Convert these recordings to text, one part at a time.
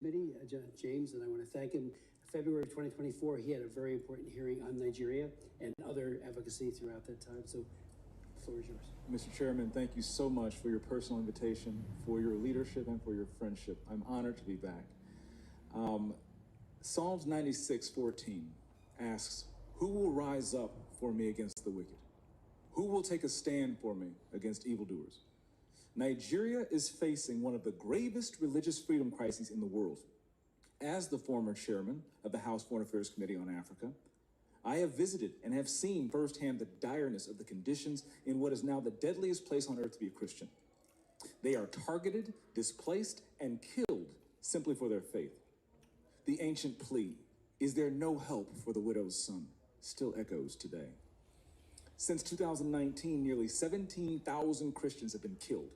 Committee, James, and I want to thank him. February 2024, he had a very important hearing on Nigeria and other advocacy throughout that time. So the floor is yours. Mr. Chairman, thank you so much for your personal invitation, for your leadership, and for your friendship. I'm honored to be back. Psalms 96:14 asks, "Who will rise up for me against the wicked? Who will take a stand for me against evildoers?" Nigeria is facing one of the gravest religious freedom crises in the world. As the former chairman of the House Foreign Affairs Committee on Africa, I have visited and have seen firsthand the direness of the conditions in what is now the deadliest place on earth to be a Christian. They are targeted, displaced, and killed simply for their faith. The ancient plea, "Is there no help for the widow's son?" still echoes today. Since 2019, nearly 17,000 Christians have been killed.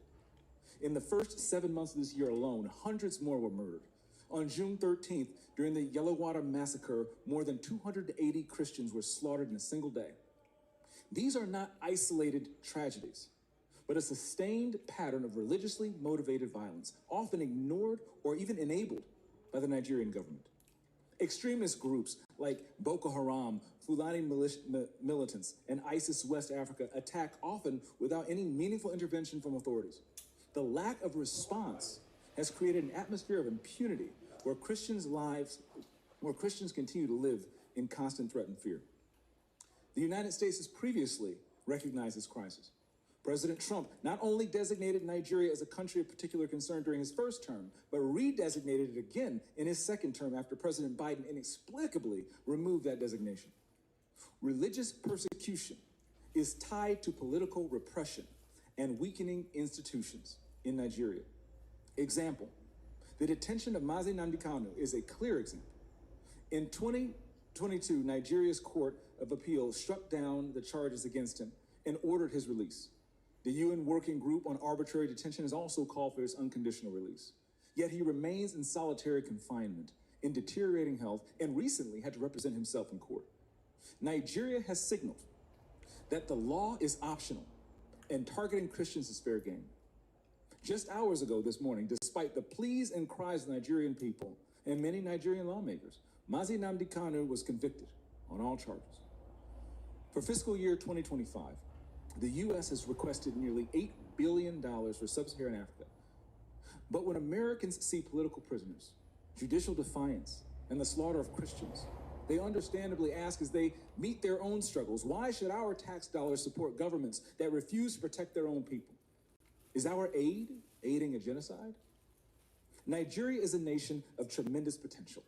In the first 7 months of this year alone, hundreds more were murdered. On June 13th, during the Yellowwater massacre, more than 280 Christians were slaughtered in a single day. These are not isolated tragedies, but a sustained pattern of religiously motivated violence, often ignored or even enabled by the Nigerian government. Extremist groups like Boko Haram, Fulani militants, and ISIS West Africa attack often without any meaningful intervention from authorities. The lack of response has created an atmosphere of impunity where Christians continue to live in constant threat and fear. The United States has previously recognized this crisis. President Trump not only designated Nigeria as a country of particular concern during his first term, but redesignated it again in his second term after President Biden inexplicably removed that designation. Religious persecution is tied to political repression and weakening institutions in Nigeria. Example, the detention of Nnamdi Kanu is a clear example. In 2022, Nigeria's Court of Appeal struck down the charges against him and ordered his release. The UN Working Group on Arbitrary Detention has also called for his unconditional release. Yet he remains in solitary confinement, in deteriorating health, and recently had to represent himself in court. Nigeria has signaled that the law is optional and targeting Christians is fair game. Just hours ago this morning, despite the pleas and cries of Nigerian people and many Nigerian lawmakers, Nnamdi Kanu was convicted on all charges. For fiscal year 2025, the U.S. has requested nearly $8 billion for sub-Saharan Africa. But when Americans see political prisoners, judicial defiance, and the slaughter of Christians, they understandably ask as they meet their own struggles, why should our tax dollars support governments that refuse to protect their own people? Is our aid aiding a genocide? Nigeria is a nation of tremendous potential,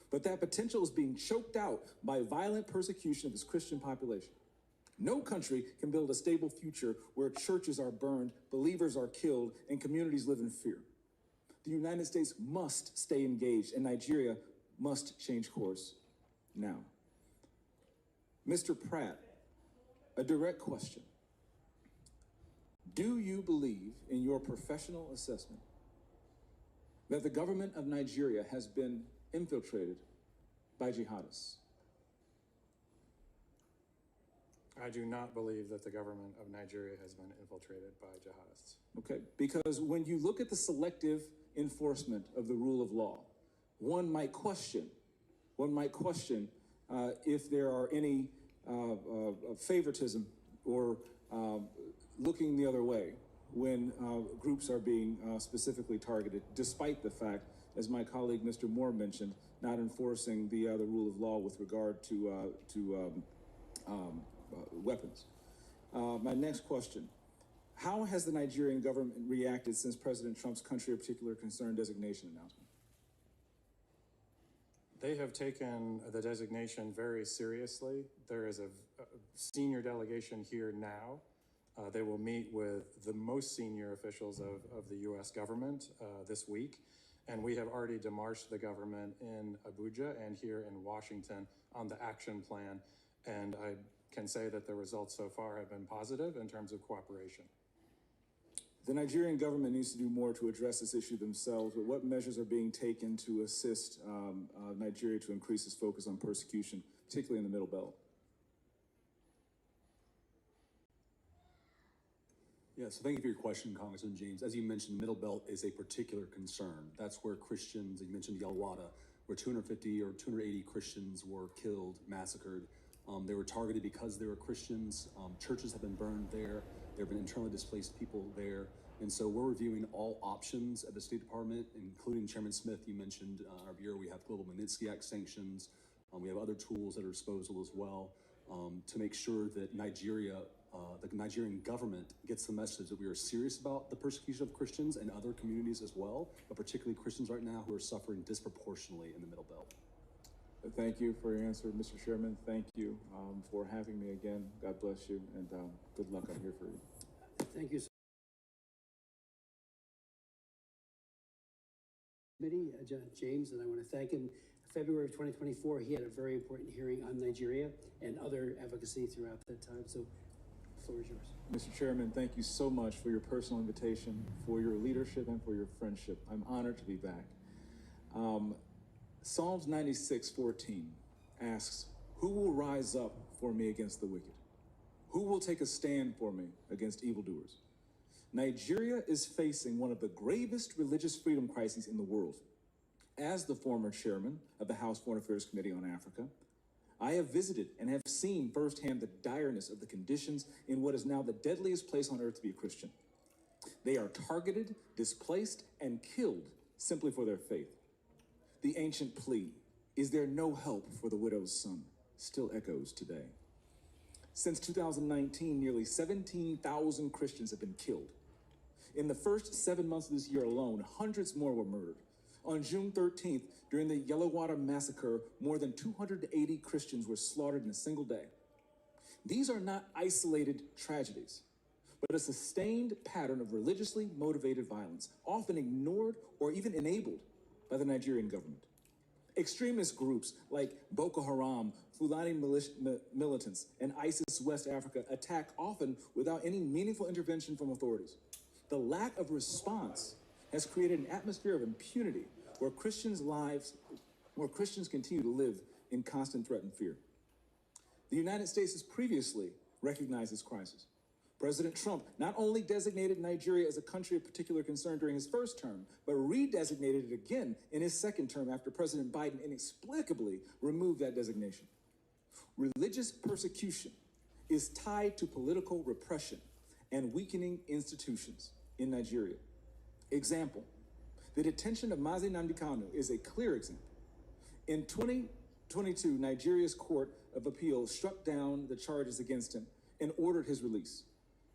but that potential is being choked out by violent persecution of its Christian population. No country can build a stable future where churches are burned, believers are killed, and communities live in fear. The United States must stay engaged, and Nigeria must change course now. Mr. Pratt, a direct question. Do you believe, in your professional assessment, that the government of Nigeria has been infiltrated by jihadists? I do not believe that the government of Nigeria has been infiltrated by jihadists. Okay, because when you look at the selective enforcement of the rule of law, one might question if there are any favoritism or looking the other way when groups are being specifically targeted, despite the fact, as my colleague Mr. Moore mentioned, not enforcing the rule of law with regard to weapons. My next question, how has the Nigerian government reacted since President Trump's country of particular concern designation announcement? They have taken the designation very seriously. There is a senior delegation here now. They will meet with the most senior officials of the U.S. government this week. And we have already demarched the government in Abuja and here in Washington on the action plan. And I can say that the results so far have been positive in terms of cooperation. The Nigerian government needs to do more to address this issue themselves, but what measures are being taken to assist Nigeria to increase its focus on persecution, particularly in the Middle Belt? Yeah, so thank you for your question, Congressman James. As you mentioned, Middle Belt is a particular concern. That's where Christians, and you mentioned Yalwada, where 250 or 280 Christians were killed, massacred. They were targeted because they were Christians. Churches have been burned there. There have been internally displaced people there. And so we're reviewing all options at the State Department, including Chairman Smith, you mentioned our bureau, we have Global Magnitsky Act sanctions. We have other tools at our disposal as well to make sure that Nigeria, the Nigerian government gets the message that we are serious about the persecution of Christians and other communities as well, but particularly Christians right now who are suffering disproportionately in the Middle Belt. Thank you for your answer, Mr. Chairman. Thank you for having me again. God bless you, and good luck. I'm here for you. Thank you, sir. Committee, James, and I want to thank him. February of 2024, he had a very important hearing on Nigeria and other advocacy throughout that time. So the floor is yours. Mr. Chairman, thank you so much for your personal invitation, for your leadership, and for your friendship. I'm honored to be back. Psalms 96:14 asks, "Who will rise up for me against the wicked? Who will take a stand for me against evildoers?" Nigeria is facing one of the gravest religious freedom crises in the world. As the former chairman of the House Foreign Affairs Committee on Africa, I have visited and have seen firsthand the direness of the conditions in what is now the deadliest place on earth to be a Christian. They are targeted, displaced, and killed simply for their faith. The ancient plea, "Is there no help for the widow's son?" still echoes today. Since 2019, nearly 17,000 Christians have been killed. In the first 7 months of this year alone, hundreds more were murdered. On June 13th, during the Yellowwater massacre, more than 280 Christians were slaughtered in a single day. These are not isolated tragedies, but a sustained pattern of religiously motivated violence, often ignored or even enabled by the Nigerian government. Extremist groups like Boko Haram, Fulani militants, and ISIS West Africa attack often without any meaningful intervention from authorities. The lack of response has created an atmosphere of impunity where Christians continue to live in constant threat and fear. The United States has previously recognized this crisis. President Trump not only designated Nigeria as a country of particular concern during his first term, but redesignated it again in his second term after President Biden inexplicably removed that designation. Religious persecution is tied to political repression and weakening institutions in Nigeria. Example, the detention of Nnamdi Kanu is a clear example. In 2022, Nigeria's Court of Appeal struck down the charges against him and ordered his release.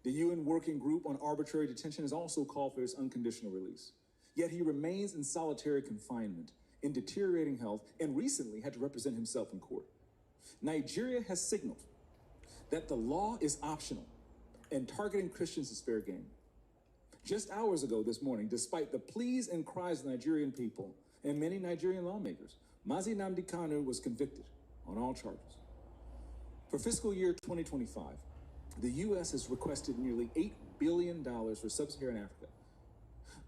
The UN Working Group on Arbitrary Detention has also called for his unconditional release. Yet he remains in solitary confinement, in deteriorating health, and recently had to represent himself in court. Nigeria has signaled that the law is optional and targeting Christians is fair game. Just hours ago this morning, despite the pleas and cries of the Nigerian people and many Nigerian lawmakers, Nnamdi Kanu was convicted on all charges. For fiscal year 2025, the U.S. has requested nearly $8 billion for sub-Saharan Africa.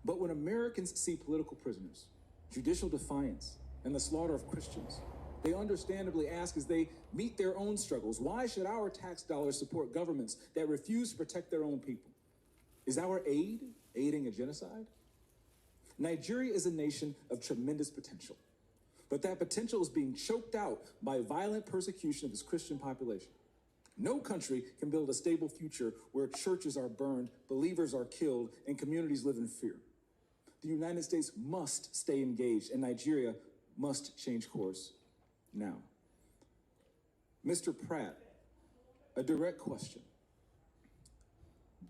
But when Americans see political prisoners, judicial defiance, and the slaughter of Christians, they understandably ask as they meet their own struggles, why should our tax dollars support governments that refuse to protect their own people? Is our aid aiding a genocide? Nigeria is a nation of tremendous potential, but that potential is being choked out by violent persecution of its Christian population. No country can build a stable future where churches are burned, believers are killed, and communities live in fear. The United States must stay engaged, and Nigeria must change course now. Mr. Pratt, a direct question.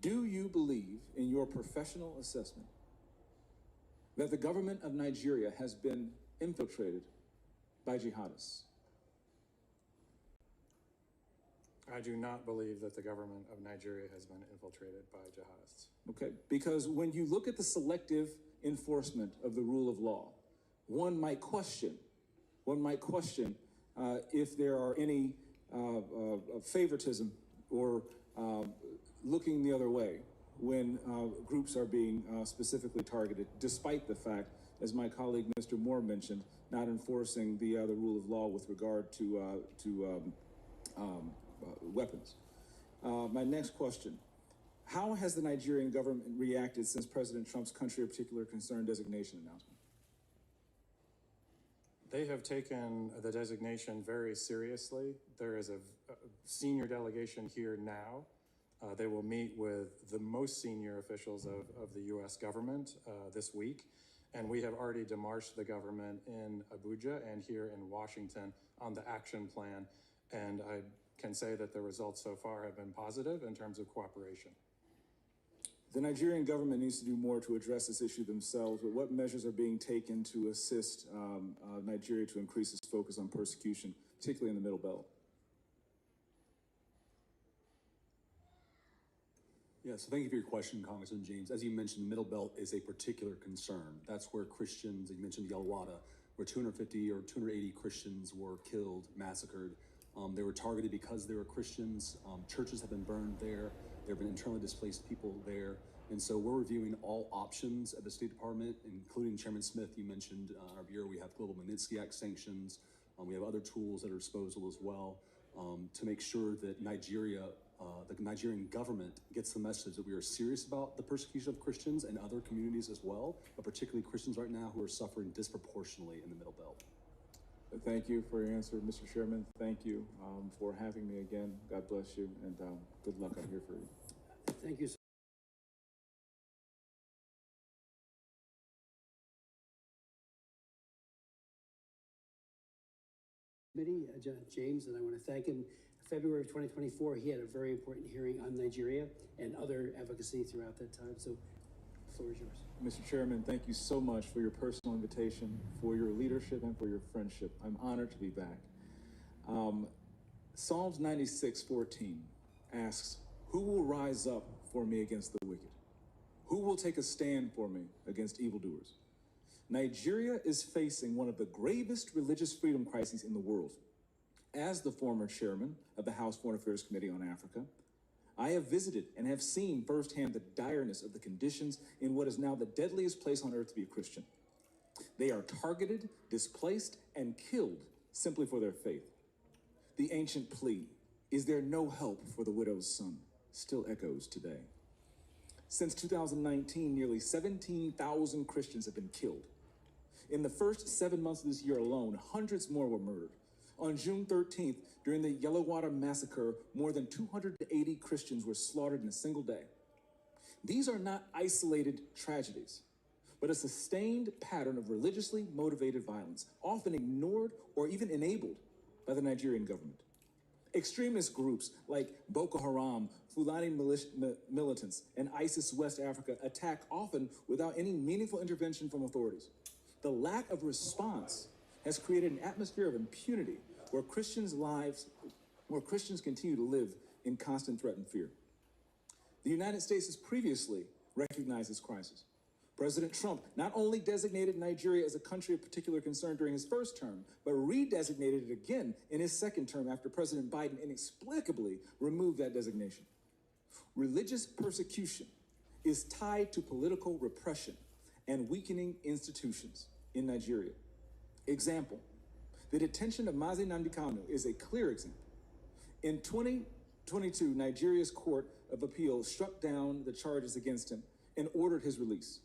Do you believe, in your professional assessment, that the government of Nigeria has been infiltrated by jihadists? I do not believe that the government of Nigeria has been infiltrated by jihadists. Okay, because when you look at the selective enforcement of the rule of law, one might question if there are any favoritism or looking the other way when groups are being specifically targeted, despite the fact, as my colleague Mr. Moore mentioned, not enforcing the rule of law with regard to weapons. My next question, How has the Nigerian government reacted since President Trump's country of particular concern designation announcement? They have taken the designation very seriously. There is a senior delegation here now. They will meet with the most senior officials of the U.S. government this week. And we have already demarched the government in Abuja and here in Washington on the action plan. And I can say that the results so far have been positive in terms of cooperation. The Nigerian government needs to do more to address this issue themselves, but what measures are being taken to assist Nigeria to increase its focus on persecution, particularly in the Middle Belt? Yeah, so thank you for your question, Congressman James. As you mentioned, Middle Belt is a particular concern. That's where Christians, you mentioned Yalwada, where 250 or 280 Christians were killed, massacred. They were targeted because they were Christians. Churches have been burned there. There have been internally displaced people there. And so we're reviewing all options at the State Department, including Chairman Smith, you mentioned in our bureau, we have Global Magnitsky Act sanctions. We have other tools at our disposal as well to make sure that Nigeria, the Nigerian government gets the message that we are serious about the persecution of Christians and other communities as well, but particularly Christians right now who are suffering disproportionately in the Middle Belt. Thank you for your answer, Mr. Chairman. Thank you for having me again. God bless you, and good luck. I'm here for you. Thank you, sir. Committee, James, and I want to thank him. February of 2024, he had a very important hearing on Nigeria and other advocacy throughout that time. So the floor is yours. Mr. Chairman, thank you so much for your personal invitation, for your leadership, and for your friendship. I'm honored to be back. Psalms 96:14 asks, "Who will rise up for me against the wicked? Who will take a stand for me against evildoers?" Nigeria is facing one of the gravest religious freedom crises in the world. As the former chairman of the House Foreign Affairs Committee on Africa, I have visited and have seen firsthand the direness of the conditions in what is now the deadliest place on earth to be a Christian. They are targeted, displaced, and killed simply for their faith. The ancient plea, "Is there no help for the widow's son?" still echoes today. Since 2019, nearly 17,000 Christians have been killed. In the first 7 months of this year alone, hundreds more were murdered. On June 13th, during the Yalwada massacre, more than 280 Christians were slaughtered in a single day. These are not isolated tragedies, but a sustained pattern of religiously motivated violence, often ignored or even enabled by the Nigerian government. Extremist groups like Boko Haram, Fulani militants, and ISIS West Africa attack often without any meaningful intervention from authorities. The lack of response has created an atmosphere of impunity where Christians continue to live in constant threat and fear. The United States has previously recognized this crisis. President Trump not only designated Nigeria as a country of particular concern during his first term, but redesignated it again in his second term after President Biden inexplicably removed that designation. Religious persecution is tied to political repression and weakening institutions in Nigeria. Example, the detention of Nnamdi Kanu is a clear example. In 2022, Nigeria's Court of Appeal struck down the charges against him and ordered his release.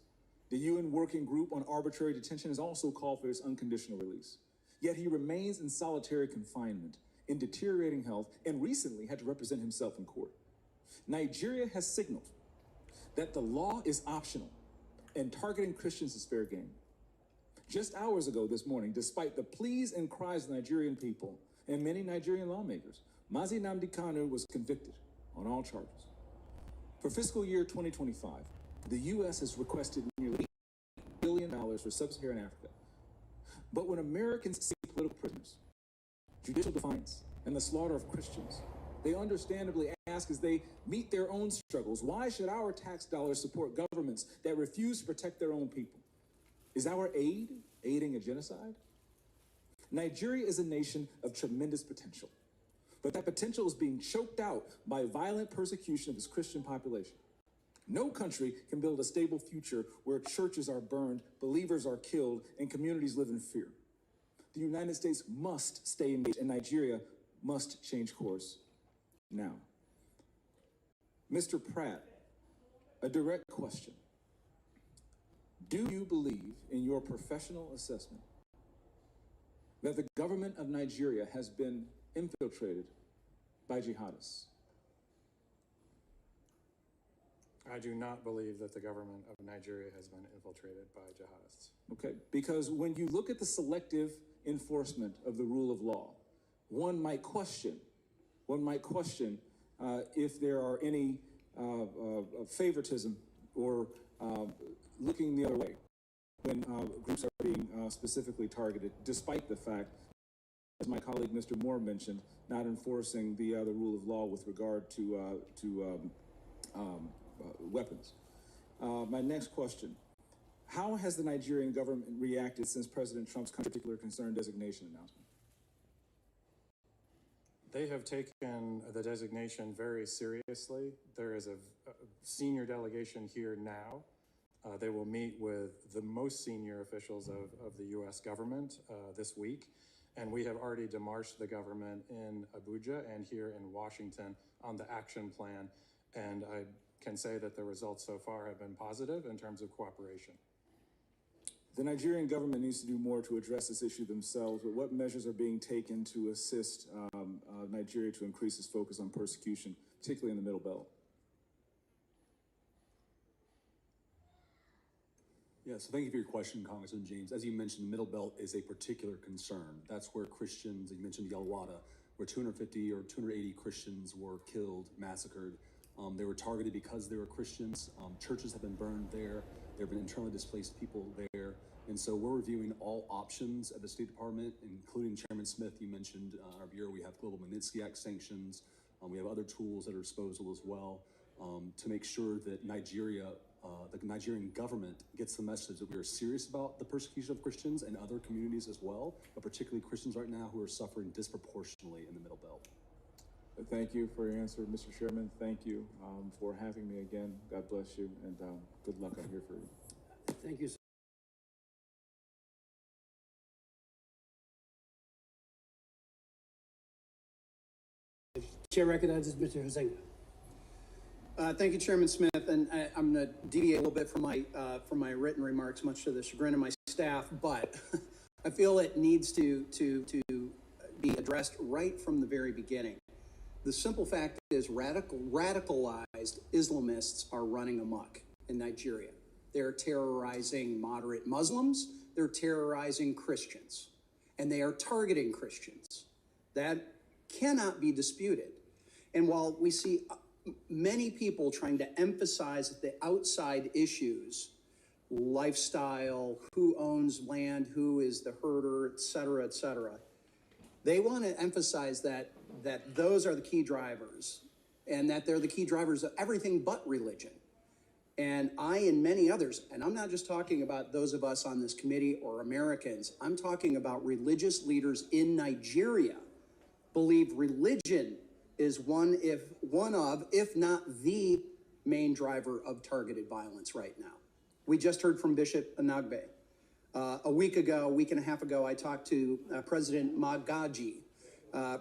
The UN Working Group on Arbitrary Detention has also called for his unconditional release. Yet he remains in solitary confinement, in deteriorating health, and recently had to represent himself in court. Nigeria has signaled that the law is optional and targeting Christians is fair game. Just hours ago this morning, despite the pleas and cries of the Nigerian people and many Nigerian lawmakers, Nnamdi Kanu was convicted on all charges. For fiscal year 2025, the U.S. has requested nearly $8 billion for sub-Saharan Africa. But when Americans see political prisoners, judicial defiance, and the slaughter of Christians, they understandably ask as they meet their own struggles, why should our tax dollars support governments that refuse to protect their own people? Is our aid aiding a genocide? Nigeria is a nation of tremendous potential, but that potential is being choked out by violent persecution of its Christian population. No country can build a stable future where churches are burned, believers are killed, and communities live in fear. The United States must stay engaged, and Nigeria must change course now. Mr. Pratt A direct question. Do you believe, in your professional assessment, that the government of Nigeria has been infiltrated by jihadists? I do not believe that the government of Nigeria has been infiltrated by jihadists. Okay, because when you look at the selective enforcement of the rule of law, one might question if there are any favoritism or looking the other way when groups are being specifically targeted, despite the fact, as my colleague Mr. Moore mentioned, not enforcing the rule of law with regard to weapons. My next question, how has the Nigerian government reacted since President Trump's particular concern designation announcement? They have taken the designation very seriously. There is a senior delegation here now. They will meet with the most senior officials of the U.S. government this week. And we have already demarched the government in Abuja and here in Washington on the action plan. And I can say that the results so far have been positive in terms of cooperation. The Nigerian government needs to do more to address this issue themselves, but what measures are being taken to assist Nigeria to increase its focus on persecution, particularly in the Middle Belt? Yeah, so thank you for your question, Congressman James. As you mentioned, the Middle Belt is a particular concern. That's where Christians, you mentioned Yalwada, where 250 or 280 Christians were killed, massacred. They were targeted because they were Christians. Churches have been burned there. There have been internally displaced people there. And so we're reviewing all options at the State Department, including Chairman Smith. You mentioned our bureau, we have Global Magnitsky Act sanctions. We have other tools at our disposal as well to make sure that Nigeria, the Nigerian government gets the message that we are serious about the persecution of Christians and other communities as well, but particularly Christians right now who are suffering disproportionately in the Middle Belt. Thank you for your answer, Mr. Chairman. Thank you for having me again. God bless you, and good luck. I'm here for you. Thank you, sir. Chair recognizes Mr. Hussein. Thank you, Chairman Smith, and I'm going to deviate a little bit from my written remarks, much to the chagrin of my staff, but I feel it needs to be addressed right from the very beginning. The simple fact is radicalized Islamists are running amok in Nigeria. They're terrorizing moderate Muslims, they're terrorizing Christians, and they are targeting Christians. That cannot be disputed. And while we see many people trying to emphasize the outside issues, lifestyle, who owns land, who is the herder, et cetera, they want to emphasize that those are the key drivers and that they're the key drivers of everything but religion. And I and many others, and I'm not just talking about those of us on this committee or Americans, I'm talking about religious leaders in Nigeria, believe religion is one of, if not the main driver of targeted violence right now. We just heard from Bishop Anagbe. A week and a half ago, I talked to President Magaji.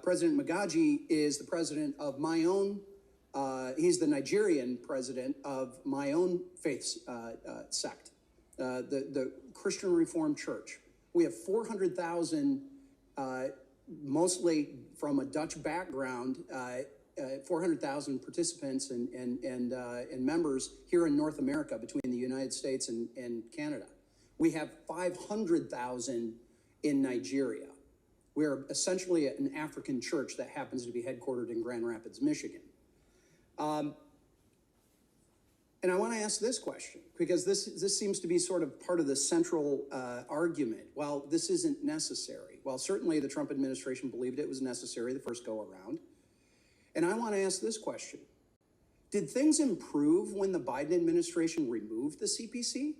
President Magaji is the president of my own, he's the Nigerian president of my own faith sect, the Christian Reformed Church. We have 400,000, mostly from a Dutch background, 400,000 participants and members here in North America between the United States and Canada. We have 500,000 in Nigeria. We're essentially an African church that happens to be headquartered in Grand Rapids, Michigan. And I want to ask this question, because this seems to be sort of part of the central argument. Well, this isn't necessary. Well, certainly the Trump administration believed it was necessary the first go around. And I want to ask this question. Did things improve when the Biden administration removed the CPC?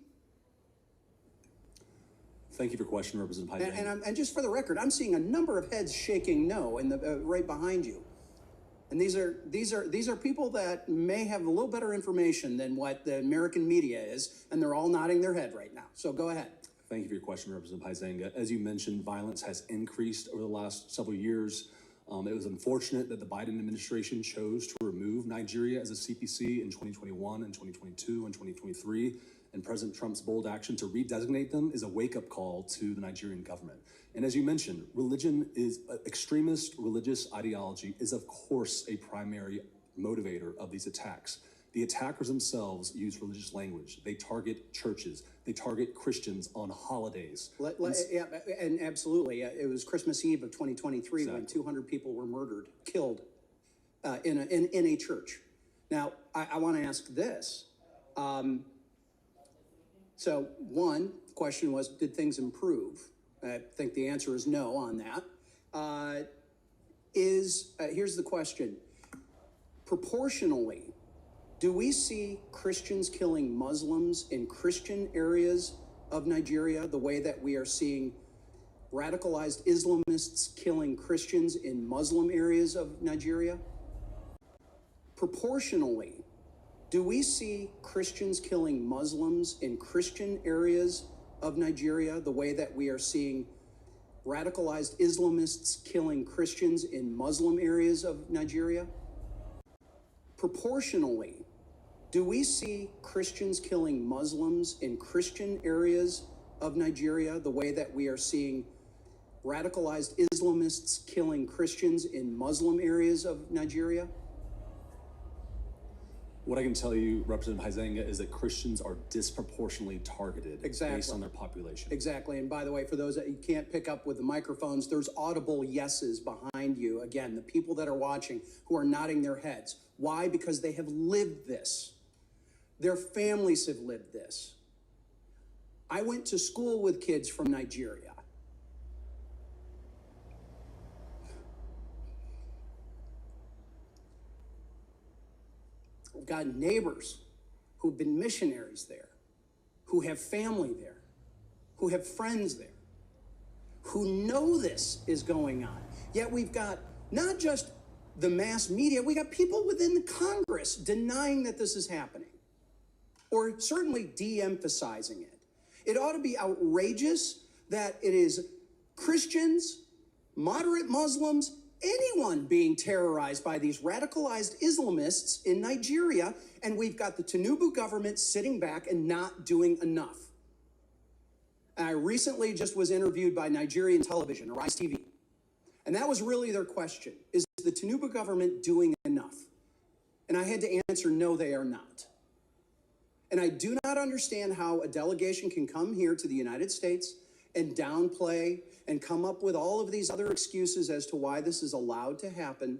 Thank you for your question, Representative Pydane. And just for the record, I'm seeing a number of heads shaking no in the right behind you. And these are people that may have a little better information than what the American media is, and they're all nodding their head right now. So go ahead. Thank you for your question, Representative Huizenga. As you mentioned, violence has increased over the last several years. It was unfortunate that the Biden administration chose to remove Nigeria as a CPC in 2021 and 2022 and 2023. And President Trump's bold action to redesignate them is a wake-up call to the Nigerian government. And as you mentioned, extremist religious ideology is of course a primary motivator of these attacks. The attackers themselves use religious language. They target churches. They target Christians on holidays. Yeah, and absolutely. It was Christmas Eve of 2023 when 200 people were murdered, killed in a church. Now, I want to ask this. So one question was, did things improve? I think the answer is no on that. Here's the question. Proportionally, do we see Christians killing Muslims in Christian areas of Nigeria the way that we are seeing radicalized Islamists killing Christians in Muslim areas of Nigeria? Proportionally, do we see Christians killing Muslims in Christian areas of Nigeria the way that we are seeing radicalized Islamists killing Christians in Muslim areas of Nigeria? Proportionally, do we see Christians killing Muslims in Christian areas of Nigeria the way that we are seeing radicalized Islamists killing Christians in Muslim areas of Nigeria? What I can tell you, Representative Huizenga, is that Christians are disproportionately targeted based on their population. Exactly. And by the way, for those that you can't pick up with the microphones, there's audible yeses behind you. Again, the people that are watching who are nodding their heads. Why? Because they have lived this. Their families have lived this. I went to school with kids from Nigeria. I've got neighbors who've been missionaries there, who have family there, who have friends there, who know this is going on. Yet we've got not just the mass media, we got people within the Congress denying that this is happening, or certainly de-emphasizing it. It ought to be outrageous that it is Christians, moderate Muslims, anyone being terrorized by these radicalized Islamists in Nigeria, and we've got the Tinubu government sitting back and not doing enough. And I recently just was interviewed by Nigerian television, Arise TV, and that was really their question. Is the Tinubu government doing enough? And I had to answer, no, they are not. And I do not understand how a delegation can come here to the United States and downplay and come up with all of these other excuses as to why this is allowed to happen.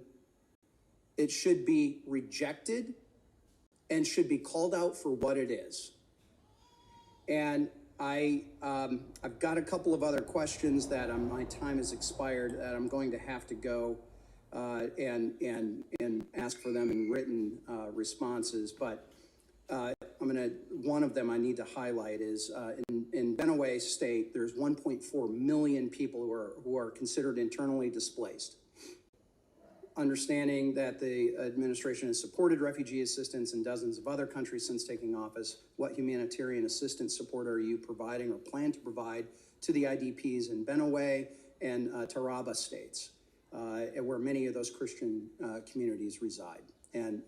It should be rejected and should be called out for what it is. And I've got a couple of other questions that my time has expired that I'm going to have to go and ask for them in written responses. But one of them I need to highlight is in Benue State, there's 1.4 million people who are considered internally displaced. Understanding that the administration has supported refugee assistance in dozens of other countries since taking office, what humanitarian assistance support are you providing or plan to provide to the IDPs in Benue and Taraba states, where many of those Christian communities reside? And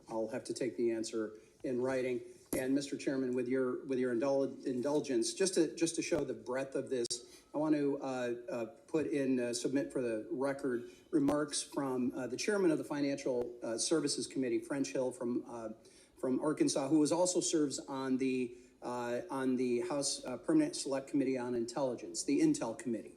I'll have to take the answer in writing. And Mr. Chairman, with your indulgence, just to show the breadth of this, I want to submit for the record remarks from the chairman of the Financial Services Committee, French Hill from Arkansas, who also serves on the House Permanent Select Committee on Intelligence, the Intel Committee.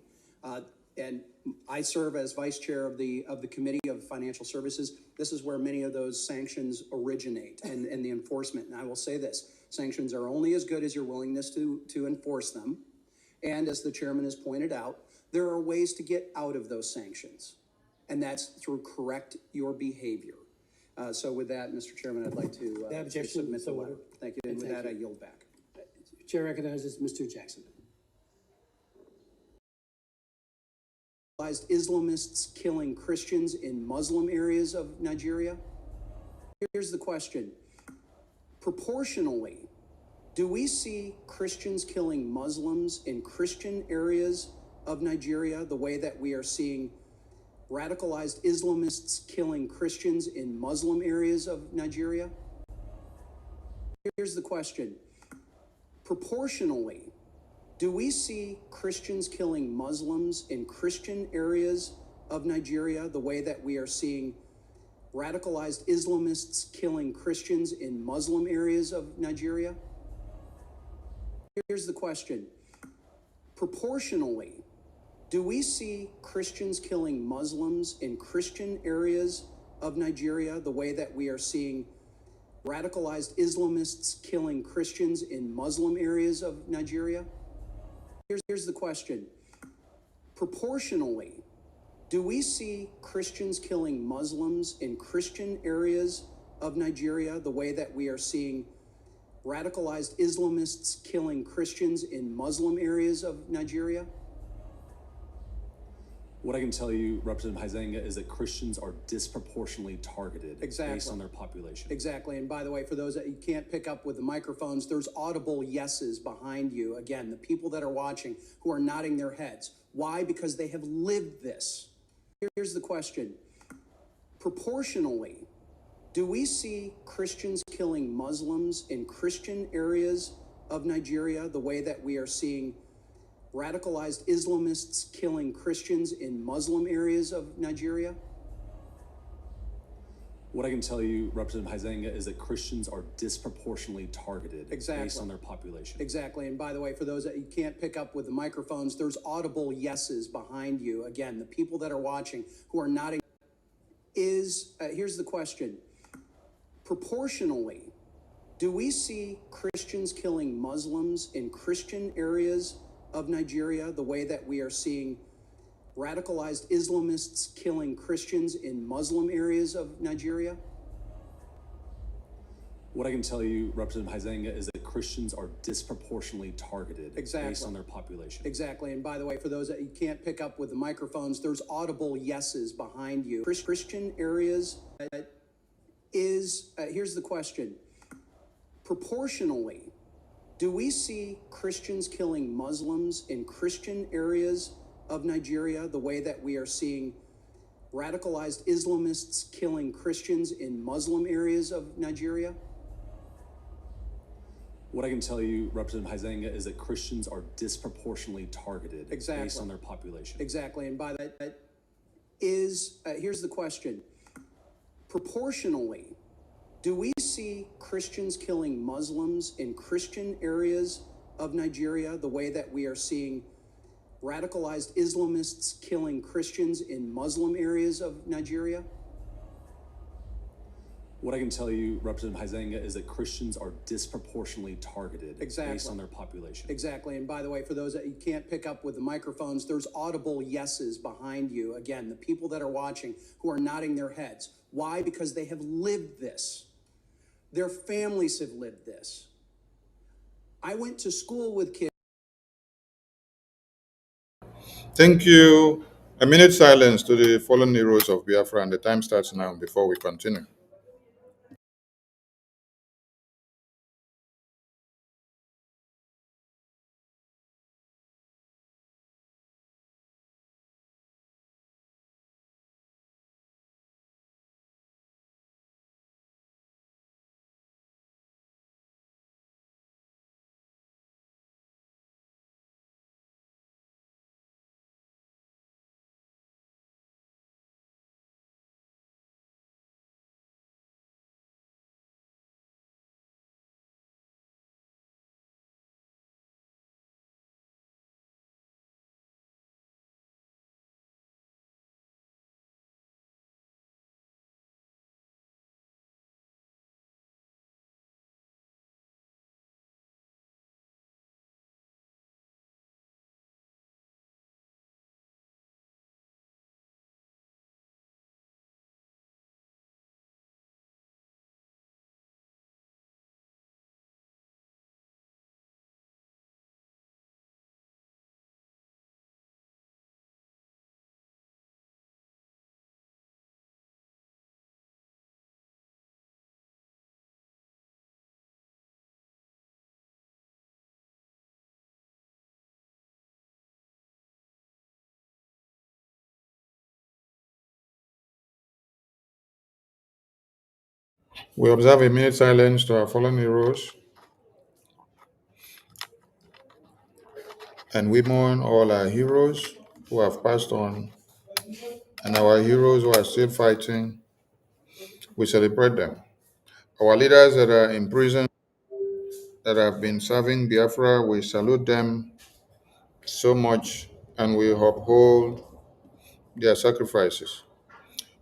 And I serve as vice chair of the Committee of Financial Services. This is where many of those sanctions originate and the enforcement. And I will say this, sanctions are only as good as your willingness to enforce them. And as the chairman has pointed out, there are ways to get out of those sanctions. And that's through correct your behavior. So with that, Mr. Chairman, I'd like to submit the letter. Thank you. And with that, I yield back. Chair recognizes Mr. Jackson. Islamists killing Christians in Muslim areas of Nigeria? Here's the question. Proportionally, do we see Christians killing Muslims in Christian areas of Nigeria the way that we are seeing radicalized Islamists killing Christians in Muslim areas of Nigeria? Here's the question. Proportionally, do we see Christians killing Muslims in Christian areas of Nigeria the way that we are seeing radicalized Islamists killing Christians in Muslim areas of Nigeria? Here's the question. Proportionally, do we see Christians killing Muslims in Christian areas of Nigeria the way that we are seeing radicalized Islamists killing Christians in Muslim areas of Nigeria? Here's the question. Proportionally, do we see Christians killing Muslims in Christian areas of Nigeria the way that we are seeing radicalized Islamists killing Christians in Muslim areas of Nigeria? What I can tell you, Representative Huizenga, is that Christians are disproportionately targeted based on their population. Exactly. And by the way, for those that you can't pick up with the microphones, there's audible yeses behind you. Again, the people that are watching who are nodding their heads. Why? Because they have lived this. Here's the question. Proportionally, do we see Christians killing Muslims in Christian areas of Nigeria the way that we are seeing radicalized Islamists killing Christians in Muslim areas of Nigeria? What I can tell you, Representative Huizenga, is that Christians are disproportionately targeted based on their population. Exactly. And by the way, for those that you can't pick up with the microphones, there's audible yeses behind you. Again, the people that are watching who are nodding here's the question. Proportionally, do we see Christians killing Muslims in Christian areas of Nigeria the way that we are seeing radicalized Islamists killing Christians in Muslim areas of Nigeria? What I can tell you, Representative Huizenga, is that Christians are disproportionately targeted based on their population. Exactly. And by the way, for those that you can't pick up with the microphones, there's audible yeses behind you. Christian areas here's the question. Proportionally, do we see Christians killing Muslims in Christian areas of Nigeria the way that we are seeing radicalized Islamists killing Christians in Muslim areas of Nigeria? What I can tell you, Representative Huizenga, is that Christians are disproportionately targeted based on their population. Exactly. And by that here's the question. Proportionally, do we see Christians killing Muslims in Christian areas of Nigeria the way that we are seeing radicalized Islamists killing Christians in Muslim areas of Nigeria? What I can tell you, Representative Huizenga, is that Christians are disproportionately targeted based on their population. Exactly. And by the way, for those that you can't pick up with the microphones, there's audible yeses behind you. Again, the people that are watching who are nodding their heads. Why? Because they have lived this. Their families have lived this. I went to school with kids. Thank you. A minute silence to the fallen heroes of Biafra, and the time starts now before we continue. We observe a minute silence to our fallen heroes, and we mourn all our heroes who have passed on, and our heroes who are still fighting. We celebrate them. Our leaders that are in prison, that have been serving Biafra, we salute them so much, and we uphold their sacrifices.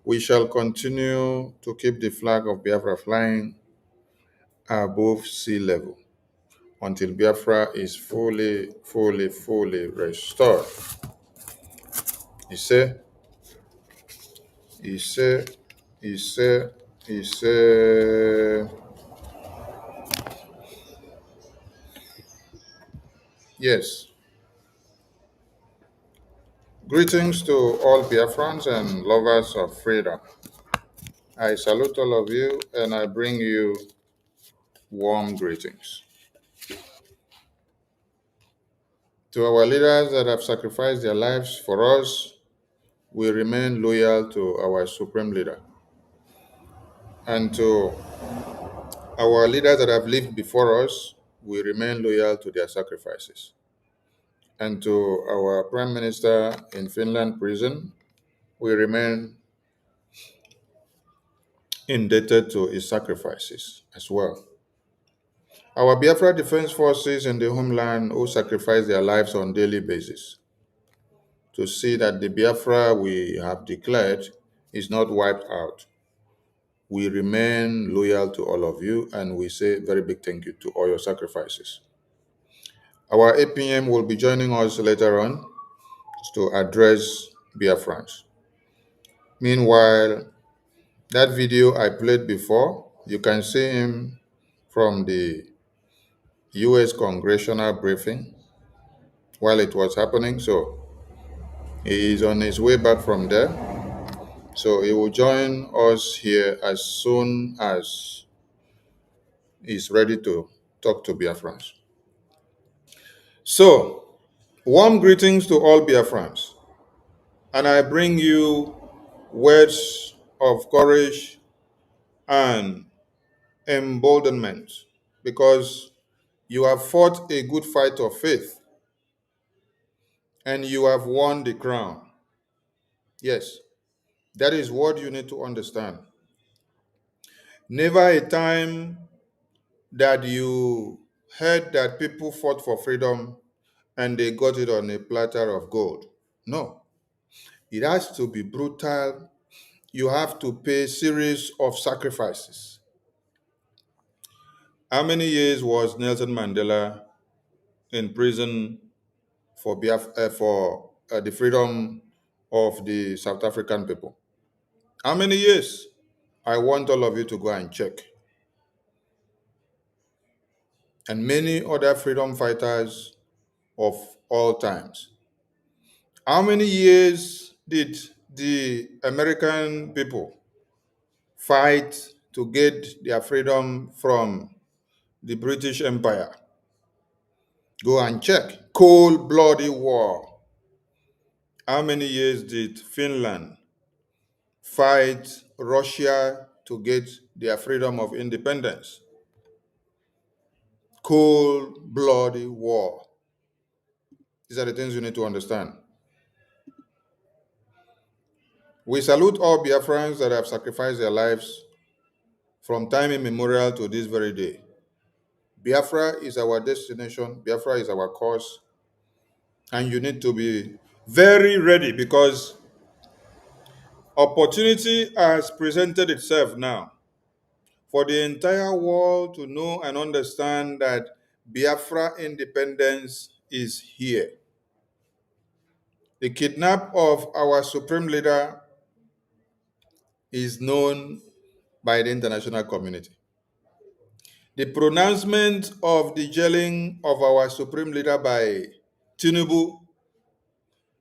We shall continue to keep the flag of Biafra flying above sea level until Biafra is fully restored. Ise, Ise, Ise, Ise. Yes. Greetings to all Biafrans and lovers of freedom. I salute all of you and I bring you warm greetings. To our leaders that have sacrificed their lives for us, we remain loyal to our supreme leader. And to our leaders that have lived before us, we remain loyal to their sacrifices. And to our Prime Minister in Finland prison, we remain indebted to his sacrifices as well. Our Biafra Defense Forces in the homeland who sacrifice their lives on a daily basis to see that the Biafra we have declared is not wiped out. We remain loyal to all of you and we say very big thank you to all your sacrifices. Our APM will be joining us later on to address Biafrans. Meanwhile, that video I played before, you can see him from the US congressional briefing while it was happening. So he is on his way back from there. So he will join us here as soon as he's ready to talk to Biafrans. So, warm greetings to all Biafrans. And I bring you words of courage and emboldenment because you have fought a good fight of faith and you have won the crown. Yes, that is what you need to understand. Never a time that you heard that people fought for freedom and they got it on a platter of gold. No, it has to be brutal. You have to pay a series of sacrifices. How many years was Nelson Mandela in prison for the freedom of the South African people? How many years? I want all of you to go and check. And many other freedom fighters of all times. How many years did the American people fight to get their freedom from the British Empire? Go and check. Cold-blooded war. How many years did Finland fight Russia to get their freedom of independence? Cold-blooded war. These are the things you need to understand. We salute all Biafrans that have sacrificed their lives from time immemorial to this very day. Biafra is our destination. Biafra is our cause. And you need to be very ready because opportunity has presented itself now for the entire world to know and understand that Biafra independence is here. The kidnap of our supreme leader is known by the international community. The pronouncement of the jailing of our supreme leader by Tinubu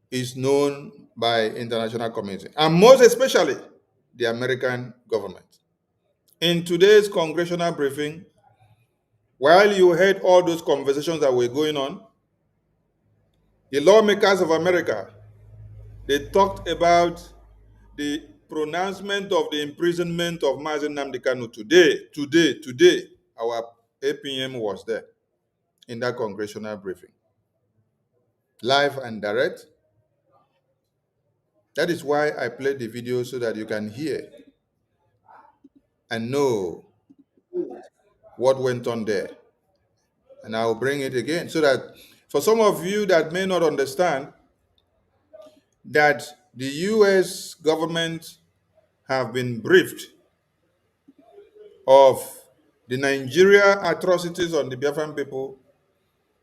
is known by international community, and most especially the American government. In today's congressional briefing, while you heard all those conversations that were going on, the lawmakers of America, they talked about the pronouncement of the imprisonment of Nnamdi Kanu today, our APM was there in that congressional briefing. Live and direct. That is why I played the video so that you can hear and know what went on there. And I'll bring it again so that for some of you that may not understand that the US government have been briefed of the Nigeria atrocities on the Biafran people,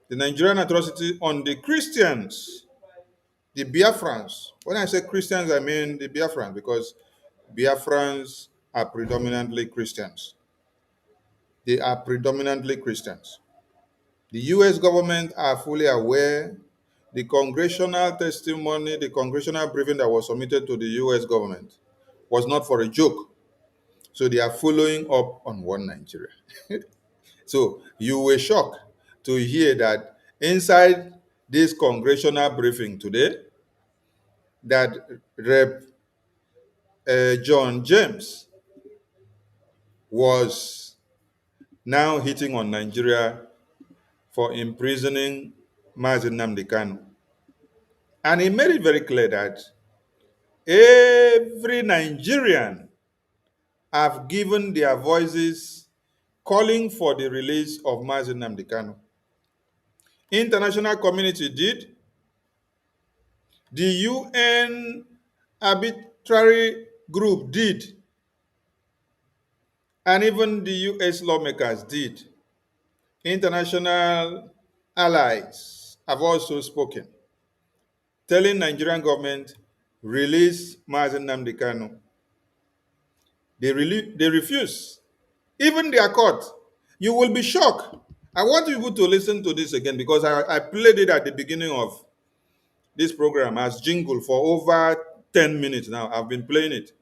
the Nigerian atrocity on the Christians, the Biafrans. When I say Christians, I mean the Biafrans, because Biafrans are predominantly Christians. They are predominantly Christians. The US government are fully aware. The congressional testimony, the congressional briefing that was submitted to the US government was not for a joke. So they are following up on one Nigeria. So you were shocked to hear that inside this congressional briefing today, that Rep. John James was now hitting on Nigeria for imprisoning Nnamdi Kanu. And he made it very clear that every Nigerian have given their voices calling for the release of Nnamdi Kanu. International community did. The UN arbitrary group did. And even the US lawmakers did. International allies have also spoken, telling Nigerian government, release Nnamdi Kanu. They refuse. Even their court. You will be shocked. I want you to listen to this again because I played it at the beginning of this program as jingle for over 10 minutes now. I've been playing it.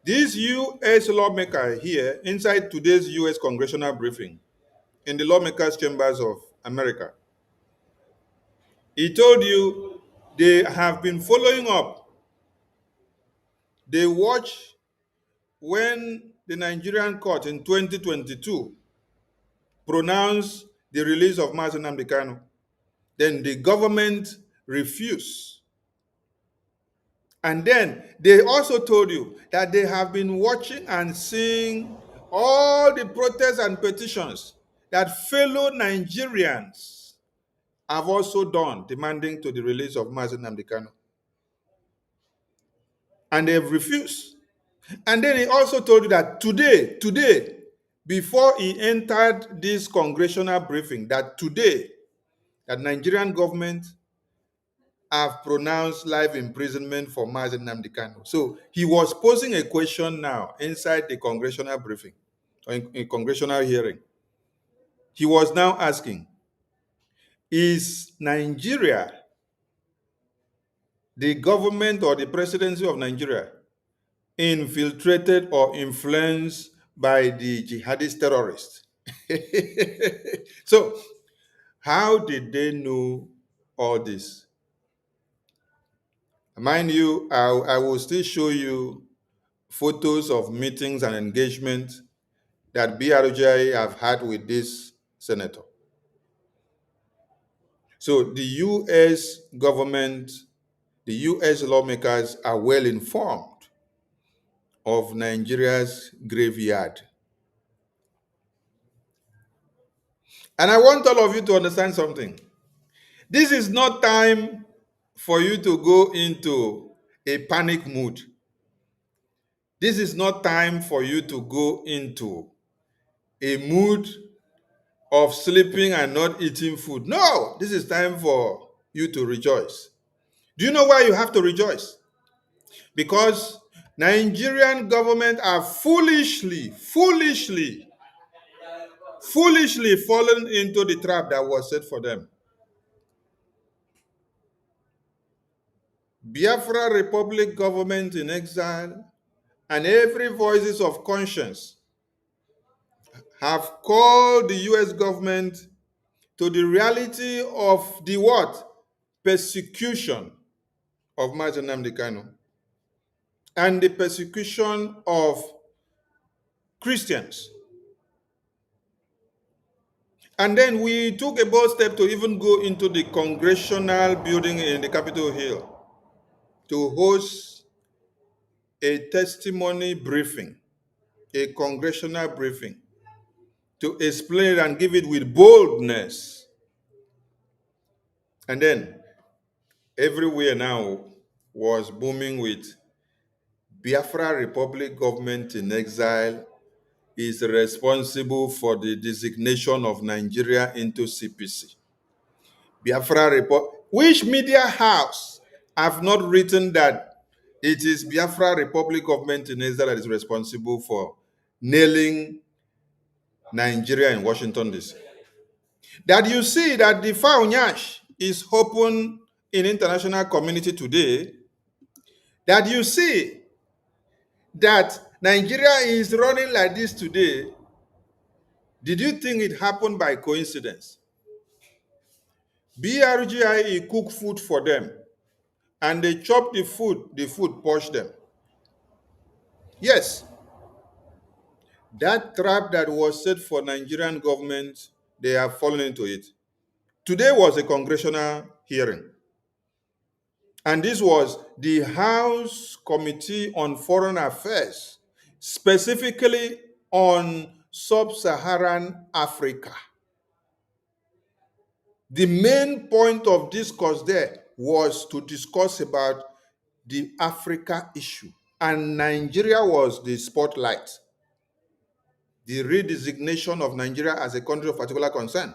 This US lawmaker here, inside today's US congressional briefing, in the lawmakers' chambers of America, he told you they have been following up. They watch when the Nigerian court in 2022 pronounced the release of Nnamdi Kanu. Then the government refused. And then they also told you that they have been watching and seeing all the protests and petitions that fellow Nigerians have also done, demanding to the release of Nnamdi Kanu. And they have refused. And then he also told you that today, before he entered this congressional briefing, that today, that Nigerian government have pronounced life imprisonment for Nnamdi Kanu. So he was posing a question now inside the congressional briefing, or in congressional hearing. He was now asking, is Nigeria, the government or the presidency of Nigeria, infiltrated or influenced by the jihadist terrorists? So how did they know all this? Mind you, I will still show you photos of meetings and engagement that BRGI have had with this senator. So the US government, the US lawmakers are well informed of Nigeria's graveyard. And I want all of you to understand something. This is not time for you to go into a panic mood. This is not time for you to go into a mood of sleeping and not eating food. No, this is time for you to rejoice. Do you know why you have to rejoice? Because Nigerian government are foolishly fallen into the trap that was set for them. Biafra Republic government in exile and every voices of conscience have called the US government to the reality of the what? Persecution of Nnamdi Kanu. and the persecution of Christians. And then we took a bold step to even go into the congressional building in the Capitol Hill to host a testimony briefing, a congressional briefing, to explain and give it with boldness. And then everywhere now was booming with Biafra Republic government in exile is responsible for the designation of Nigeria into CPC. Biafra Republic, which media house have not written that it is Biafra Republic government in exile that is responsible for nailing Nigeria in Washington, D.C.? That you see that the Faunyash is open in international community today, that you see that Nigeria is running like this today. Did you think it happened by coincidence? BRGIE cook food for them, and they chop the food push them. Yes, that trap that was set for Nigerian government, they have fallen into it. Today was a congressional hearing, and this was the House Committee on Foreign Affairs, specifically on Sub-Saharan Africa. The main point of discourse there was to discuss about the Africa issue, and Nigeria was the spotlight. The redesignation of Nigeria as a country of particular concern.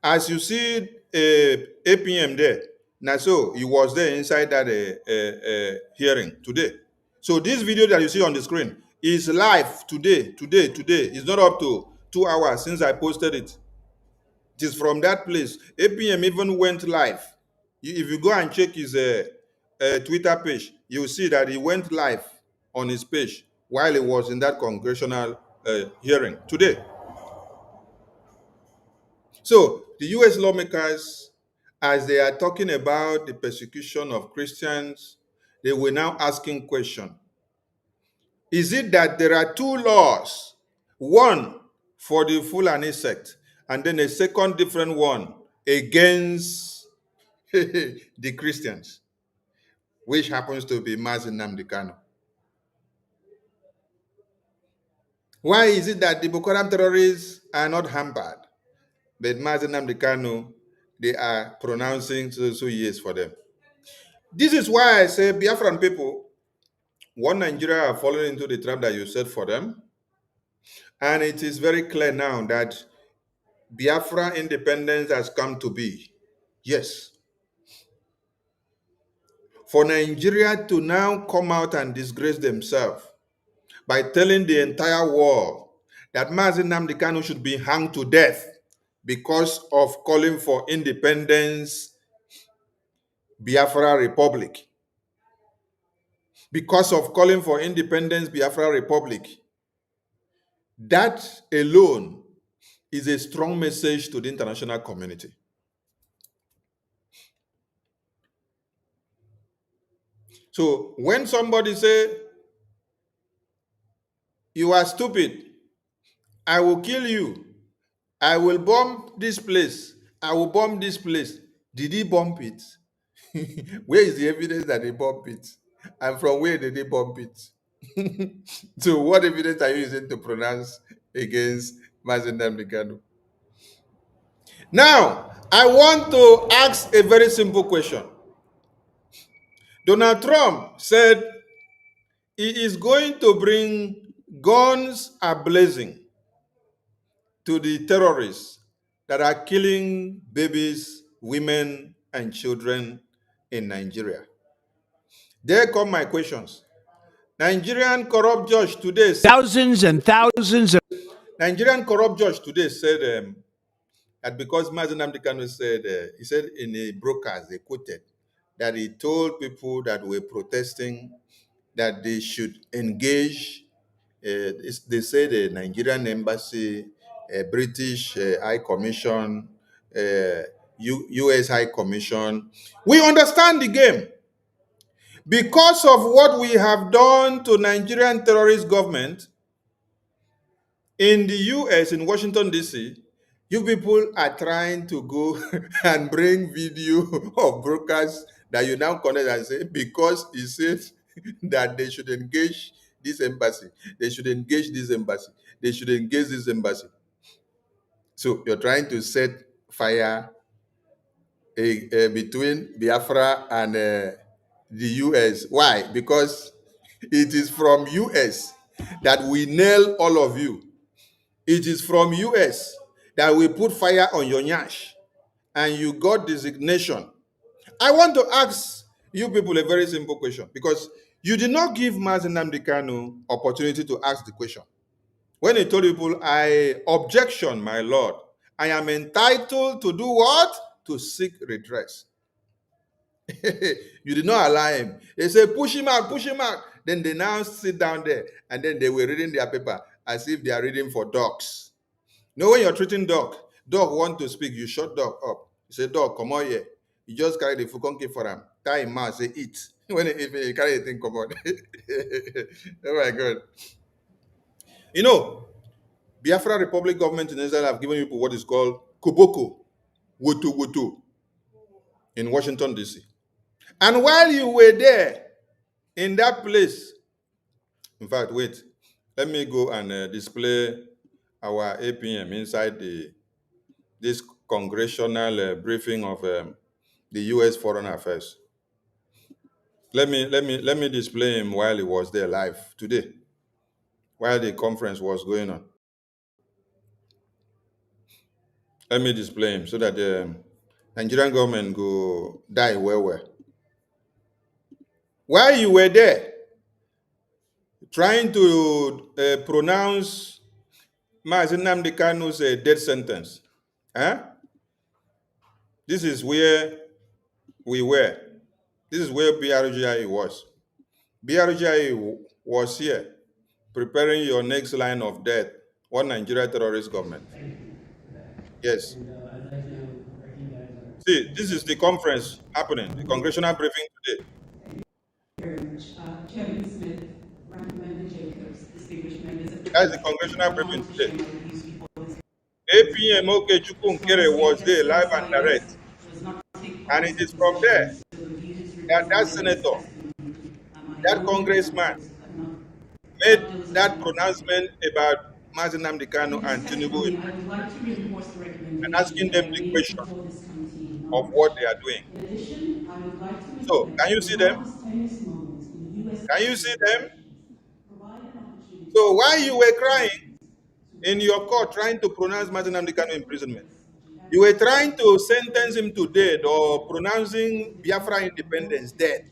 As you see APM there, now so he was there inside that hearing today. So this video that you see on the screen is live today. It's not up to 2 hours since I posted it. It is from that place. APM even went live. If you go and check his Twitter page, you'll see that he went live on his page while he was in that congressional hearing today. So the US lawmakers, as they are talking about the persecution of Christians, they were now asking question. Is it that there are two laws, one for the Fulani sect, and then a second different one against the Christians, which happens to be Nnamdi Kanu? Why is it that the Boko Haram terrorists are not hampered, but Nnamdi Kanu, they are pronouncing so years for them? This is why I say Biafran people, one Nigeria are falling into the trap that you set for them. And it is very clear now that Biafra independence has come to be. Yes. For Nigeria to now come out and disgrace themselves by telling the entire world that Nnamdi Kanu should be hanged to death because of calling for independence, Biafra Republic. Because of calling for independence, Biafra Republic. That alone is a strong message to the international community. So when somebody say, you are stupid, I will kill you, I will bomb this place, I will bomb this place. Did he bomb it? Where is the evidence that they bombed it? And from where did they bomb it? So what evidence are you using to pronounce against Nnamdi Kanu? Now, I want to ask a very simple question. Donald Trump said he is going to bring guns a-blazing to the terrorists that are killing babies, women, and children in Nigeria. There come my questions. Nigerian corrupt judge today said, thousands and thousands of Nigerian corrupt judge today said that because Nnamdi Kanu said, he said in a broadcast, they quoted, that he told people that were protesting that they should engage. They say the Nigerian embassy, British High Commission, US High Commission. We understand the game. Because of what we have done to Nigerian terrorist government in the US, in Washington, D.C., you people are trying to go and bring video of brokers that you now connect and say, because he said that they should engage this embassy, they should engage this embassy, they should engage this embassy. So you're trying to set fire between Biafra and the US. Why? Because it is from US that we nail all of you. It is from US that we put fire on your nyash and you got designation. I want to ask you people a very simple question because you did not give Nnamdi Kanu opportunity to ask the question. When he told people, I objection, my lord, I am entitled to do what? To seek redress. You did not allow him. They say, push him out, push him out. Then they now sit down there and then they were reading their paper as if they are reading for dogs. No, when you're treating dog want to speak, you shut dog up. You say, dog, come on here. You just carry the fukonki for him. Tie him out, say, eat. When he carry the thing, come on. Oh my God. You know, Biafra Republic government in Israel have given people what is called Koboko, Woto Woto, in Washington, D.C. And while you were there, in that place, in fact, wait, let me go and display our APM inside this congressional briefing of the U.S. Foreign Affairs. Let me display him while he was there live today, while the conference was going on. Let me display him so that the Nigerian government go die well. While you were there, trying to pronounce Nnamdi Kanu's death sentence, huh? This is where we were. This is where BRGI was. BRGI was here, preparing your next line of death. One Nigeria terrorist government. Yes. See, this is the conference happening, the congressional briefing today. Chairman Smith, recommended Jacobs, distinguished members of the That's the congressional briefing today. APM Okechukwu was there live and direct. And it is from there that that senator, that congressman, made that pronouncement about Nnamdi Kanu and Tinubu I would like to reinforce the and recommendation asking them that I the made question before this committee in of August. what they are doing. In addition, I would like to So, request can you that see we them? have this tenuous moment in U.S. Can you see them? provide an opportunity So, while you were crying in your court trying to pronounce Nnamdi Kanu imprisonment, you were trying to sentence him to death or pronouncing Biafra independence dead.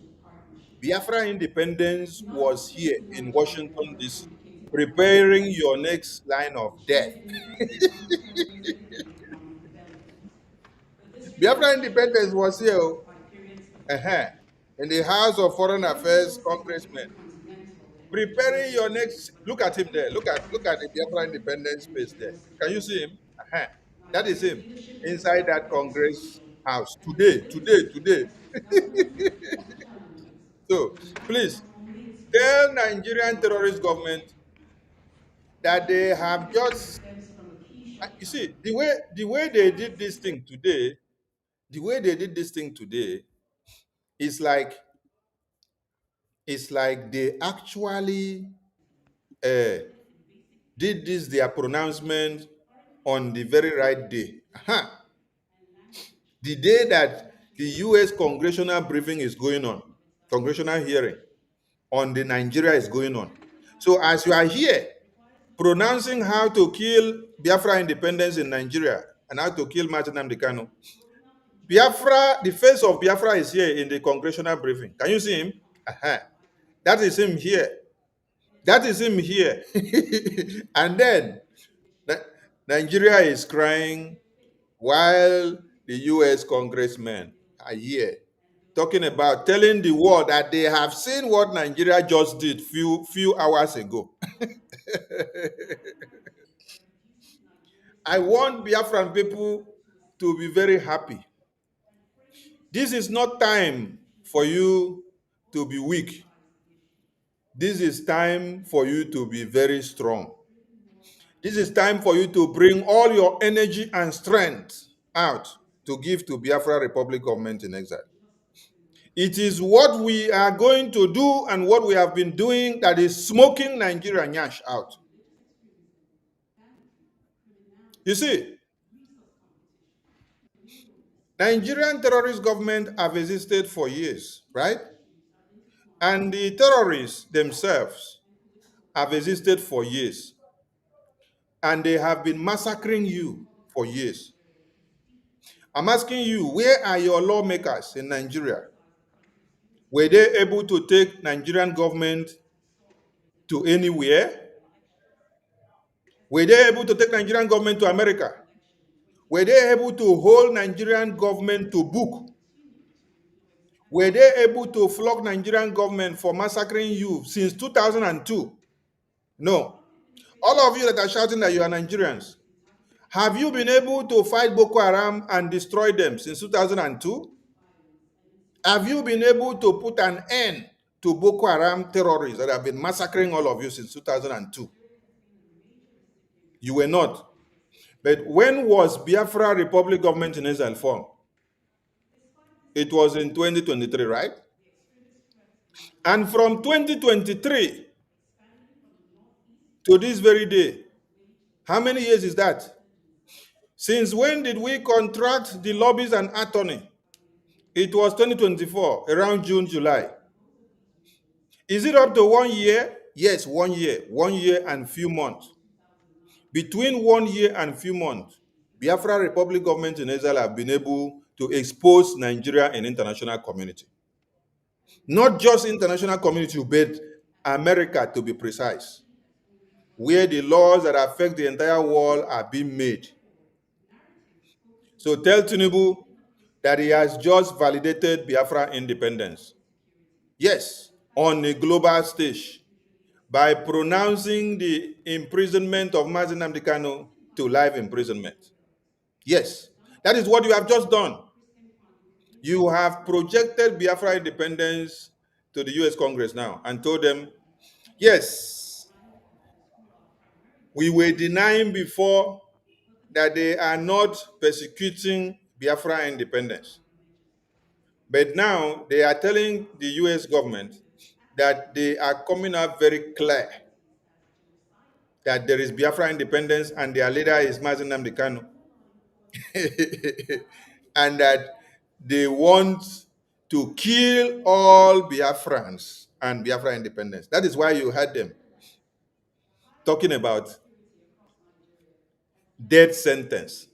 Biafra independence was here in Washington, D.C., preparing your next line of death. Biafra independence was here in the House of Foreign Affairs congressman, preparing your next. Look at him there. Look at the Biafra independence space there. Can you see him? That is him inside that Congress house today. So please tell Nigerian terrorist government that they have just, you see, the way they did this thing today, is like they actually did this their pronouncement on the very right day. The day that the US congressional briefing is going on, congressional hearing on the Nigeria is going on. So as you are here pronouncing how to kill Biafra independence in Nigeria and how to kill Nnamdi Kanu, Biafra, the face of Biafra is here in the congressional briefing. Can you see him? That is him here. That is him here. And then Nigeria is crying while the US congressmen are here talking about telling the world that they have seen what Nigeria just did few hours ago. I want Biafran people to be very happy. This is not time for you to be weak. This is time for you to be very strong. This is time for you to bring all your energy and strength out to give to Biafra Republic government in exile. It is what we are going to do and what we have been doing that is smoking Nigeria nyash out. You see, Nigerian terrorist government have existed for years, right? And the terrorists themselves have existed for years. And they have been massacring you for years. I'm asking you, where are your lawmakers in Nigeria? Were they able to take Nigerian government to anywhere? Were they able to take Nigerian government to America? Were they able to hold Nigerian government to book? Were they able to flog Nigerian government for massacring you since 2002? No. All of you that are shouting that you are Nigerians, have you been able to fight Boko Haram and destroy them since 2002? Have you been able to put an end to Boko Haram terrorists that have been massacring all of you since 2002? You were not. But when was Biafra Republic government in Israel formed? It was in 2023, right? And from 2023 to this very day, how many years is that? Since when did we contract the lobbies and attorney? It was 2024, around June, July. Is it up to 1 year? Yes, 1 year. 1 year and few months. Between 1 year and few months, Biafra Republic government in Israel have been able to expose Nigeria in international community. Not just international community, but America, to be precise, where the laws that affect the entire world are being made. So tell Tinubu that he has just validated Biafra independence. Yes, on a global stage, by pronouncing the imprisonment of Nnamdi Kanu to life imprisonment. Yes, that is what you have just done. You have projected Biafra independence to the US Congress now and told them, yes, we were denying before that they are not persecuting Biafra independence. But now they are telling the US government that they are coming up very clear that there is Biafra independence and their leader is Nnamdi Kanu. And that they want to kill all Biafrans and Biafra independence. That is why you heard them talking about death sentence.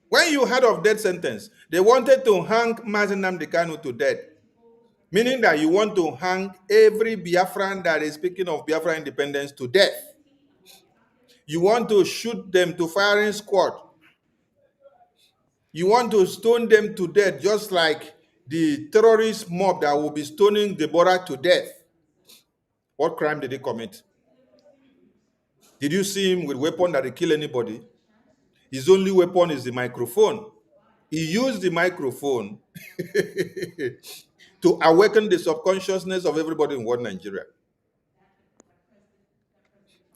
When you heard of death sentence, they wanted to hang Nnamdi Kanu to death, meaning that you want to hang every Biafran that is speaking of Biafra independence to death. You want to shoot them to firing squad. You want to stone them to death, just like the terrorist mob that will be stoning Deborah to death. What crime did he commit? Did you see him with a weapon that will kill anybody? His only weapon is the microphone. He used the microphone to awaken the subconsciousness of everybody in one Nigeria.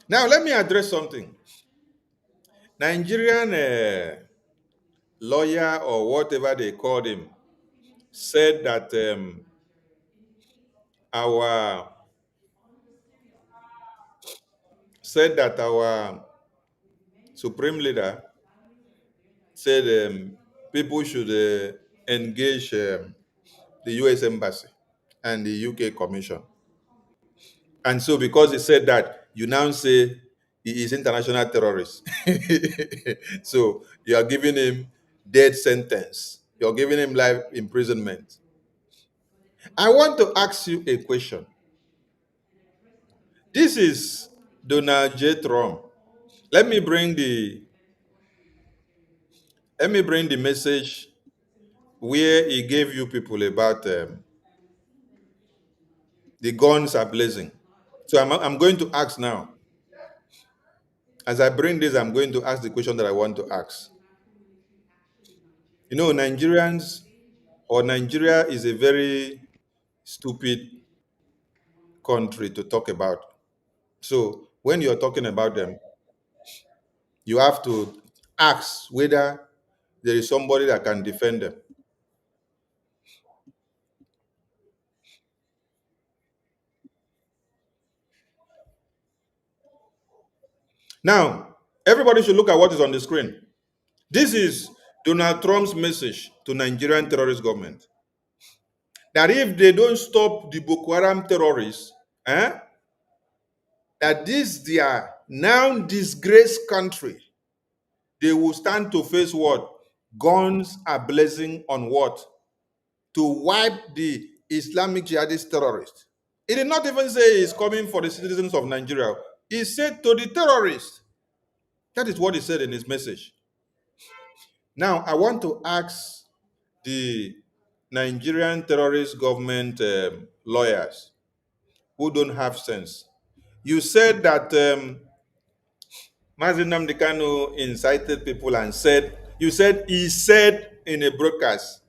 Now, let me address something. Nigerian lawyer or whatever they called him said that our supreme leader said people should engage the US Embassy and the UK Commission. And so because he said that, you now say he is international terrorist. So you are giving him death sentence. You're giving him life imprisonment. I want to ask you a question. This is Donald J. Trump. Let me bring the message where he gave you people about the guns are blazing. So I'm going to ask now. As I bring this, I'm going to ask the question that I want to ask. You know, Nigeria is a very stupid country to talk about. So when you're talking about them, you have to ask whether there is somebody that can defend them. Now, everybody should look at what is on the screen. This is Donald Trump's message to Nigerian terrorist government. That if they don't stop the Boko Haram terrorists, that this their now disgraced country, they will stand to face what? Guns are blazing on what? To wipe the Islamic jihadist terrorists. He did not even say it's coming for the citizens of Nigeria. He said to the terrorists. That is what he said in his message. Now, I want to ask the Nigerian terrorist government lawyers who don't have sense. You said that Nnamdi Kanu incited people and said, you said he said in a broadcast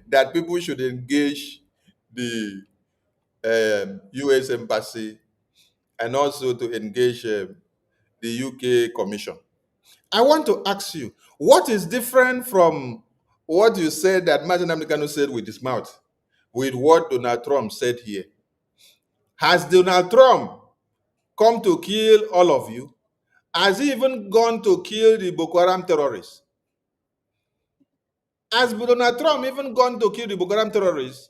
that people should engage the US Embassy and also to engage the UK Commission. I want to ask you, what is different from what you said that Nnamdi Kanu said with his mouth, with what Donald Trump said here? Has Donald Trump come to kill all of you? Has he even gone to kill the Boko Haram terrorists? Has Donald Trump even gone to kill the Boko Haram terrorists?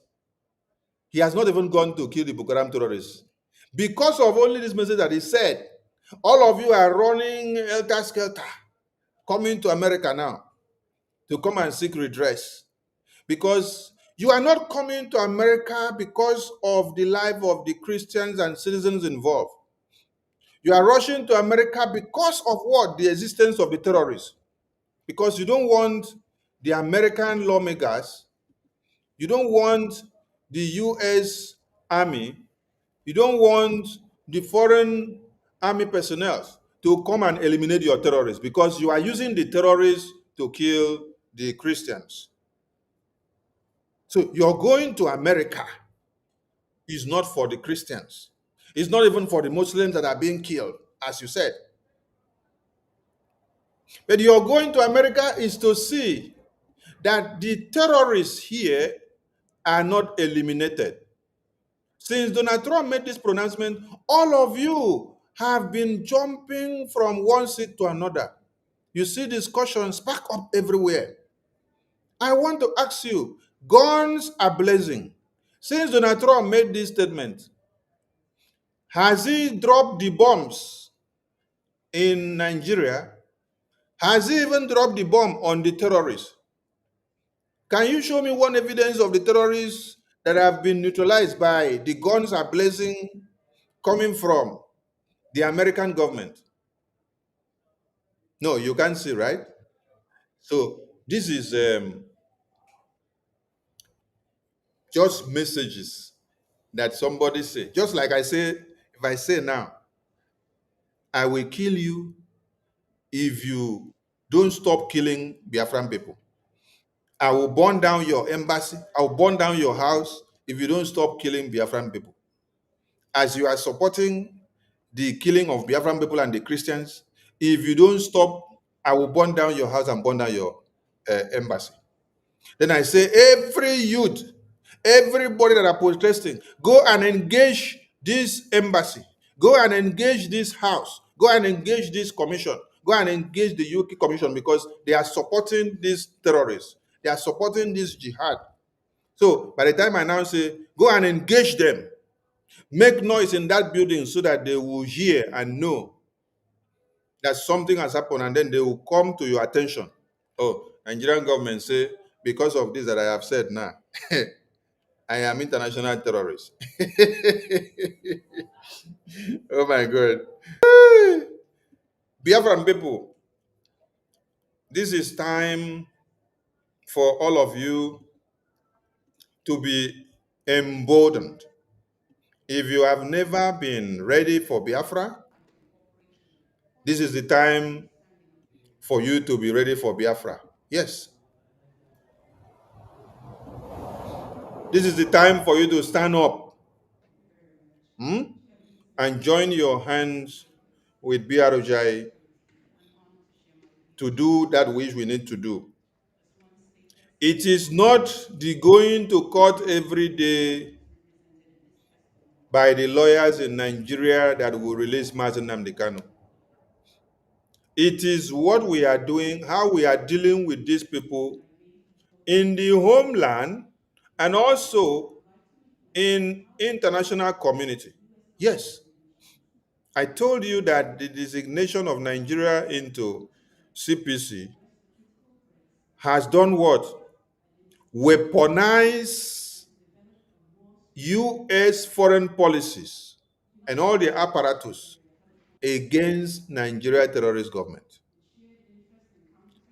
He has not even gone to kill the Boko Haram terrorists. Because of only this message that he said, all of you are running helter-skelter, coming to America now to come and seek redress. Because you are not coming to America because of the life of the Christians and citizens involved. You are rushing to America because of what? The existence of the terrorists. Because you don't want the American lawmakers, you don't want the US Army, you don't want the foreign army personnel to come and eliminate your terrorists because you are using the terrorists to kill the Christians. So you're going to America is not for the Christians. It's not even for the Muslims that are being killed, as you said. But you're going to America is to see that the terrorists here are not eliminated. Since Donald Trump made this pronouncement, all of you have been jumping from one seat to another. You see discussions back up everywhere. I want to ask you, guns are blazing. Since Donald Trump made this statement, has he dropped the bombs in Nigeria? Has he even dropped the bomb on the terrorists? Can you show me one evidence of the terrorists that have been neutralized by the guns are blazing coming from the American government? No, you can't see, right? So this is just messages that somebody say. Just like I say, if I say now, I will kill you if you don't stop killing Biafran people. I will burn down your embassy. I will burn down your house if you don't stop killing Biafran people. As you are supporting the killing of Biafran people and the Christians, if you don't stop, I will burn down your house and burn down your embassy. Then I say, every youth, everybody that are protesting, go and engage this embassy, go and engage this house, go and engage this commission, go and engage the UK commission because they are supporting these terrorists. They are supporting this jihad. So by the time I now say, go and engage them, make noise in that building so that they will hear and know that something has happened, and then they will come to your attention. Oh, Nigerian government say, because of this that I have said now, I am international terrorist. Oh my God. Biafran people, this is time for all of you to be emboldened. If you have never been ready for Biafra, this is the time for you to be ready for Biafra. Yes. This is the time for you to stand up. and join your hands with BROJ to do that which we need to do. It is not the going to court every day by the lawyers in Nigeria that will release Nnamdi Kanu. It is what we are doing, how we are dealing with these people in the homeland and also in international community. Yes, I told you that the designation of Nigeria into CPC has done what? Weaponize U.S. foreign policies and all the apparatus against Nigeria terrorist government.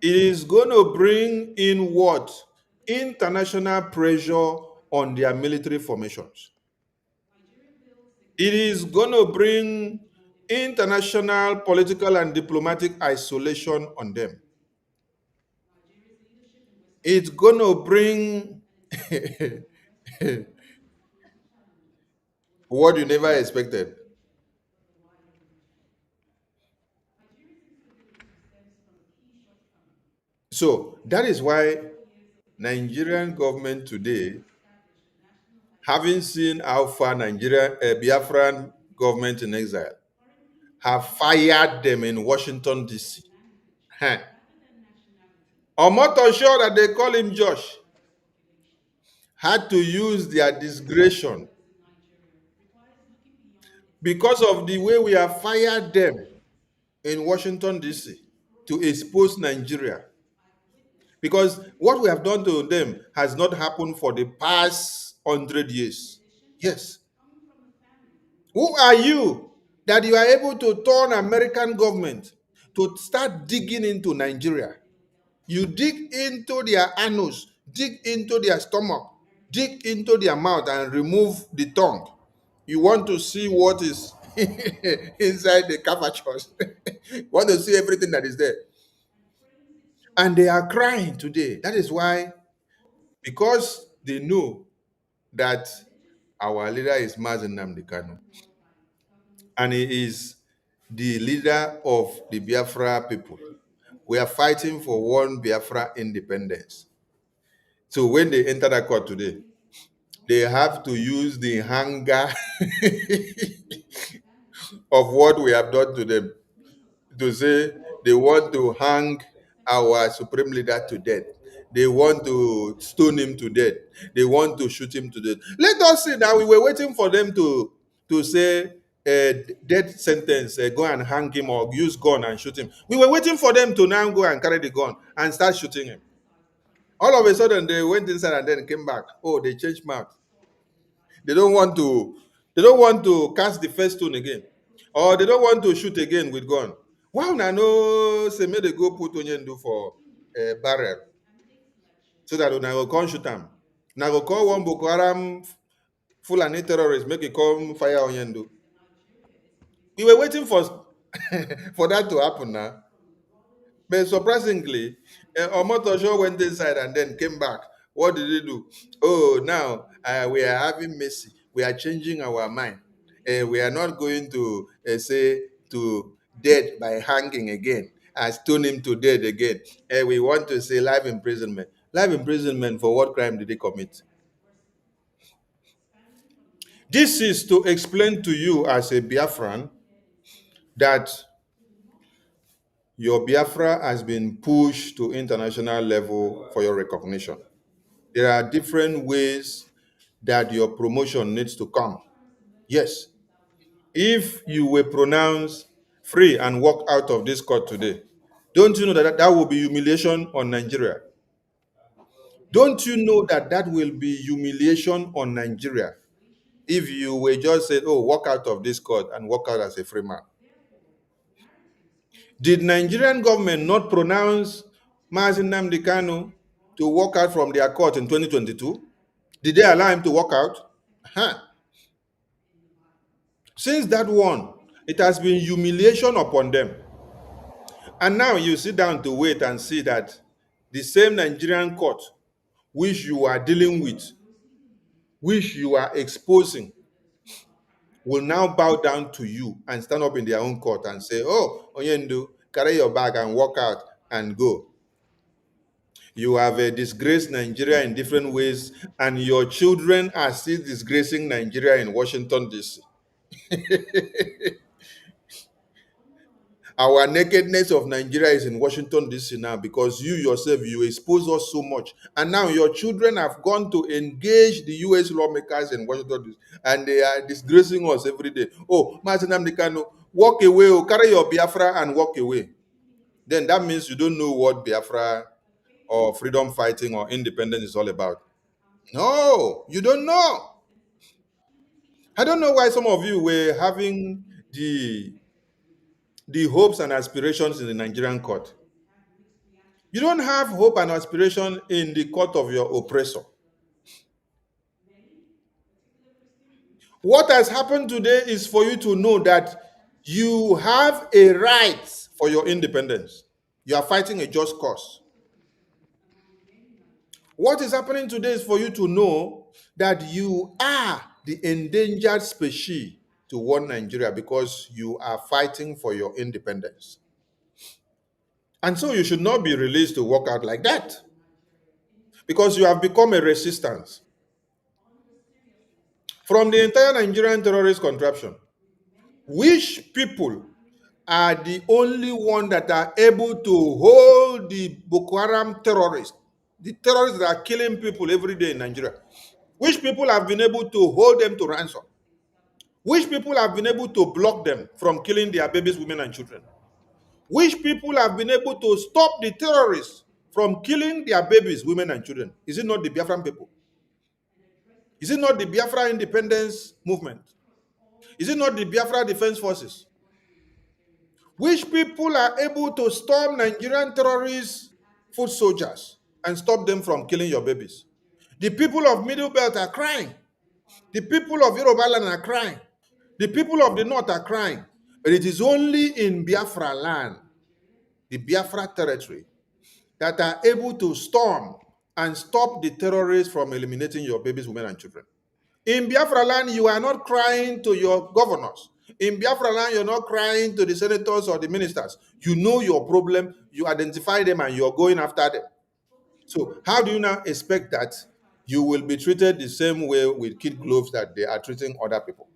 It is going to bring in what? International pressure on their military formations. It is going to bring international political and diplomatic isolation on them. It's going to bring what you never expected. So that is why Nigerian government today, having seen how far Biafran government in exile, have fired them in Washington, D.C. Omotosho, that they call him Josh, had to use their discretion because of the way we have fired them in Washington, D.C. to expose Nigeria. Because what we have done to them has not happened for the past 100 years. Yes. Who are you that you are able to turn American government to start digging into Nigeria? You dig into their anus, dig into their stomach, dig into their mouth and remove the tongue. You want to see what is inside the cavachos. Want to see everything that is there. And they are crying today. That is why, because they know that our leader is Nnamdi Kanu, and he is the leader of the Biafra people. We are fighting for one Biafra independence. So when they enter the court today, they have to use the hunger of what we have done to them to say they want to hang our supreme leader to death. They want to stone him to death. They want to shoot him to death. Let us see now. We were waiting for them to say death sentence, go and hang him or use gun and shoot him. We were waiting for them to now go and carry the gun and start shooting him. All of a sudden, they went inside and then came back. Oh, they changed mouth. They don't want to cast the first stone again. Or they don't want to shoot again with gun. Wow, no, say may they go put Onyendu for a barrel. So that when I go come shoot them. Now go call one Boko Haram Fulani terrorist, make it come fire Onyendu. We were waiting for for that to happen now. But surprisingly, Omotosho went inside and then came back. What did he do? Oh, now we are having mercy. We are changing our mind. We are not going to say to death by hanging again, stone him to death again. We want to say life imprisonment. Life imprisonment for what crime did he commit? This is to explain to you as a Biafran that your Biafra has been pushed to international level for your recognition. There are different ways that your promotion needs to come. Yes. If you were pronounced free and walk out of this court today, don't you know that that will be humiliation on Nigeria? Don't you know that that will be humiliation on Nigeria if you were just said, oh, walk out of this court and walk out as a free man? Did Nigerian government not pronounce Nnamdi Kanu to walk out from their court in 2022? Did they allow him to walk out? Since that one, it has been humiliation upon them. And now you sit down to wait and see that the same Nigerian court which you are dealing with, which you are exposing, will now bow down to you and stand up in their own court and say, oh, Onyendu, carry your bag and walk out and go. You have disgraced Nigeria in different ways, and your children are still disgracing Nigeria in Washington, D.C. Our nakedness of Nigeria is in Washington, D.C. now because you yourself, you expose us so much. And now your children have gone to engage the U.S. lawmakers in Washington, D.C. and they are disgracing us every day. Oh, Nnamdi Kanu, walk away, oh, carry your Biafra and walk away. Then that means you don't know what Biafra or freedom fighting or independence is all about. No, you don't know. I don't know why some of you were having the hopes and aspirations in the Nigerian court. You don't have hope and aspiration in the court of your oppressor. What has happened today is for you to know that you have a right for your independence. You are fighting a just cause. What is happening today is for you to know that you are the endangered species to one Nigeria because you are fighting for your independence. And so you should not be released to walk out like that because you have become a resistance. From the entire Nigerian terrorist contraption, which people are the only one that are able to hold the Boko Haram terrorists, the terrorists that are killing people every day in Nigeria? Which people have been able to hold them to ransom? Which people have been able to block them from killing their babies, women, and children? Which people have been able to stop the terrorists from killing their babies, women, and children? Is it not the Biafran people? Is it not the Biafra independence movement? Is it not the Biafra Defense Forces? Which people are able to storm Nigerian terrorist foot soldiers and stop them from killing your babies? The people of Middle Belt are crying. The people of Yoruba land are crying. The people of the North are crying. But it is only in Biafra land, the Biafra territory, that are able to storm and stop the terrorists from eliminating your babies, women, and children. In Biafra land, you are not crying to your governors. In Biafra land, you're not crying to the senators or the ministers. You know your problem, you identify them, and you're going after them. So how do you now expect that you will be treated the same way with kid gloves that they are treating other people?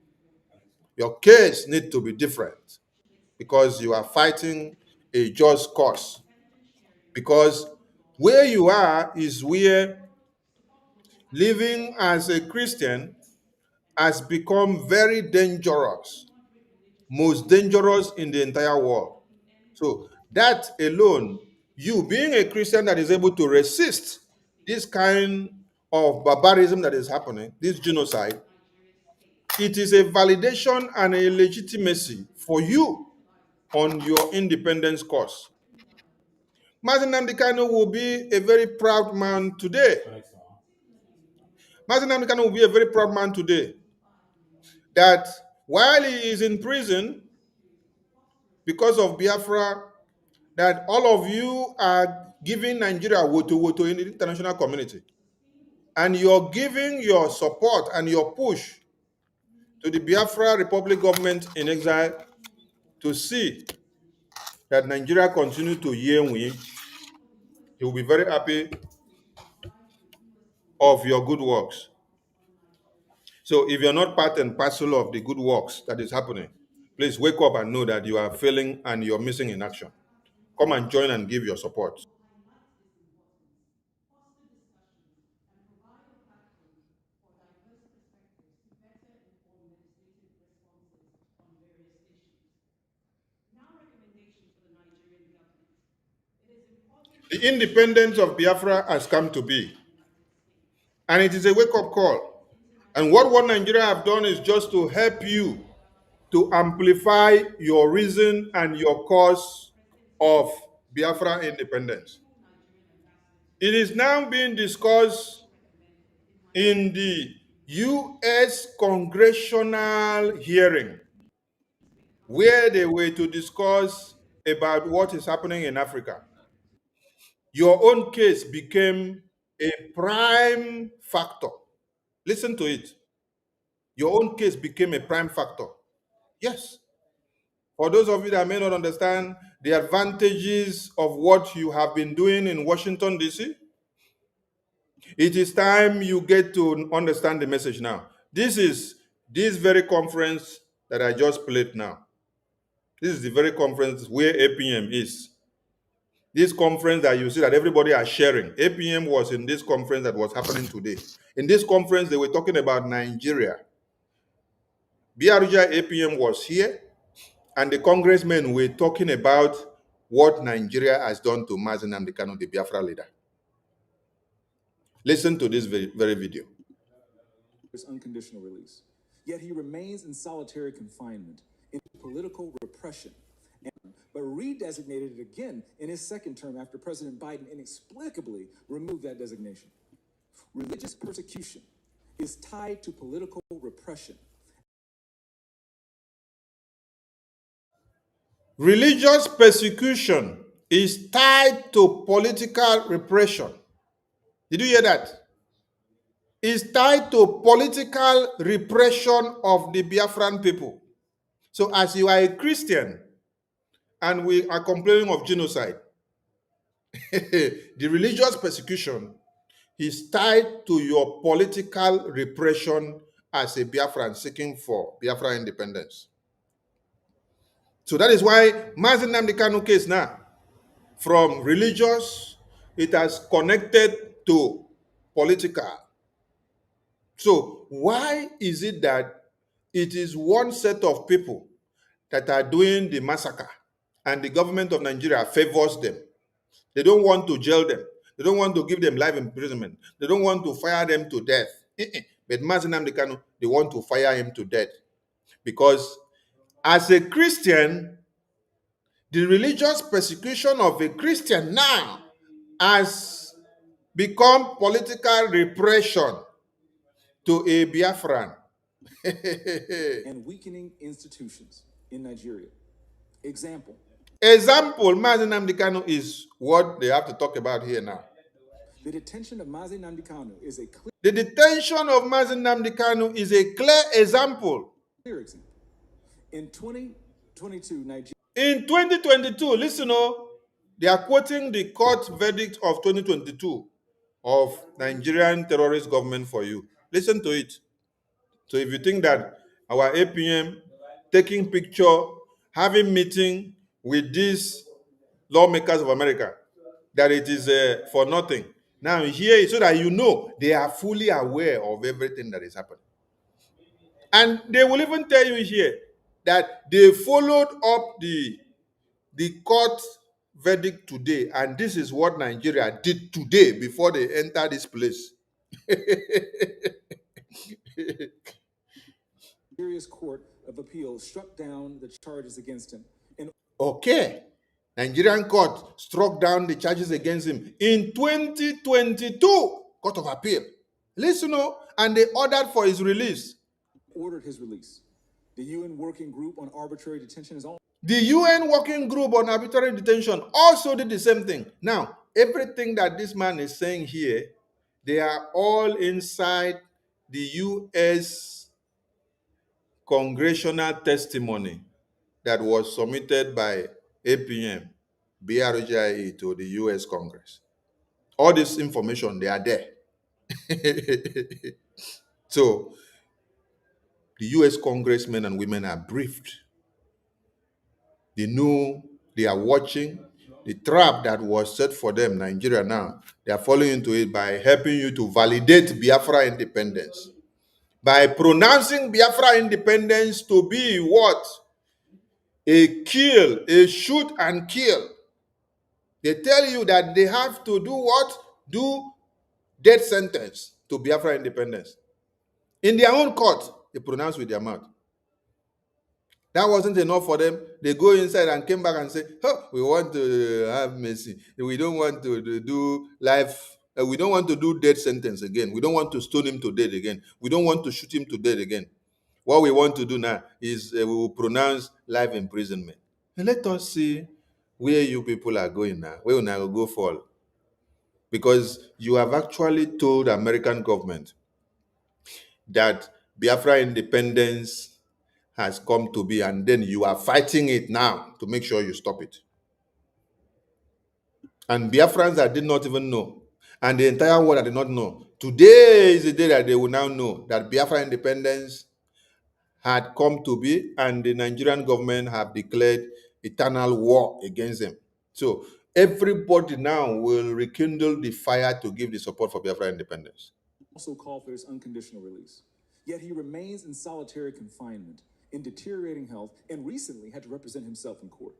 Your case needs to be different because you are fighting a just cause. Because where you are is where living as a Christian has become very dangerous, most dangerous in the entire world. So that alone, you being a Christian that is able to resist this kind of barbarism that is happening, this genocide, it is a validation and a legitimacy for you on your independence cause. Nnamdi Kanu will be a very proud man today. Nnamdi Kanu will be a very proud man today that while he is in prison because of Biafra, that all of you are giving Nigeria woto in the international community. And you're giving your support and your push to the Biafra Republic government in exile to see that Nigeria continue to win. He will be very happy of your good works. So if you're not part and parcel of the good works that is happening, please wake up and know that you are failing and you're missing in action. Come and join and give your support. The independence of Biafra has come to be. And it is a wake-up call. And what One Nigeria have done is just to help you to amplify your reason and your cause of Biafra independence. It is now being discussed in the U.S. congressional hearing, where they were to discuss about what is happening in Africa. Your own case became a prime factor. Listen to it. Your own case became a prime factor. Yes. For those of you that may not understand the advantages of what you have been doing in Washington, D.C., it is time you get to understand the message now. This is this very conference that I just played now. This is the very conference where APM is. This conference that you see that everybody are sharing. APM was in this conference that was happening today. In this conference, they were talking about Nigeria. Brgie Apm was here, and the congressmen were talking about what Nigeria has done to Nnamdi Kanu, the Biafra leader. Listen to this very video. His unconditional release. Yet he remains in solitary confinement in political repression, but redesignated it again in his second term after President Biden inexplicably removed that designation. Religious persecution is tied to political repression. Religious persecution is tied to political repression. Did you hear that? It's tied to political repression of the Biafran people. So as you are a Christian and we are complaining of genocide, the religious persecution is tied to your political repression as a Biafran seeking for Biafra independence. So that is why Nnamdi Kanu case now, from religious, it has connected to political. So why is it that it is one set of people that are doing the massacre and the government of Nigeria favors them? They don't want to jail them. They don't want to give them life imprisonment. They don't want to fire them to death. But Nnamdi Kanu, they want to fire him to death. Because as a Christian, the religious persecution of a Christian now has become political repression to a Biafran. And weakening institutions in Nigeria. Example, Nnamdi Kanu is what they have to talk about here now. the detention of Nnamdi Kanu is a clear The detention of Nnamdi Kanu is a clear example. example. In 2022, Nigeria. In 2022, listen, they are quoting the court verdict of 2022 of Nigerian terrorist government for you. Listen to it. So if you think that our APM taking picture, having meeting with these lawmakers of America, that it is for nothing. Now here, so that you know they are fully aware of everything that is happening. And they will even tell you here that they followed up the court verdict today, and this is what Nigeria did today before they enter this place. Nigeria's Court of Appeal struck down the charges against him. Okay. Nigerian court struck down the charges against him in 2022, Court of Appeal. Listen, and they ordered for his release. Ordered his release. The UN Working Group on Arbitrary Detention is on. The UN Working Group on Arbitrary Detention also did the same thing. Now, everything that this man is saying here, they are all inside the U.S. congressional testimony that was submitted by APM, BRGIE to the U.S. Congress. All this information, they are there. So, the U.S. congressmen and women are briefed. They know, they are watching the trap that was set for them, Nigeria now. They are falling into it by helping you to validate Biafra independence. By pronouncing Biafra independence to be what? A kill, a shoot and kill. They tell you that they have to do what? Do death sentence to Biafra independence. In their own court, they pronounce with their mouth. That wasn't enough for them. They go inside and came back and say, oh, we want to have mercy. We don't want to do life. We don't want to do death sentence again. We don't want to stone him to death again. We don't want to shoot him to death again. What we want to do now is we will pronounce life imprisonment. And let us see where you people are going now. Where will now go fall? Because you have actually told the American government that Biafra independence has come to be, and then you are fighting it now to make sure you stop it. And Biafrans that did not even know, and the entire world that did not know, today is the day that they will now know that Biafra independence had come to be, and the Nigerian government have declared eternal war against them. So everybody now will rekindle the fire to give the support for Biafra independence. Also called for his unconditional release. Yet he remains in solitary confinement, in deteriorating health, and recently had to represent himself in court.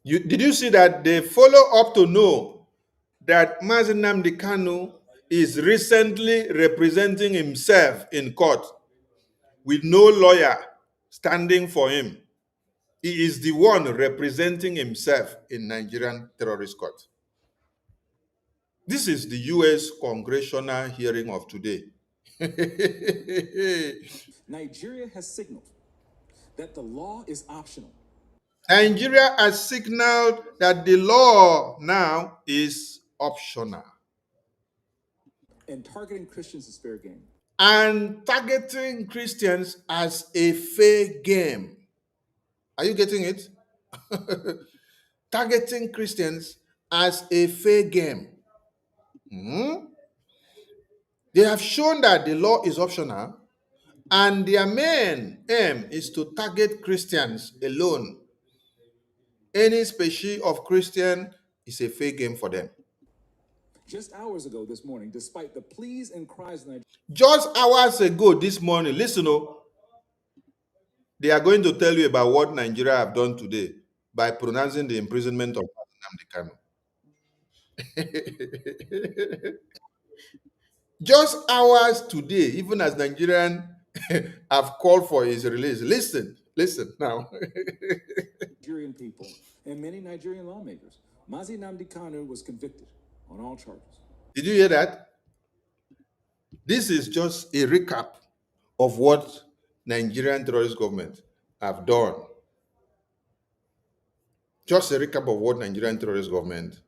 Did you see that they follow up to know that Nnamdi Kanu is recently representing himself in court with no lawyer standing for him? He is the one representing himself in Nigerian terrorist court. This is the U.S. congressional hearing of today. Nigeria has signaled that the law is optional. Nigeria has signaled that the law now is optional. And targeting Christians is fair game. And targeting Christians as a fair game. Are you getting it? Targeting Christians as a fair game. They have shown that the law is optional, and their main aim is to target Christians alone. Any species of Christian is a fair game for them. Just hours ago this morning, despite the pleas and cries of Just hours ago this morning, listen, they are going to tell you about what Nigeria have done today by pronouncing the imprisonment of Nnamdi Kanu. Just hours today, even as Nigerians have called for his release. Listen now. Nigerian people and many Nigerian lawmakers, Nnamdi Kanu was convicted on all charges. Did you hear that? This is just a recap of what Nigerian terrorist government have done. Just a recap of what Nigerian terrorist government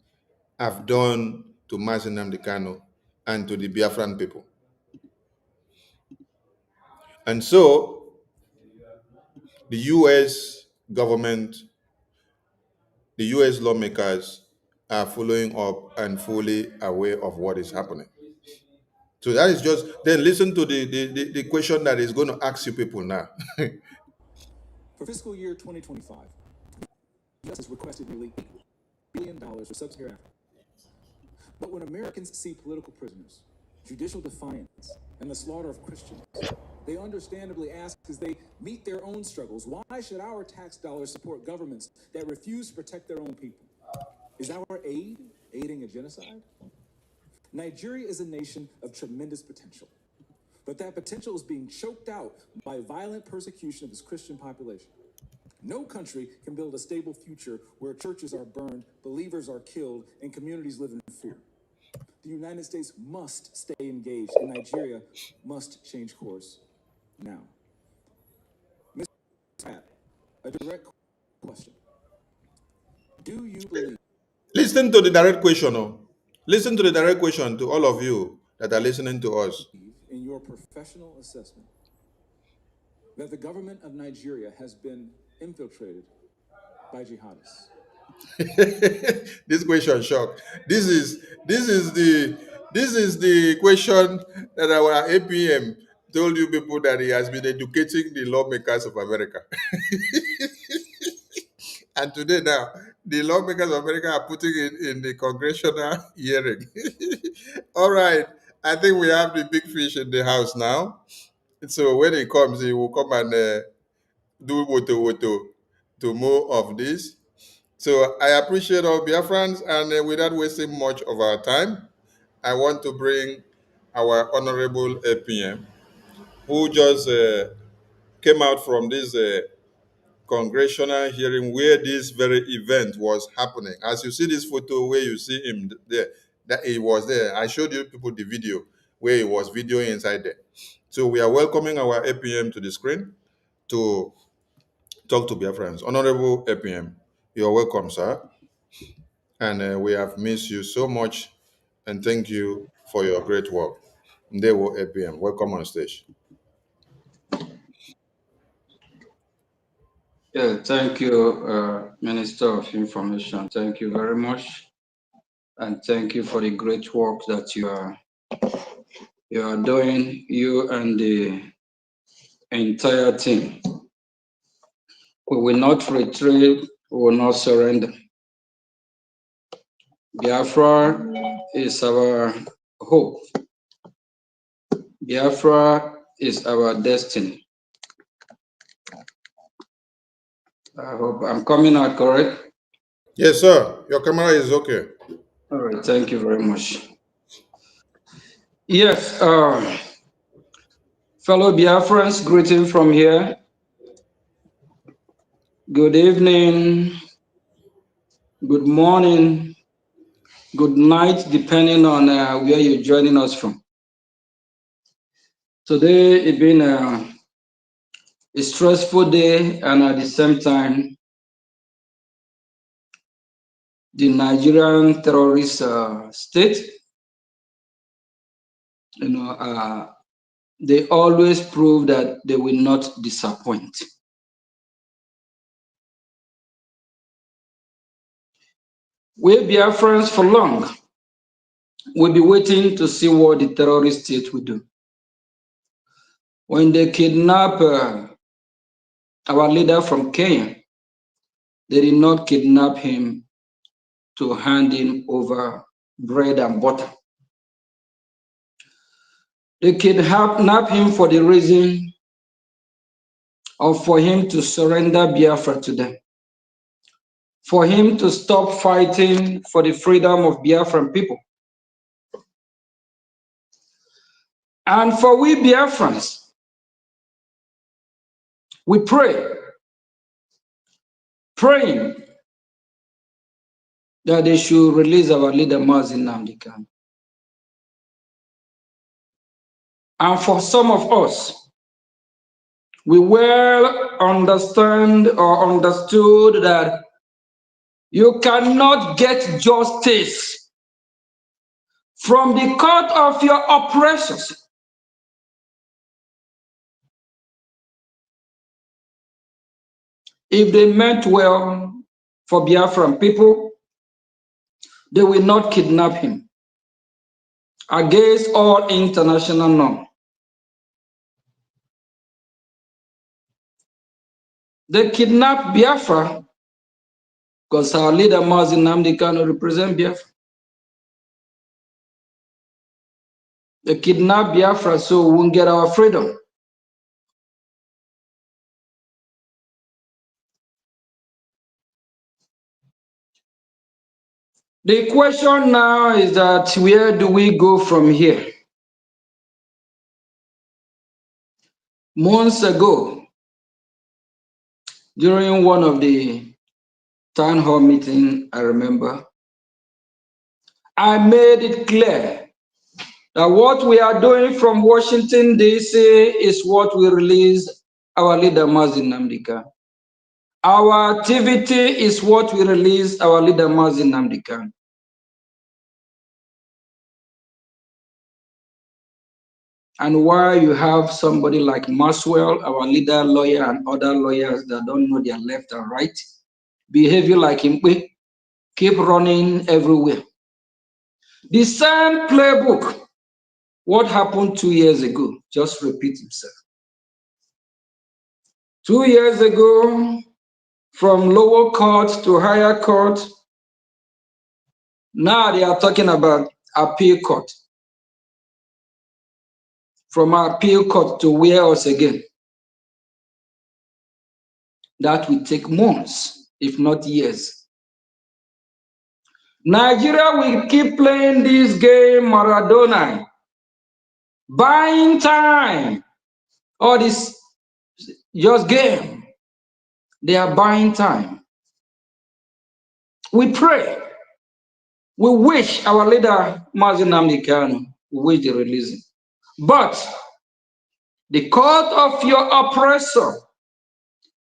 have done to Nnamdi Kanu and to the Biafran people. And so, the U.S. government, the U.S. lawmakers are following up and fully aware of what is happening. So that is just, then listen to the question that is going to ask you people now. For fiscal year 2025, the U.S. has requested nearly $8 billion for sub-Saharan Africa. But when Americans see political prisoners, judicial defiance, and the slaughter of Christians, they understandably ask, as they meet their own struggles, why should our tax dollars support governments that refuse to protect their own people? Is our aid aiding a genocide? Nigeria is a nation of tremendous potential, but that potential is being choked out by violent persecution of its Christian population. No country can build a stable future where churches are burned, believers are killed, and communities live in fear. The United States must stay engaged, and Nigeria must change course now. Mr. Pratt, a direct question. Do you believe? Listen to the direct question. Listen to the direct question to all of you that are listening to us. In your professional assessment, that the government of Nigeria has been infiltrated by jihadists? This question shock. This is the question that our APM told you people that he has been educating the lawmakers of America. And today now, the lawmakers of America are putting it in the congressional hearing. All right. I think we have the big fish in the house now. So when he comes, he will come and do woto to more of this. So I appreciate all Biafrans, and without wasting much of our time, I want to bring our Honorable APM, who just came out from this congressional hearing where this very event was happening. As you see this photo where you see him there, that he was there. I showed you people the video where he was videoing inside there. So we are welcoming our APM to the screen to talk to Biafrans. Honorable APM, you're welcome, sir. And we have missed you so much, and thank you for your great work. Ndewo APM, welcome on stage. Yeah, thank you, Minister of Information. Thank you very much. And thank you for the great work that you are doing, you and the entire team. We will not retreat, we will not surrender. Biafra is our hope. Biafra is our destiny. I hope I'm coming out correct. Yes, sir. Your camera is okay. All right, thank you very much. Yes, fellow Biafrans, greeting from here. Good evening, good morning, good night, depending on where you're joining us from. Today, it's been a stressful day, and at the same time, the Nigerian terrorist state, they always prove that they will not disappoint. We Biafrans for long will be waiting to see what the terrorist state will do. When they kidnap our leader from Kenya, they did not kidnap him to hand him over bread and butter. They kidnap him for the reason of for him to surrender Biafra to them, for him to stop fighting for the freedom of Biafran people. And for we Biafrans, we praying that they should release our leader, Nnamdi Kanu. And for some of us, we well understand or understood that you cannot get justice from the court of your oppressors. If they meant well for Biafran people, they will not kidnap him against all international norm. They kidnap Biafra because our leader Nnamdi Kanu represent Biafra. They kidnap Biafra so we won't get our freedom. The question now is that where do we go from here? Months ago, during one of the town hall meetings, I remember, I made it clear that what we are doing from Washington, D.C. is what we release our leader, Nnamdi Kanu. Our activity is what we release our leader, Nnamdi Kanu. And why you have somebody like Maxwell, our leader lawyer, and other lawyers that don't know their left and right, behavior like him, keep running everywhere. The same playbook, what happened 2 years ago, just repeat himself. 2 years ago, from lower court to higher court, now they are talking about appeal court. From appeal court to where else again? That will take months, if not years. Nigeria will keep playing this game Maradona, buying time. All this just game. They are buying time. We pray. We wish our leader, Nnamdi Kanu, we wish the releasing. But the court of your oppressor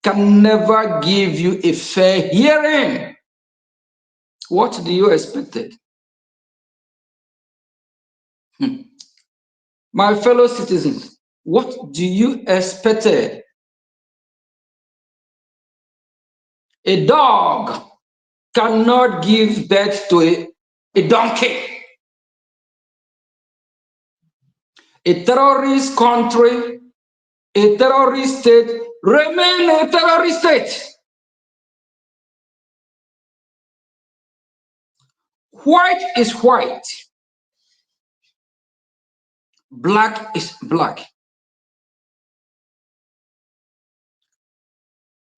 can never give you a fair hearing. What do you expect? My fellow citizens, what do you expect A dog cannot give birth to a donkey. A terrorist country, a terrorist state, remain a terrorist state. White is white. Black is black.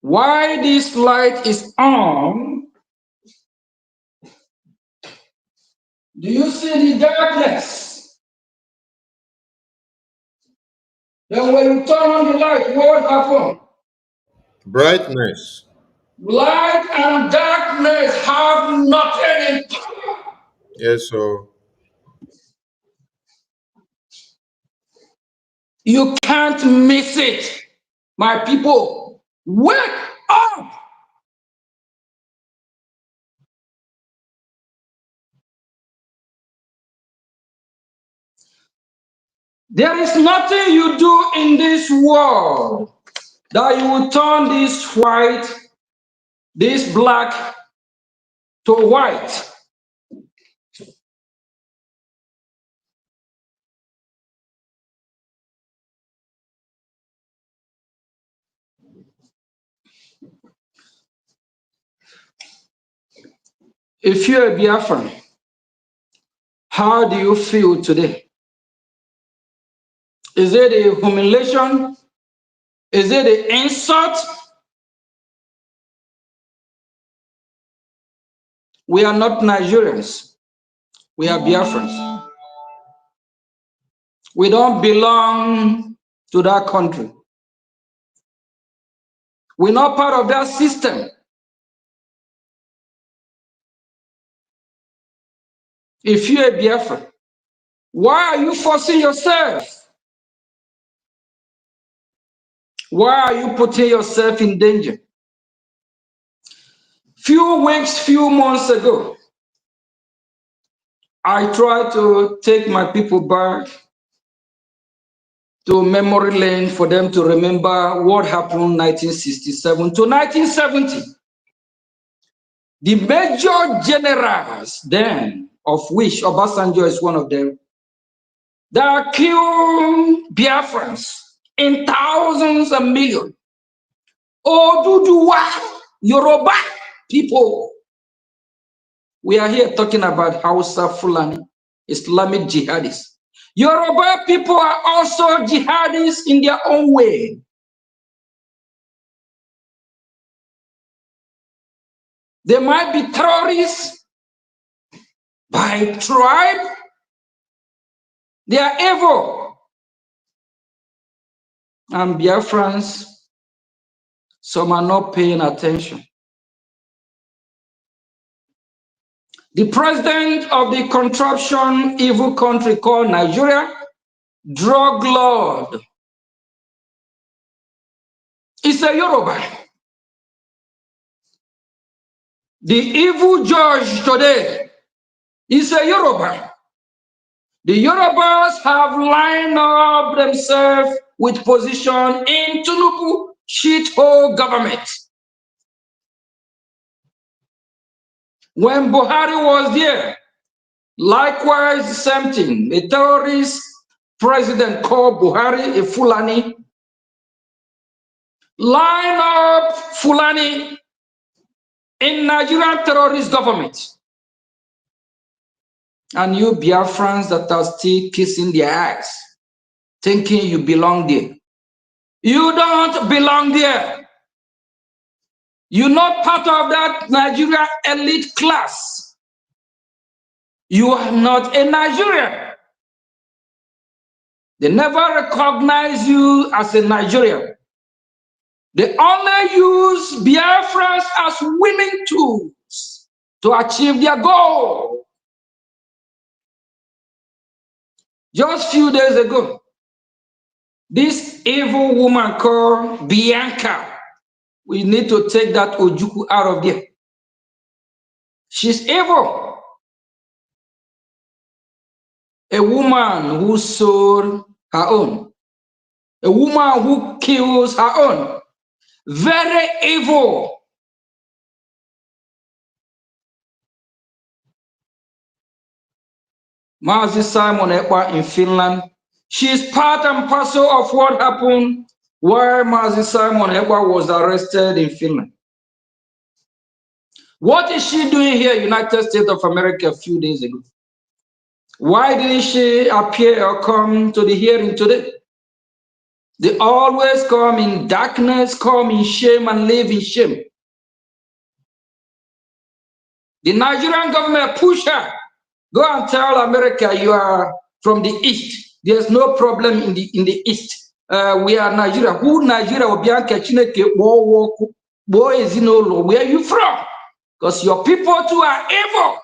Why this light is on? Do you see the darkness? Then when you turn on the light, what happens? Brightness. Light and darkness have nothing in common. Yes, so You can't miss it. My people, wake up. There is nothing you do in this world that you will turn this white, this black to white. If you're a Biafran, how do you feel today? Is it a humiliation? Is it an insult? We are not Nigerians. We are Biafrans. We don't belong to that country. We're not part of that system. If you're a Biafran, why are you forcing yourself? Why are you putting yourself in danger? Few weeks, few months ago, I tried to take my people back to memory lane for them to remember what happened 1967 to 1970. The major generals then, of which Obasanjo is one of them, that killed Biafrans in thousands and millions. Oduduwa, Yoruba people. We are here talking about Hausa Fulani, Islamic jihadists. Yoruba people are also jihadists in their own way. They might be terrorists by tribe. They are evil. And Biafrans, some are not paying attention. The president of the contraption evil country called Nigeria, drug lord, is a Yoruba. The evil judge today is a Yoruba. The Yorubas have lined up themselves with position in Tinubu'S shithole government. When Buhari was there, likewise the same thing. A terrorist president called Buhari, a Fulani, line up Fulani in Nigerian terrorist government. And you Biafrans that are still kissing their ass, thinking you belong there. You don't belong there. You're not part of that Nigerian elite class. You are not a Nigerian. They never recognize you as a Nigerian. They only use Biafrans as winning tools to achieve their goal. Just a few days ago, this evil woman called Bianca, we need to take that Ojukwu out of there. She's evil. A woman who sold her own. A woman who kills her own. Very evil. Mazi Simon Ekpa in Finland. She's part and parcel of what happened while Mazi Simon Ekpa was arrested in Finland. What is she doing here, United States of America, a few days ago? Why didn't she appear or come to the hearing today? They always come in darkness, come in shame, and live in shame. The Nigerian government push her. Go and tell America you are from the East. There's no problem in the East. We are Nigeria. Who Nigeria? Where are you from? Because your people too are evil.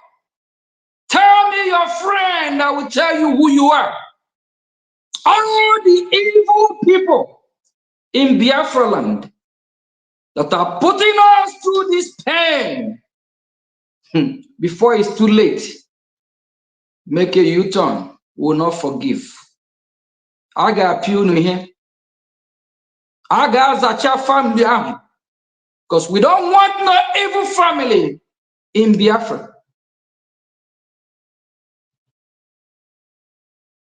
Tell me your friend, I will tell you who you are. All the evil people in Biafra land that are putting us through this pain before it's too late. Make a U-turn, will not forgive. I got you here. I got Zacha family because we don't want no evil family in Biafra.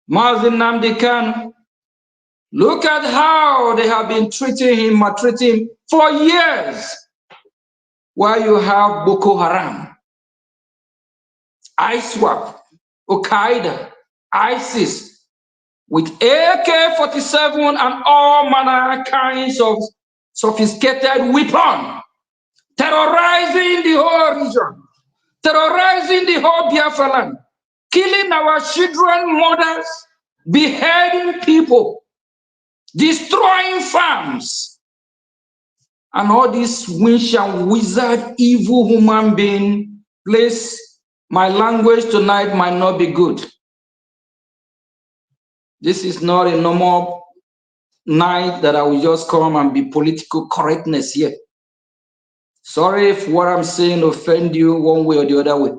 Nnamdi Kanu, look at how they have been treating him, maltreating him for years. While you have Boko Haram, ISWAP, Al-Qaeda, ISIS, with AK-47 and all manner kinds of sophisticated weapons, terrorizing the whole region, terrorizing the whole Biafra land, killing our children, mothers, beheading people, destroying farms, and all this witch and wizard, evil human being. Please, my language tonight might not be good. This is not a normal night that I will just come and be political correctness here. Sorry if what I'm saying offend you one way or the other way.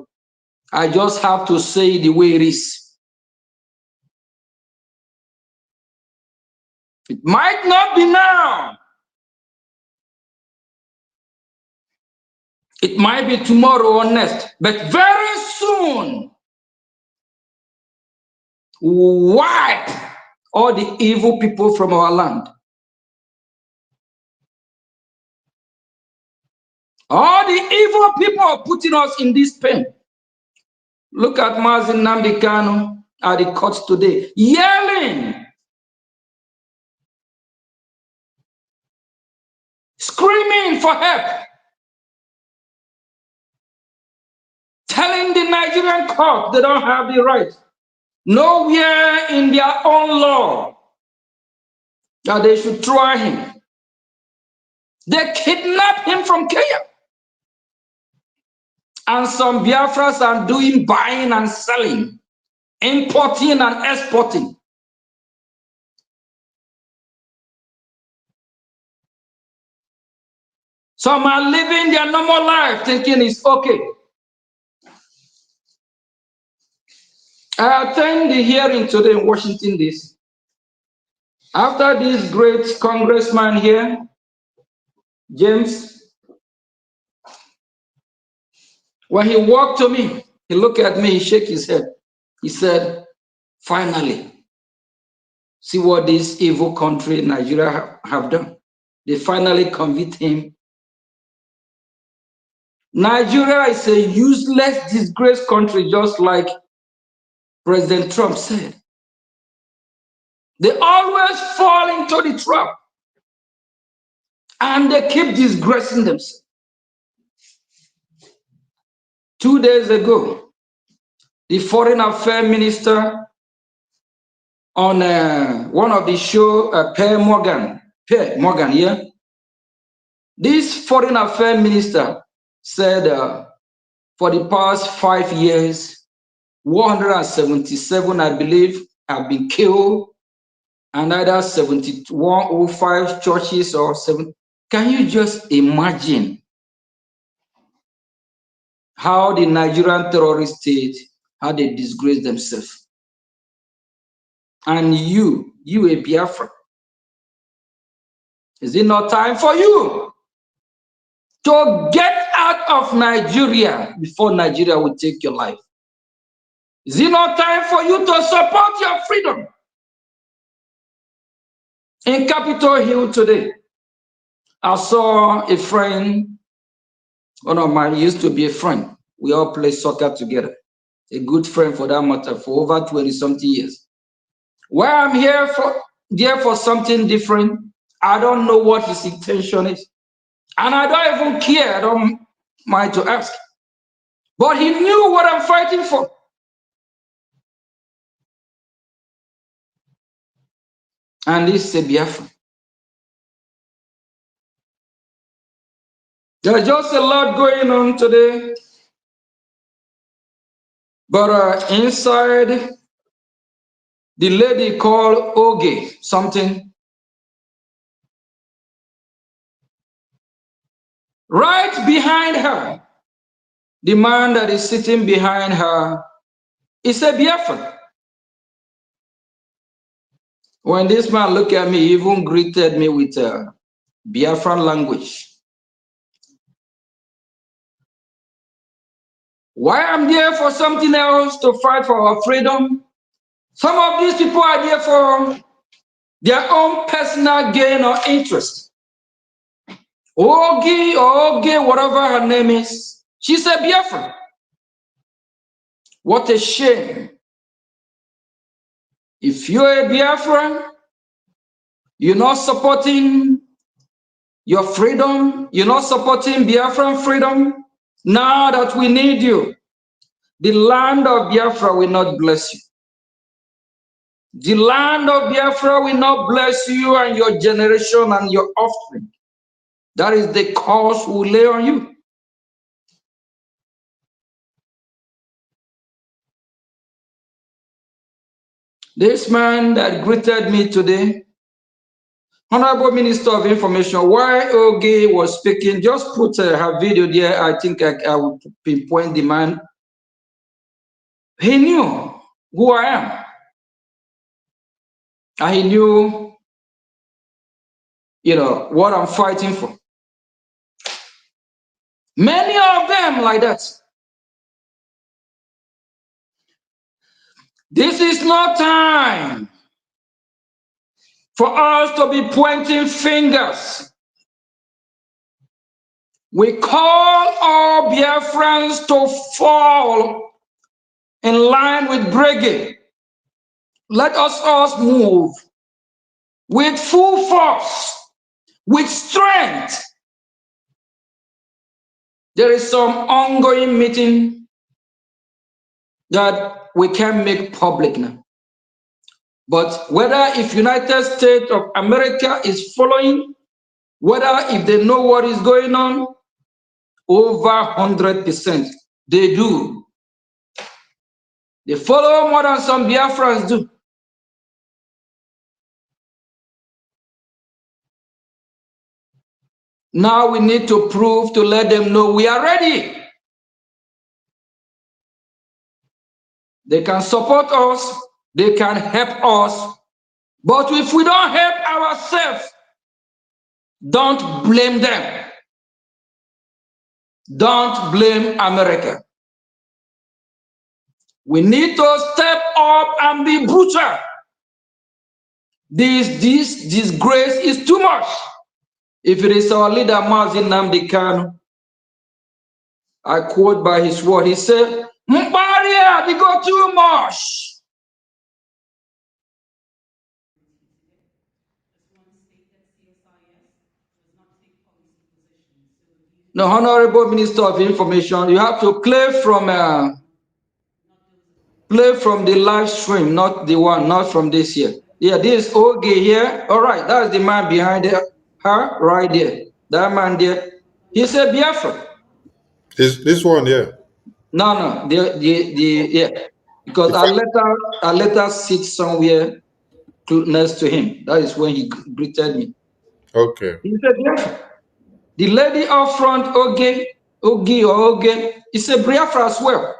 I just have to say it the way it is. It might not be now. It might be tomorrow or next, but very soon, we'll wipe all the evil people from our land. All the evil people are putting us in this pain. Look at Nnamdi Kanu at the courts today, yelling, screaming for help, telling the Nigerian court they don't have the right, nowhere in their own law, that they should try him. They kidnapped him from Kenya. And some Biafras are doing buying and selling, importing and exporting. Some are living their normal life thinking it's okay. I attend the hearing today in Washington, D.C. After this great congressman here, James, when he walked to me, he looked at me, he shook his head. He said, finally, see what this evil country, Nigeria, have done. They finally convict him. Nigeria is a useless, disgraced country, just like President Trump said. They always fall into the trap and they keep disgracing themselves. 2 days ago, the foreign affairs minister on one of the show, Per Morgan, yeah. This foreign affairs minister said for the past 5 years, 177, I believe, have been killed, and either 7105 churches or 7. Can you just imagine how the Nigerian terrorist state, how they disgrace themselves? And you a Biafra, is it not time for you to get out of Nigeria before Nigeria will take your life? Is it not time for you to support your freedom? In Capitol Hill today, I saw a friend, one of mine used to be a friend. We all play soccer together. A good friend for that matter for over 20-something years. Why I'm there for something different, I don't know what his intention is. And I don't even care, I don't mind to ask. But he knew what I'm fighting for. And this is a Biafra. There's just a lot going on today. But inside, the lady called Oge something. Right behind her, the man that is sitting behind her is a Biafran. When this man looked at me, he even greeted me with Biafran language. Why I'm there for something else, to fight for our freedom? Some of these people are there for their own personal gain or interest. Ogie or Oge, whatever her name is, she's a Biafran. What a shame. If you're a Biafran, you're not supporting your freedom, you're not supporting Biafran freedom. Now that we need you, the land of Biafra will not bless you. The land of Biafra will not bless you and your generation and your offspring. That is the curse we will lay on you. This man that greeted me today, Honorable Minister of Information, while Oge was speaking, just put her video there. I think I will pinpoint the man. He knew who I am. And he knew, what I'm fighting for. Many of them like that. This is not time for us to be pointing fingers. We call all Biafrans to fall in line with Brgie. Let us all move with full force, with strength. There is some ongoing meeting that we can make public now. But whether if United States of America is following, whether if they know what is going on, over 100%, they do. They follow more than some Biafrans do. Now we need to prove, to let them know we are ready. They can support us, they can help us, but if we don't help ourselves, don't blame them. Don't blame America. We need to step up and be brutal. This disgrace is too much. If it is our leader, Nnamdi Kanu, I quote by his word, he said, "Mbaria, they go too much." No, Honorable Minister of Information, you have to play from the live stream, not the one, not from this year. Yeah, this Oge here. All right, that's the man behind her right there. That man there. He said Biafra. This one, yeah. No, yeah. Because I let her sit somewhere next to him. That is when he greeted me. Okay. He said Biafra. The lady up front, Oge, is a Biafra as well.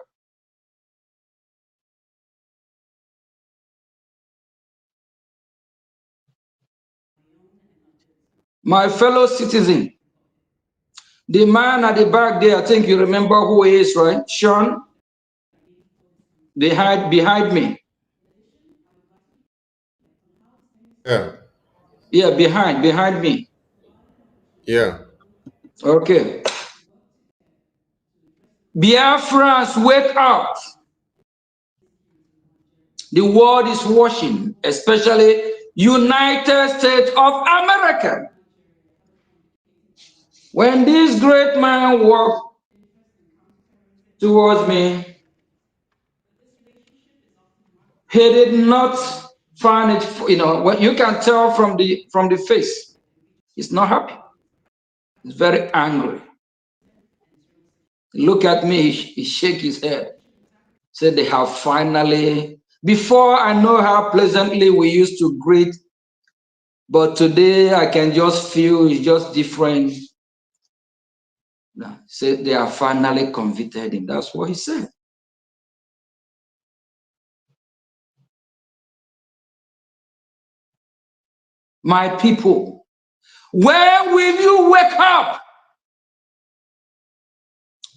My fellow citizen, the man at the back there, I think you remember who he is, right? Sean. They hide behind me. Yeah. Yeah, behind me. Yeah. Okay. Biafrans, wake up. The world is watching, especially United States of America. When this great man walked towards me, he did not find it, what you can tell from the face. He's not happy. He's very angry. Look at me, he shake his head. Said they have finally, before I know how pleasantly we used to greet, but today I can just feel it's just different. Said they have finally convicted him. That's what he said. My people, when will you wake up?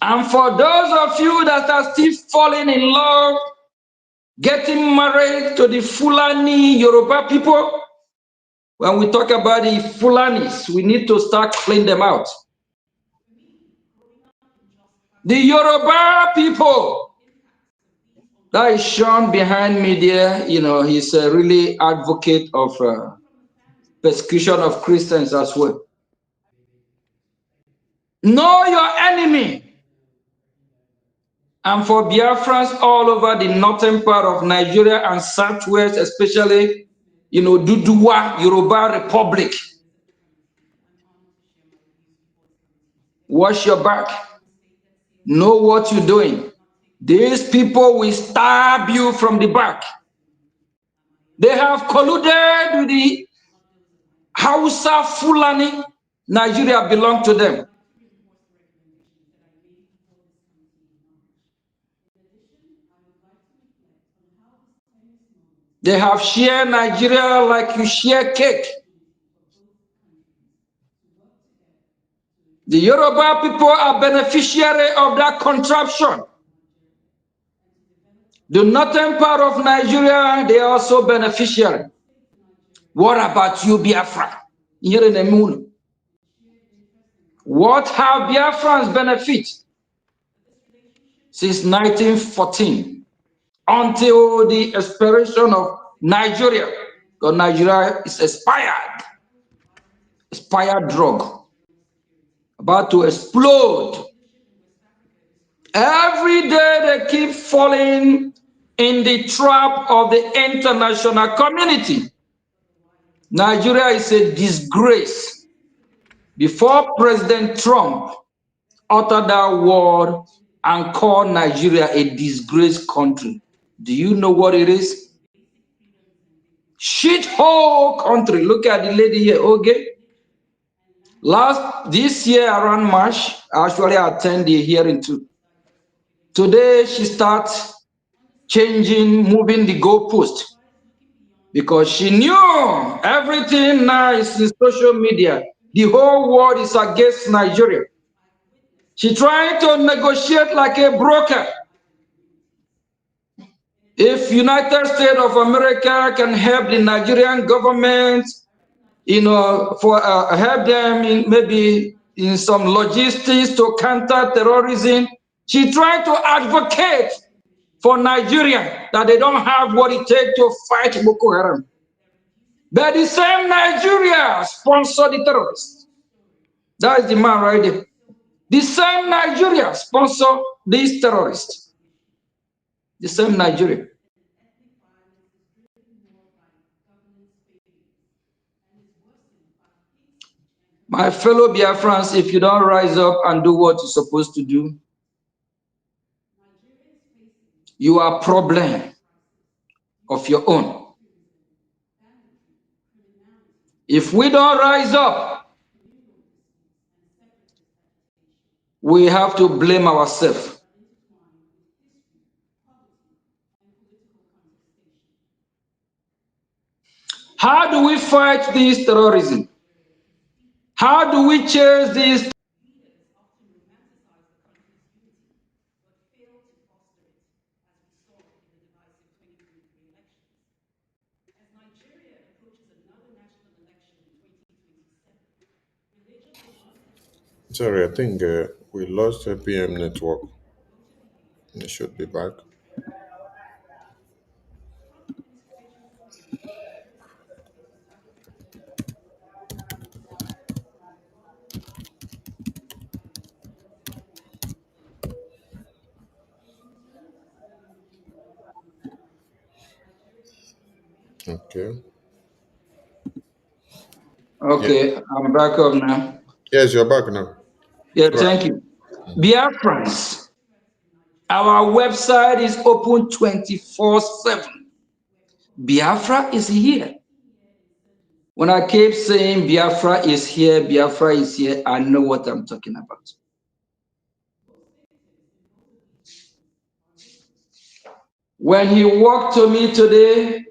And for those of you that are still falling in love, getting married to the Fulani Yoruba people, when we talk about the Fulanis, we need to start cleaning them out. The Yoruba people, that is shown behind me there, he's a really advocate of persecution of Christians as well. Know your enemy. And for Biafrans all over the northern part of Nigeria and southwest, especially, Duduwa, Yoruba Republic. Watch your back. Know what you're doing. These people will stab you from the back. They have colluded with the Hausa Fulani. Nigeria belongs to them. They have shared Nigeria like you share cake. The Yoruba people are beneficiary of that contraption. The northern part of Nigeria, they are also beneficiary. What about you, Biafra? Here in the moon. What have Biafrans benefit since 1914 until the expiration of Nigeria? Because Nigeria is expired drug, about to explode. Every day they keep falling in the trap of the international community. Nigeria is a disgrace. Before President Trump uttered that word and called Nigeria a disgraced country, do you know what it is? Shithole country. Look at the lady here, okay? This year around March, actually I attended the hearing too. Today she starts moving the goalpost, because she knew everything now is in social media. The whole world is against Nigeria. She trying to negotiate like a broker. If United States of America can help the Nigerian government, for help them in maybe in some logistics to counter terrorism, she trying to advocate for Nigeria that they don't have what it takes to fight Boko Haram. But the same Nigeria sponsor the terrorists. That is the man right there. The same Nigeria sponsor these terrorists. The same Nigeria. My fellow Biafrans, if you don't rise up and do what you're supposed to do, you are a problem of your own. If we don't rise up, we have to blame ourselves. How do we fight this terrorism? How do we chase this? Sorry, I think we lost APM network. It should be back. Okay. Yeah. Okay, I'm back up now. Yes, you're back now. Yeah, Go ahead. thank you. Biafrans, our website is open 24/7. Biafra is here. When I keep saying Biafra is here, I know what I'm talking about. When he walked to me today,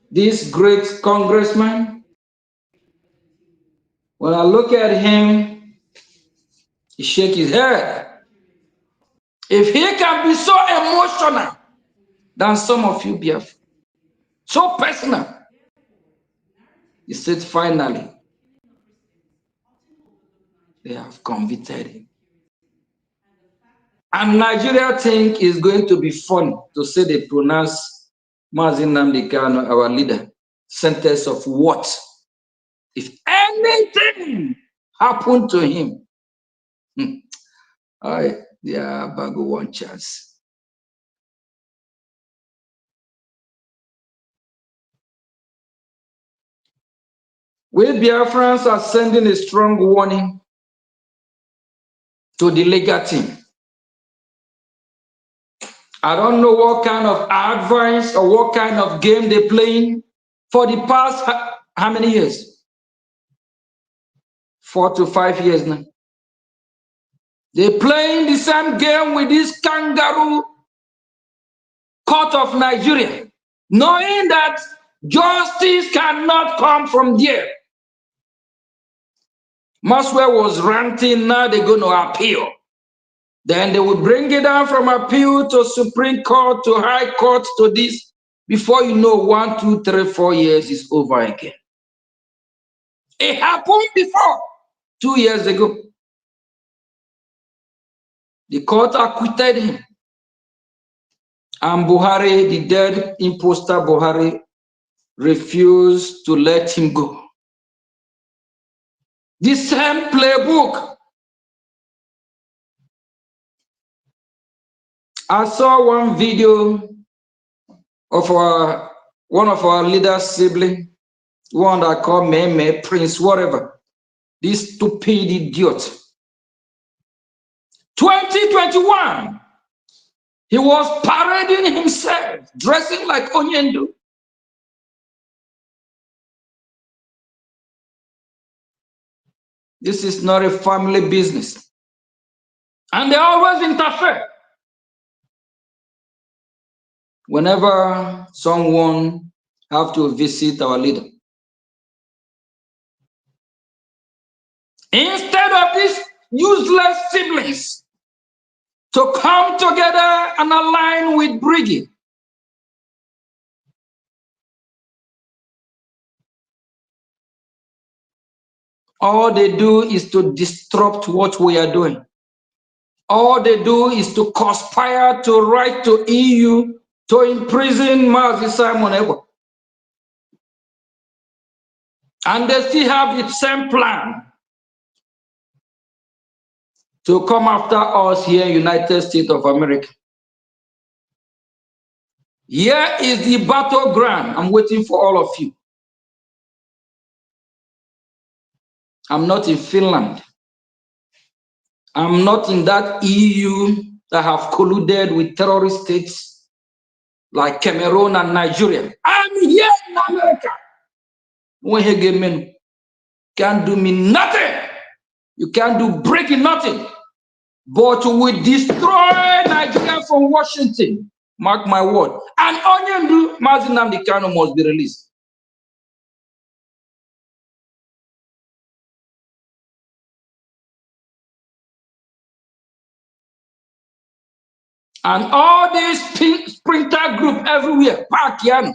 this great congressman, when I look at him, he shake his head. If he can be so emotional than some of you Biafra, so personal, he said finally, they have convicted him. And Nigeria think is going to be fun to say they pronounce Nnamdi Kanu, our leader, sentence of what? If anything happened to him, they are bago one chance. We Biafrans are sending a strong warning to the legal team. I don't know what kind of advice or what kind of game they're playing for the past, how many years? 4 to 5 years now. They're playing the same game with this kangaroo court of Nigeria, knowing that justice cannot come from there. Maswell was ranting, now they're going to appeal. Then they will bring it down from appeal to Supreme Court, to High Court, to this. Before you know, 1, 2, 3, 4 years is over again. It happened before, 2 years ago. The court acquitted him. And Buhari, the dead imposter Buhari, refused to let him go. The same playbook. I saw one video of one of our leaders' sibling, one that called Meme, Prince, whatever. This stupid idiot. 2021, he was parading himself, dressing like Onyendo. This is not a family business. And they always interfere. Whenever someone have to visit our leader. Instead of these useless siblings to come together and align with Brgie, all they do is to disrupt what we are doing. All they do is to conspire to write to EU to imprison Mazi Simon Ebo. And they still have the same plan to come after us here in United States of America. Here is the battleground. I'm waiting for all of you. I'm not in Finland. I'm not in that EU that have colluded with terrorist states like Cameroon and Nigeria. I'm here in America. Can't do me nothing. You can't do breaking nothing. But we destroy Nigeria from Washington. Mark my word. And Onyendu Nnamdi Kanu must be released. And all these sprinter group everywhere, Pakiano.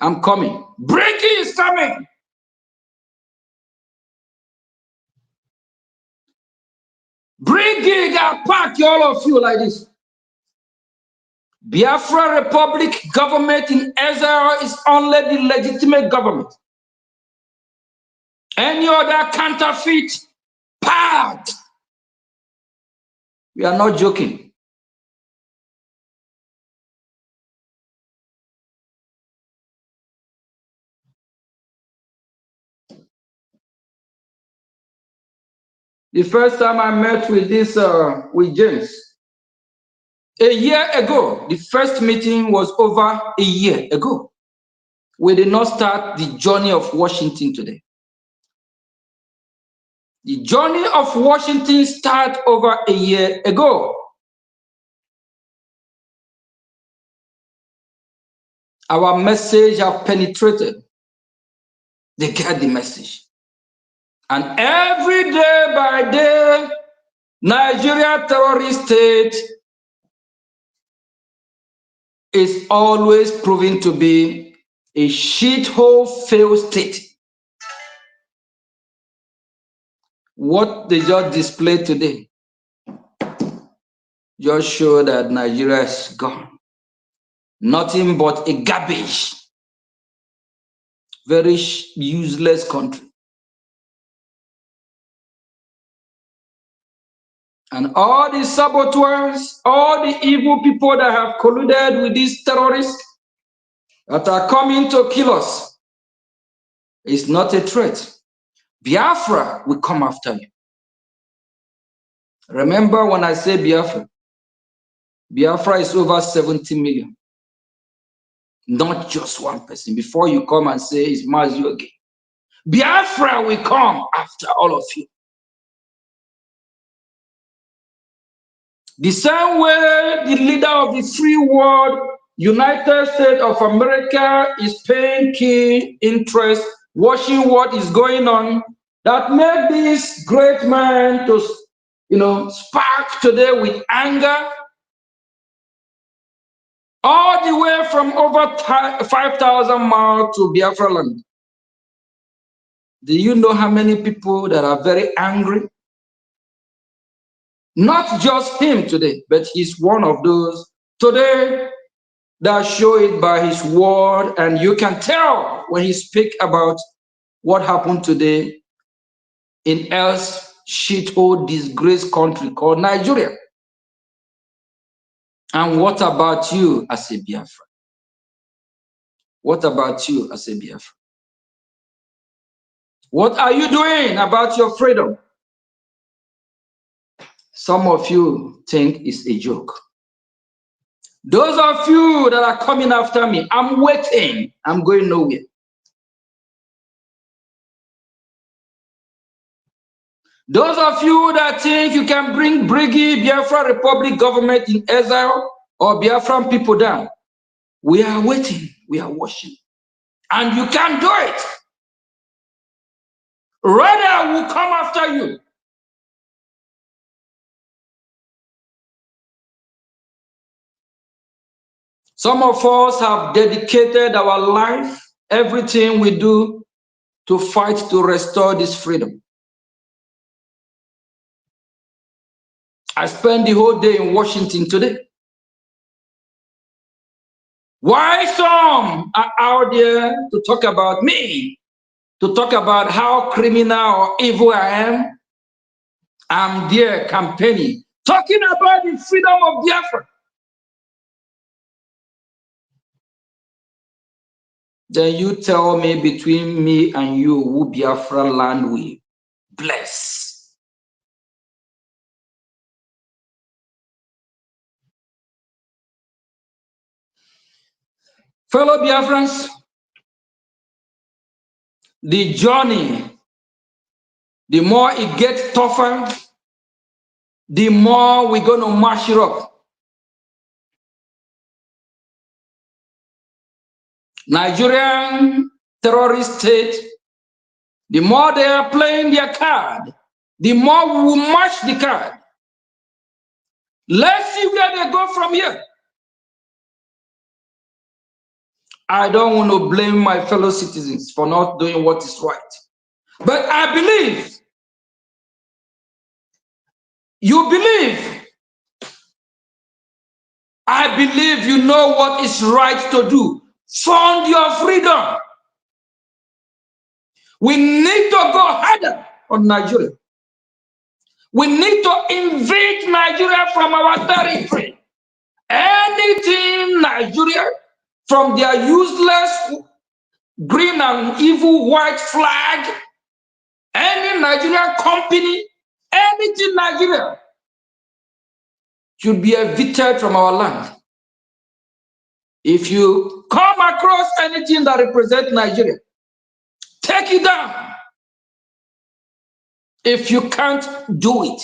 I'm coming. Brgie is coming. Brgie Apm, all of you like this. Biafra Republic government in Israel is only the legitimate government. Any other counterfeit part. We are not joking. The first time I met with with James, a year ago, the first meeting was over a year ago. We did not start the journey of Washington today. The journey of Washington started over a year ago. Our message has penetrated. They get the message. And every day by day, Nigeria terrorist state is always proving to be a shithole failed state. What they just displayed today just show that Nigeria is gone. Nothing but a garbage, very useless country. And all the saboteurs, all the evil people that have colluded with these terrorists that are coming to kill us is not a threat. Biafra will come after you. Remember when I say Biafra, Biafra is over 70 million. Not just one person. Before you come and say it's Mazio again. Biafra will come after all of you. The same way the leader of the free world, United States of America, is paying key interest, watching what is going on, that made this great man to, spark today with anger, all the way from over 5,000 miles to Biafra land. Do you know how many people that are very angry? Not just him today, but he's one of those today that show it by his word, and you can tell when he speak about what happened today in else shithole disgraced country called Nigeria. And what about you as a Biafra? What about you as a Biafra? What are you doing about your freedom? Some of you think it's a joke. Those of you that are coming after me, I'm waiting. I'm going nowhere. Those of you that think you can bring Brgie Biafra Republic government in exile or Biafran people down, we are waiting. We are watching. And you can't do it. Rather, we'll come after you. Some of us have dedicated our life, everything we do, to fight to restore this freedom. I spent the whole day in Washington today. Why some are out there to talk about me, to talk about how criminal or evil I am? I'm there campaigning, talking about the freedom of Biafra. Then you tell me, between me and you, who Biafra land we bless? Fellow Biafrans, the journey, the more it gets tougher, the more we're going to mash it up. Nigerian terrorist state, the more they are playing their card, the more we will mash the card. Let's see where they go from here. I don't want to blame my fellow citizens for not doing what is right. But I believe You believe. I believe you know what is right to do. Fund your freedom. We need to go harder on Nigeria. We need to invade Nigeria from our territory. Anything Nigeria, from their useless green and evil white flag, any Nigerian company, anything Nigeria should be evicted from our land. If you come across anything that represents Nigeria, take it down. If you can't do it,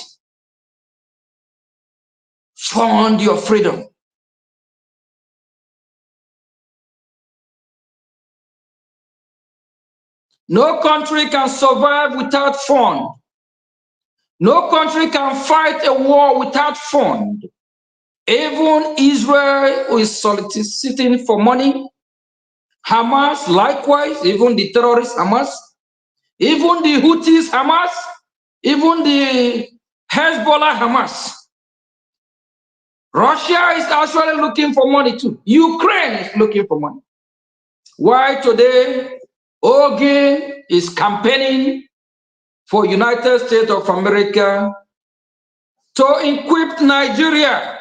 fund your freedom. No country can survive without fund. No country can fight a war without fund. Even Israel, who is soliciting for money, Hamas, likewise, even the terrorist Hamas, even the Houthis Hamas, even the Hezbollah Hamas. Russia is actually looking for money too. Ukraine is looking for money. Why today Ogi is campaigning for United States of America to equip Nigeria,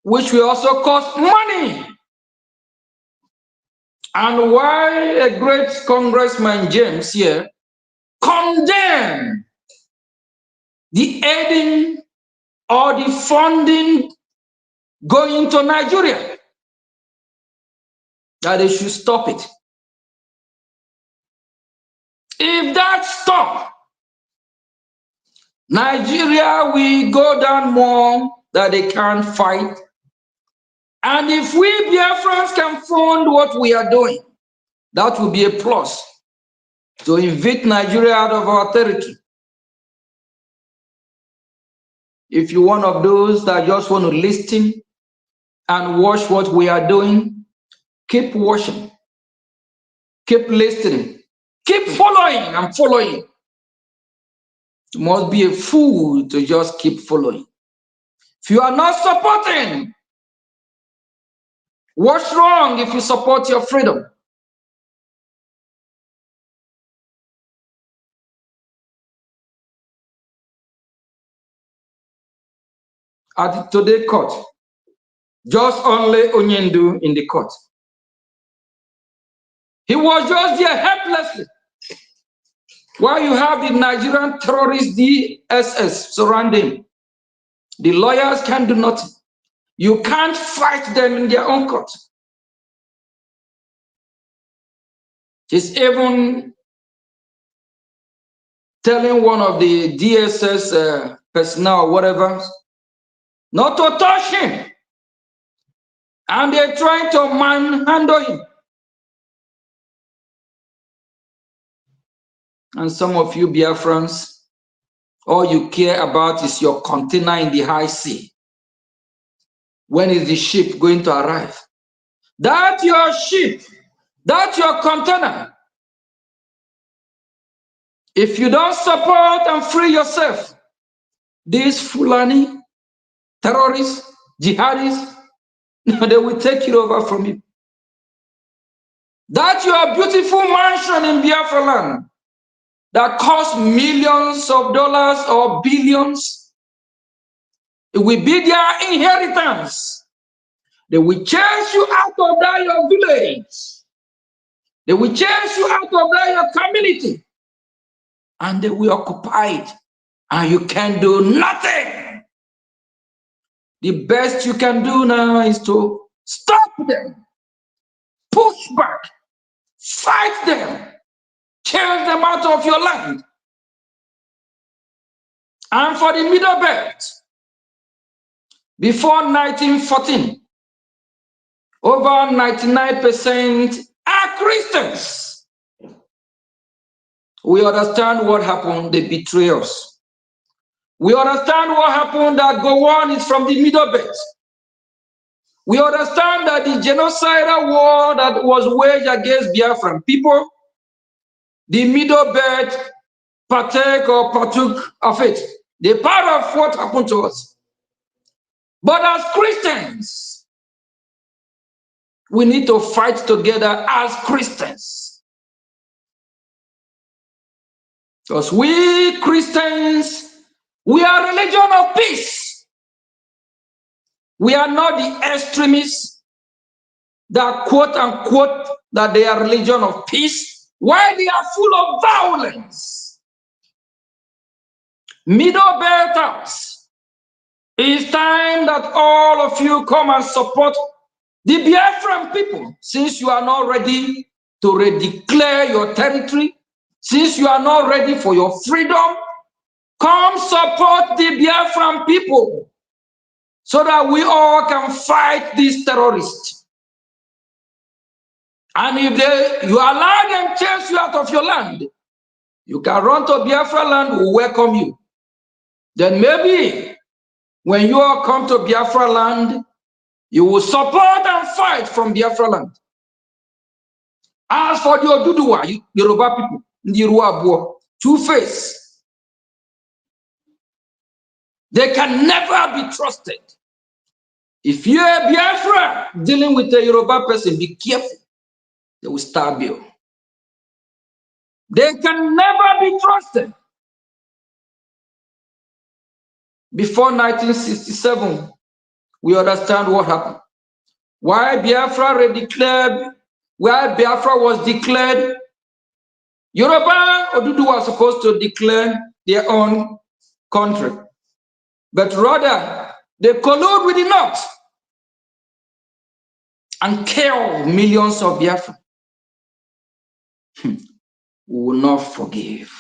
which will also cost money. And why a great Congressman James here condemn the aiding or the funding going to Nigeria, that they should stop it. If that stop, Nigeria will go down more, that they can't fight. And if we Biafrans can fund what we are doing, that will be a plus to invade Nigeria out of our territory. If you're one of those that just want to listen and watch what we are doing, keep watching, keep listening, keep following and following. You must be a fool to just keep following. If you are not supporting, what's wrong if you support your freedom? At today's court, just only Onyendu in the court. He was just there helplessly. While you have the Nigerian terrorist DSS surrounding, the lawyers can do nothing. You can't fight them in their own court. He's even telling one of the DSS personnel or whatever not to touch him. And they're trying to manhandle him. And some of you Biafrans, all you care about is your container in the high sea. When is the ship going to arrive? That's your ship. That's your container. If you don't support and free yourself, these Fulani, terrorists, jihadis, they will take it over from you. That's your beautiful mansion in Biafra land that costs millions of dollars or billions. It will be their inheritance. They will chase you out of that your village. They will chase you out of that your community. And they will occupy it. And you can do nothing. The best you can do now is to stop them, push back, fight them, chase them out of your land. And for the Middle Belt, before 1914, over 99% are Christians. We understand what happened, they betray us. We understand what happened, that Gowon is from the Middle Belt. We understand that the genocidal war that was waged against Biafran people, the Middle Belt partake or partook of it. They're part of what happened to us. But as Christians, we need to fight together as Christians. Because we Christians, we are a religion of peace. We are not the extremists that quote unquote that they are religion of peace, while they are full of violence. Middle Belters, it's time that all of you come and support the Biafran people, since you are not ready to redeclare your territory, since you are not ready for your freedom. Come support the Biafran people so that we all can fight these terrorists. And if you allow them chase you out of your land, you can run to Biafra land, we'll welcome you. Then maybe when you all come to Biafra land, you will support and fight from Biafra land. As for the Oduduwa, Yoruba people, the Yoruba, two-face, they can never be trusted. If you're a Biafra dealing with a Yoruba person, be careful. They will stab you. They can never be trusted. Before 1967, we understand what happened. Why Biafra was declared, Yoruba Oduduwa was supposed to declare their own country. But rather, they collude with the North and kill millions of Biafra. We will not forgive.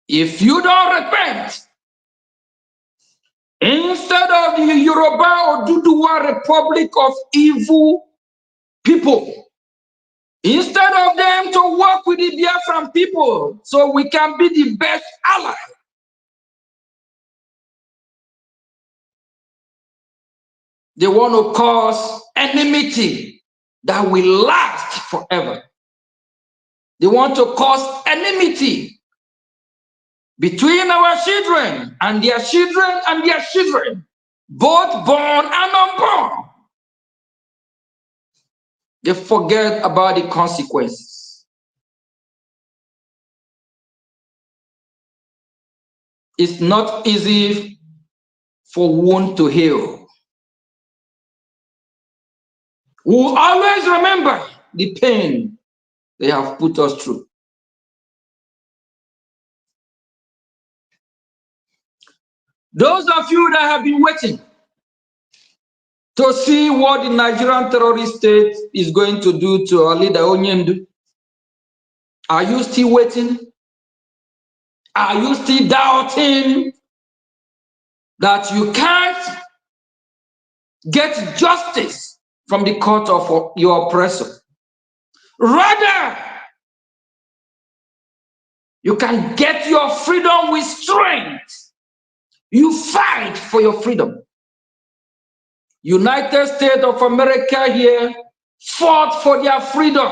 If you don't repent, instead of the Yoruba Oduduwa Republic of evil people, instead of them to work with the Biafran people so we can be the best ally, they want to cause enmity that will last forever. They want to cause enmity between our children and their children and their children, both born and unborn. They forget about the consequences. It's not easy for wound to heal. We'll always remember the pain they have put us through. Those of you that have been waiting to see what the Nigerian terrorist state is going to do to our leader Onyendu, are you still waiting? Are you still doubting that you can't get justice from the court of your oppressor? Rather, you can get your freedom with strength. You fight for your freedom. United States of America here fought for their freedom.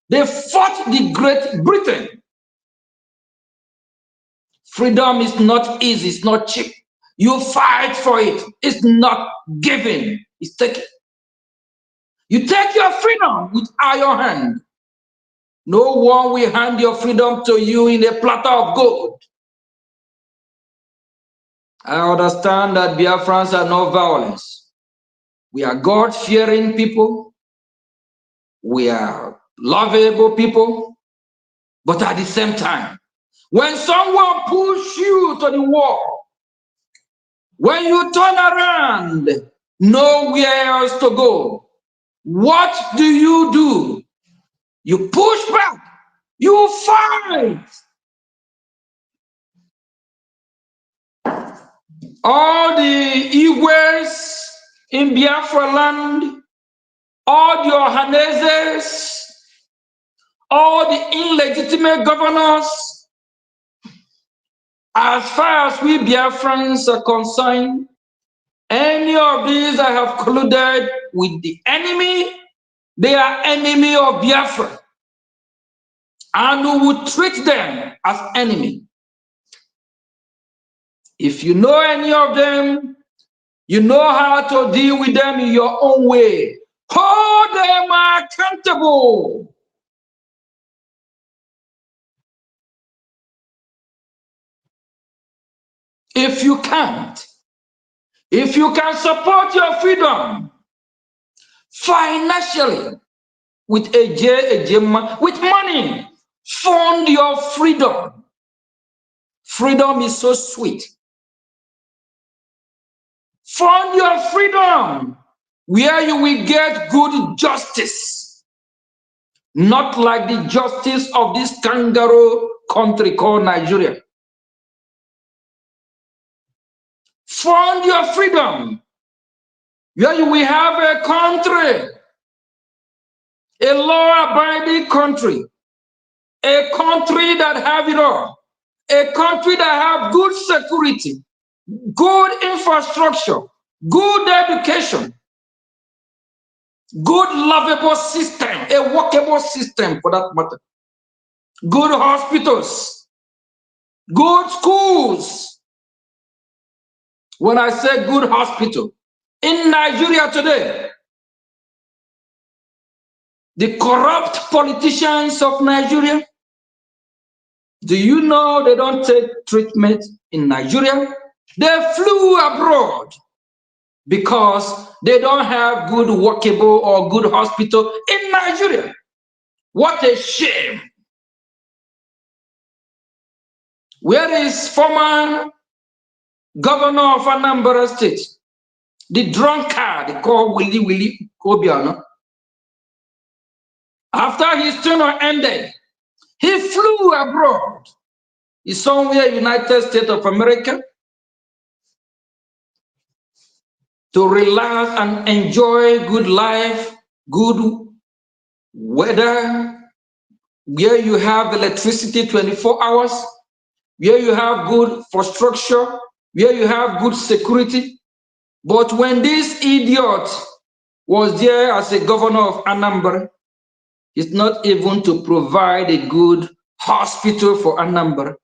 They fought the Great Britain. Freedom is not easy, it's not cheap. You fight for it. It's not given, it's taken. You take your freedom with iron hand. No one will hand your freedom to you in a platter of gold. I understand that Biafrans are not violence. We are God-fearing people. We are lovable people. But at the same time, when someone pushes you to the wall, when you turn around, nowhere else to go, what do? You push back. You fight. All the Igwes in Biafra land, all the Ohaneses, all the illegitimate governors, as far as we Biafrans are concerned, any of these that have colluded with the enemy, they are enemy of Biafra. And we will treat them as enemy. If you know any of them, you know how to deal with them in your own way. Hold them accountable. If you can't, if you can support your freedom financially with with money, fund your freedom. Freedom is so sweet. Fund your freedom where you will get good justice, not like the justice of this kangaroo country called Nigeria. Fund your freedom where you will have a country, a law-abiding country, a country that have it all, a country that have good security, good infrastructure, good education, good lovable system, a workable system for that matter, good hospitals, good schools. When I say good hospital, in Nigeria today, the corrupt politicians of Nigeria, do you know they don't take treatment in Nigeria? They flew abroad because they don't have good workable or good hospital in Nigeria. What a shame. Where is former governor of Anambra State, the drunkard called Willie Obiano? After his tenure ended, he flew abroad. He's somewhere United States of America to relax and enjoy good life, good weather, where you have electricity 24 hours, where you have good infrastructure, where you have good security. But when this idiot was there as a governor of Anambra, he's not even to provide a good hospital for Anambra.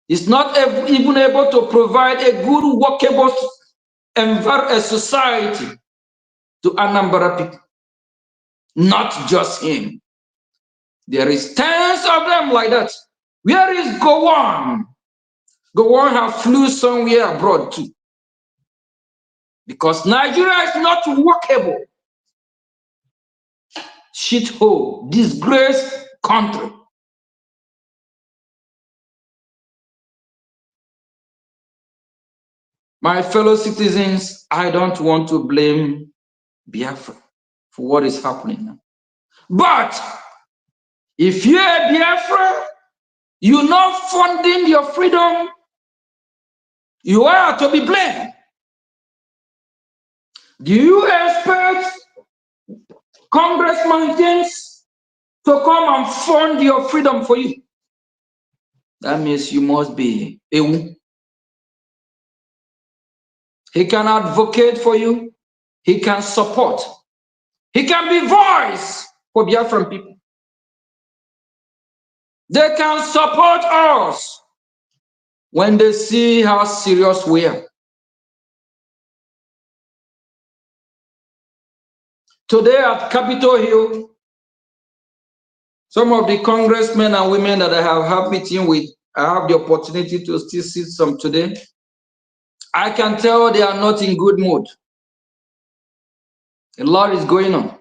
He's not even able to provide a good workable society to Anambra people. Not just him. There is tens of them like that. Where is Gowon? Gowon have flew somewhere abroad too. Because Nigeria is not workable. Shithole, disgraced country. My fellow citizens, I don't want to blame Biafra for what is happening now. But if you're a Biafra, you're not funding your freedom, you are to be blamed. Do you expect Congressman James to come and fund your freedom for you? That means you must be a woman. He can advocate for you. He can support. He can be voice for Biafran people. They can support us when they see how serious we are. Today at Capitol Hill, some of the congressmen and women that I have had meeting with, I have the opportunity to still see some today. I can tell they are not in good mood. A lot is going on.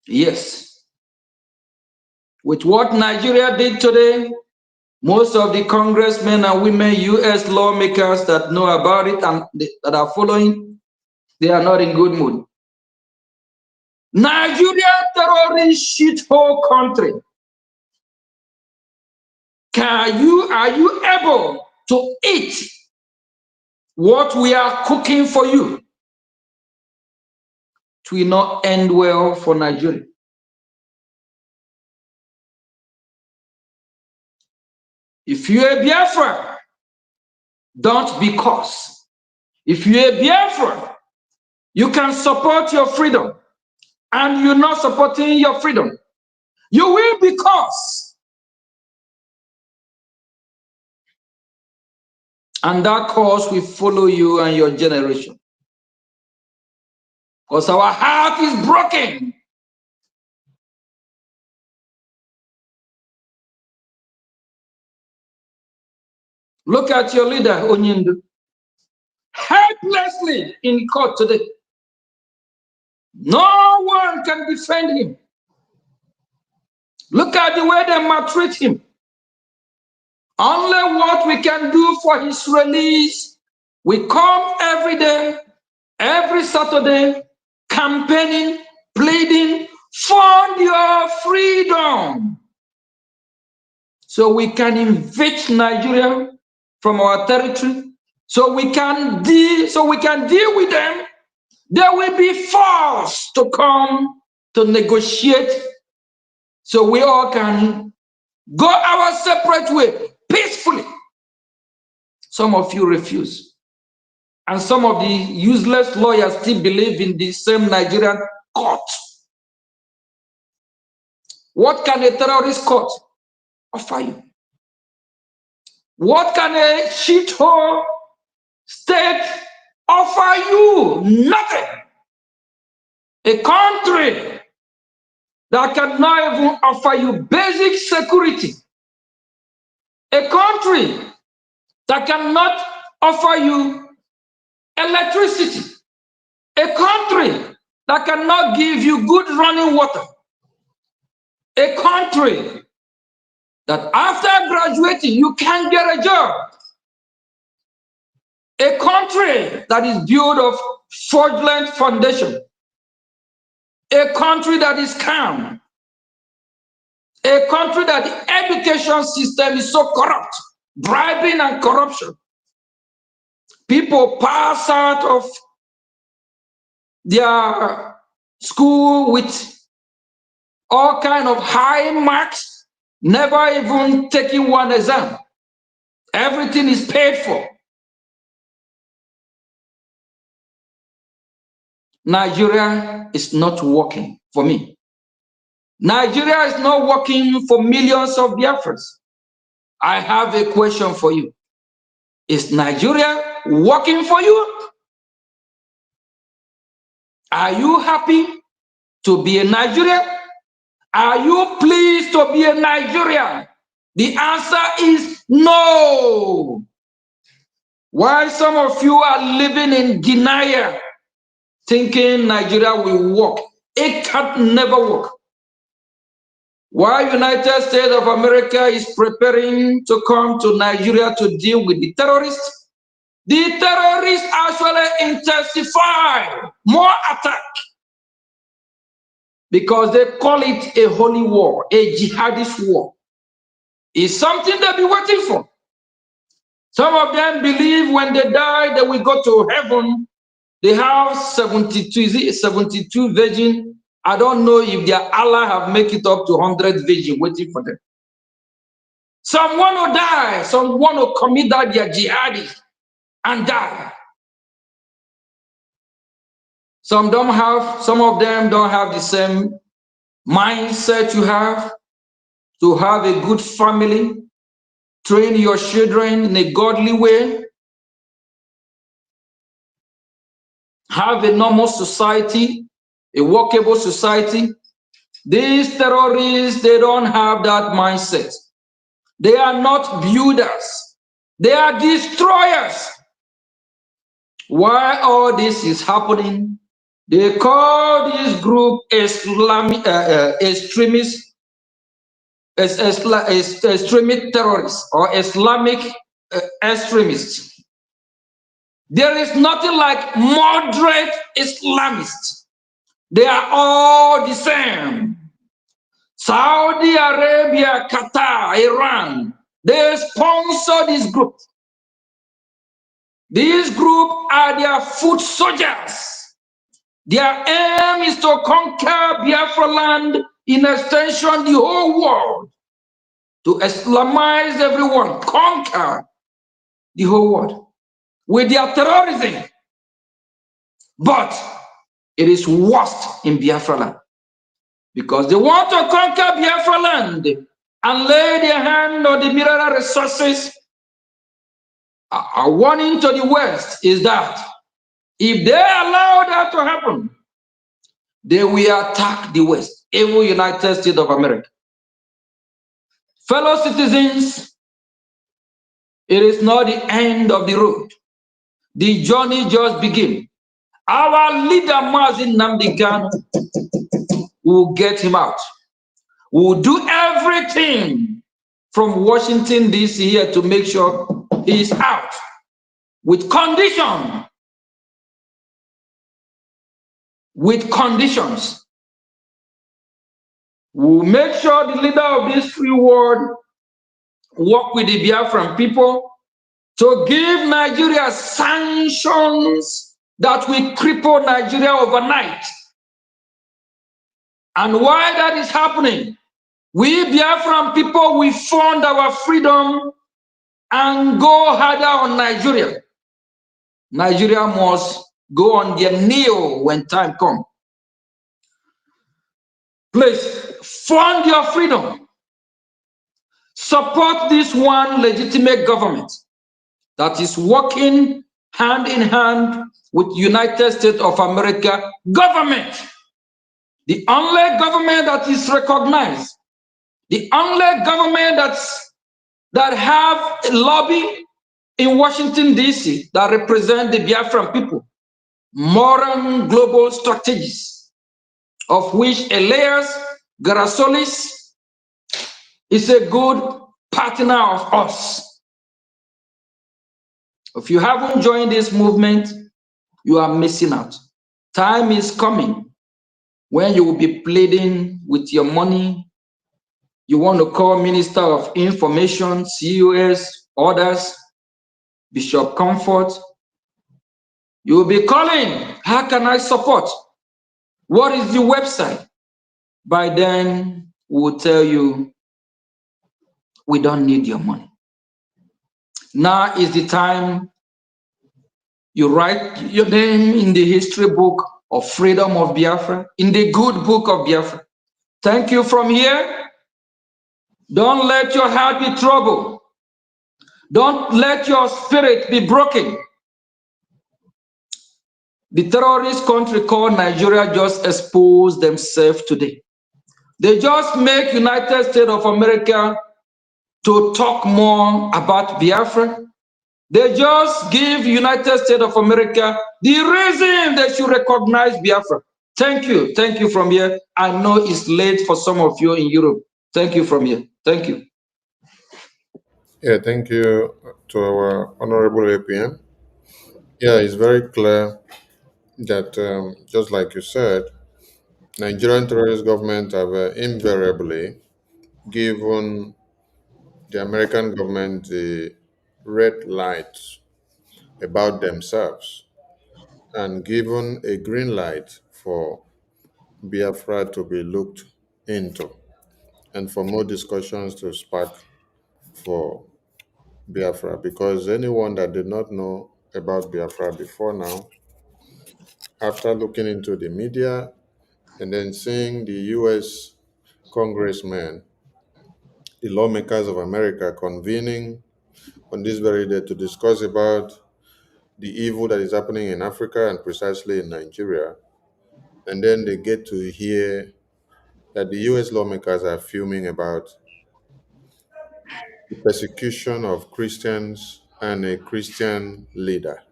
Yes. With what Nigeria did today, most of the congressmen and women, US lawmakers that know about it and that are following, they are not in good mood. Nigeria, terrorist shithole country. Are you able to eat what we are cooking for you? It will not end well for Nigeria. If you're a Biafra, don't be cursed. If you're a Biafra, you can support your freedom, and you're not supporting your freedom, you will be cursed. And that curse will follow you and your generation. Because our heart is broken. Look at your leader, Onyindu, helplessly in court today. No one can defend him. Look at the way they maltreat him. Only what we can do for his release. We come every day, every Saturday, campaigning, pleading, fund your freedom. So we can evict Nigeria from our territory. So we can deal with them. They will be forced to come to negotiate so we all can go our separate way peacefully. Some of you refuse. And some of the useless lawyers still believe in the same Nigerian court. What can a terrorist court offer you? What can a shithole state offer you? Nothing. A country that cannot even offer you basic security. A country that cannot offer you electricity. A country that cannot give you good running water. A country that after graduating, you can't get a job. A country that is built of fraudulent foundation. A country that is calm. A country that the education system is so corrupt, bribing and corruption. People pass out of their school with all kind of high marks, never even taking one exam. Everything is paid for. Nigeria is not working for me. Nigeria is not working for millions of Biafrans. I have a question for you. Is Nigeria working for you? Are you happy to be a Nigerian? Are you pleased to be a Nigerian? The answer is no. While some of you are living in denial, thinking Nigeria will work, it can never work. While United States of America is preparing to come to Nigeria to deal with the terrorists actually intensify more attack because they call it a holy war, a jihadist war. It's something they'll be waiting for. Some of them believe when they die, they will go to heaven. They have 72 virgin. I don't know if their Allah have make it up to 100 virgin waiting for them. Some want to die. Some want to commit that their jihadi and die. Some of them don't have the same mindset you have, to have a good family, train your children in a godly way, have a normal society, a workable society. These terrorists, they don't have that mindset. They are not builders. They are destroyers. Why all this is happening? They call this group Islamic extremist terrorists or Islamic extremists. There is nothing like moderate Islamists. They are all the same. Saudi Arabia, Qatar, Iran, they sponsor this group. These groups are their foot soldiers. Their aim is to conquer Biafra land, in extension the whole world, to Islamize everyone, conquer the whole world with their terrorism. But it is worst in Biafra land because they want to conquer Biafra land and lay their hand on the mineral resources A warning to the West is that if they allow that to happen, they will attack the West, even United States of America. Fellow citizens, it is not the end of the road. The journey just begins. Our leader, Nnamdi Kanu, will get him out. We will do everything from Washington, D.C. here to make sure he is out with condition. With conditions. We'll make sure the leader of this free world work with the Biafran people to give Nigeria sanctions that will cripple Nigeria overnight. And why that is happening, we Biafran people, we fund our freedom and go harder on Nigeria. Nigeria must go on their knee when time comes. Please fund your freedom. Support this one legitimate government that is working hand in hand with United States of America government. The only government that is recognized, the only government that have a lobby in Washington, D.C. that represent the Biafran people. Modern global strategies, of which Elias Garasolis is a good partner of us. If you haven't joined this movement, you are missing out. Time is coming when you will be pleading with your money. You want to call Minister of Information, CUS, others, Bishop Comfort. You will be calling, how can I support? What is the website? By then, we will tell you, we don't need your money. Now is the time you write your name in the history book of freedom of Biafra, in the good book of Biafra. Thank you from here. Don't let your heart be troubled. Don't let your spirit be broken. The terrorist country called Nigeria just exposed themselves today. They just make United States of America to talk more about Biafra. They just give United States of America the reason they should recognize Biafra. Thank you from here. I know it's late for some of you in Europe. Thank you from here. Thank you. Yeah, thank you to our Honorable APM. Yeah, it's very clear that, just like you said, Nigerian terrorist government have invariably given the American government the red light about themselves and given a green light for Biafra to be looked into and for more discussions to spark for Biafra, because anyone that did not know about Biafra before now, after looking into the media and then seeing the US congressmen, the lawmakers of America convening on this very day to discuss about the evil that is happening in Africa and precisely in Nigeria, and then they get to hear that the US lawmakers are fuming about the persecution of Christians and a Christian leader,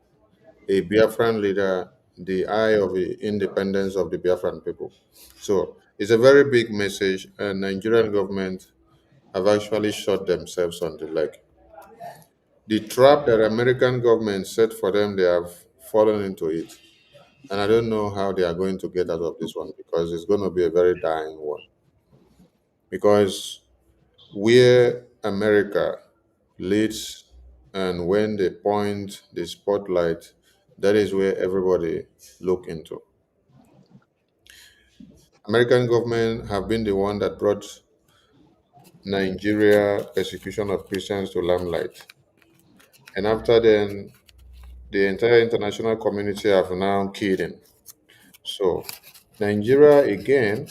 a Biafran leader, the eye of the independence of the Biafran people. So it's a very big message, and Nigerian government have actually shot themselves on the leg. The trap that American government set for them, they have fallen into it. And I don't know how they are going to get out of this one, because it's going to be a very dying one. Because where America leads and when they point the spotlight, that is where everybody look into. American government have been the one that brought Nigeria persecution of Christians to limelight. And after then, the entire international community have now keyed in. So Nigeria again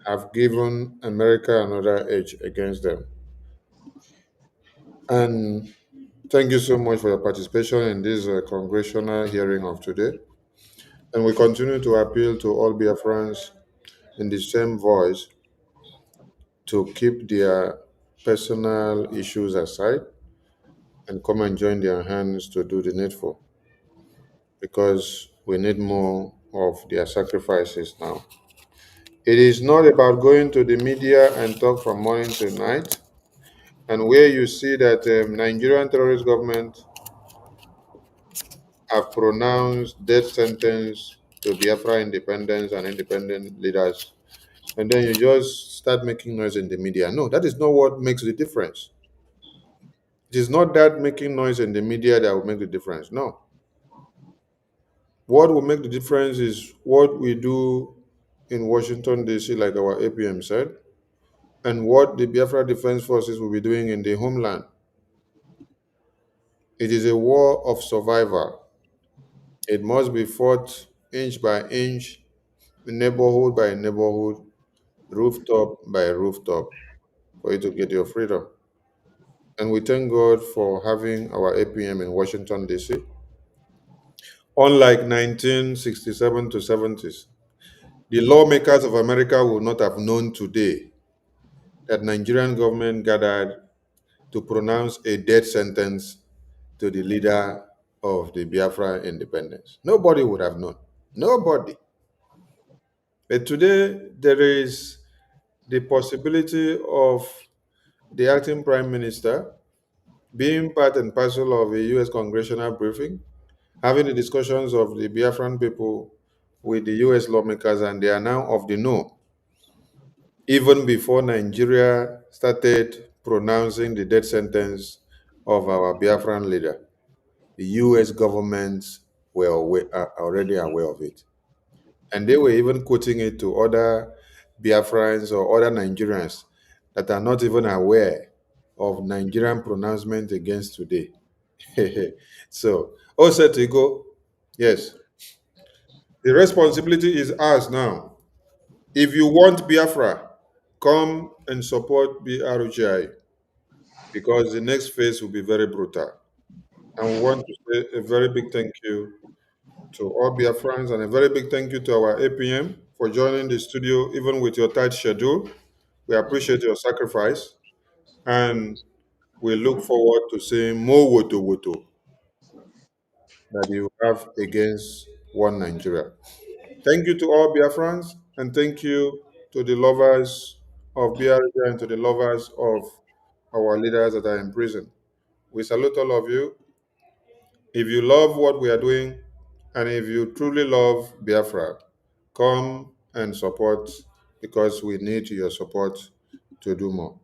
have given America another edge against them. And Thank you so much for your participation in this congressional hearing of today. And we continue to appeal to all Biafrans in the same voice to keep their personal issues aside and come and join their hands to do the needful, because we need more of their sacrifices now. It is not about going to the media and talk from morning to night, and where you see that Nigerian terrorist government have pronounced death sentence to Biafra independence and independent leaders, and then you just start making noise in the media. No, that is not what makes the difference. It is not that making noise in the media that will make the difference. No. What will make the difference is what we do in Washington, D.C., like our APM said, and what the Biafra Defense Forces will be doing in the homeland. It is a war of survival. It must be fought inch by inch, neighborhood by neighborhood, rooftop by rooftop, for you to get your freedom. And we thank God for having our APM in Washington, D.C. Unlike 1967 to 70s, the lawmakers of America would not have known today that Nigerian government gathered to pronounce a death sentence to the leader of the Biafra independence. Nobody would have known. Nobody. But today, there is the possibility of the acting prime minister being part and parcel of a U.S. congressional briefing, having the discussions of the Biafran people with the U.S. lawmakers, and they are now of the know. Even before Nigeria started pronouncing the death sentence of our Biafran leader, the U.S. governments are already aware of it. And they were even quoting it to other Biafrans or other Nigerians that are not even aware of Nigerian pronouncement against today. So, Osetigo, yes, the responsibility is ours now. If you want Biafra, come and support BRGI, because the next phase will be very brutal. And we want to say a very big thank you to all Biafrans and a very big thank you to our APM for joining the studio even with your tight schedule. We appreciate your sacrifice, and we look forward to seeing more Woto Woto that you have against one Nigeria. Thank you to all Biafrans, and thank you to the lovers of Biafra and to the lovers of our leaders that are in prison. We salute all of you. If you love what we are doing, and if you truly love Biafra, come and support, because we need your support to do more.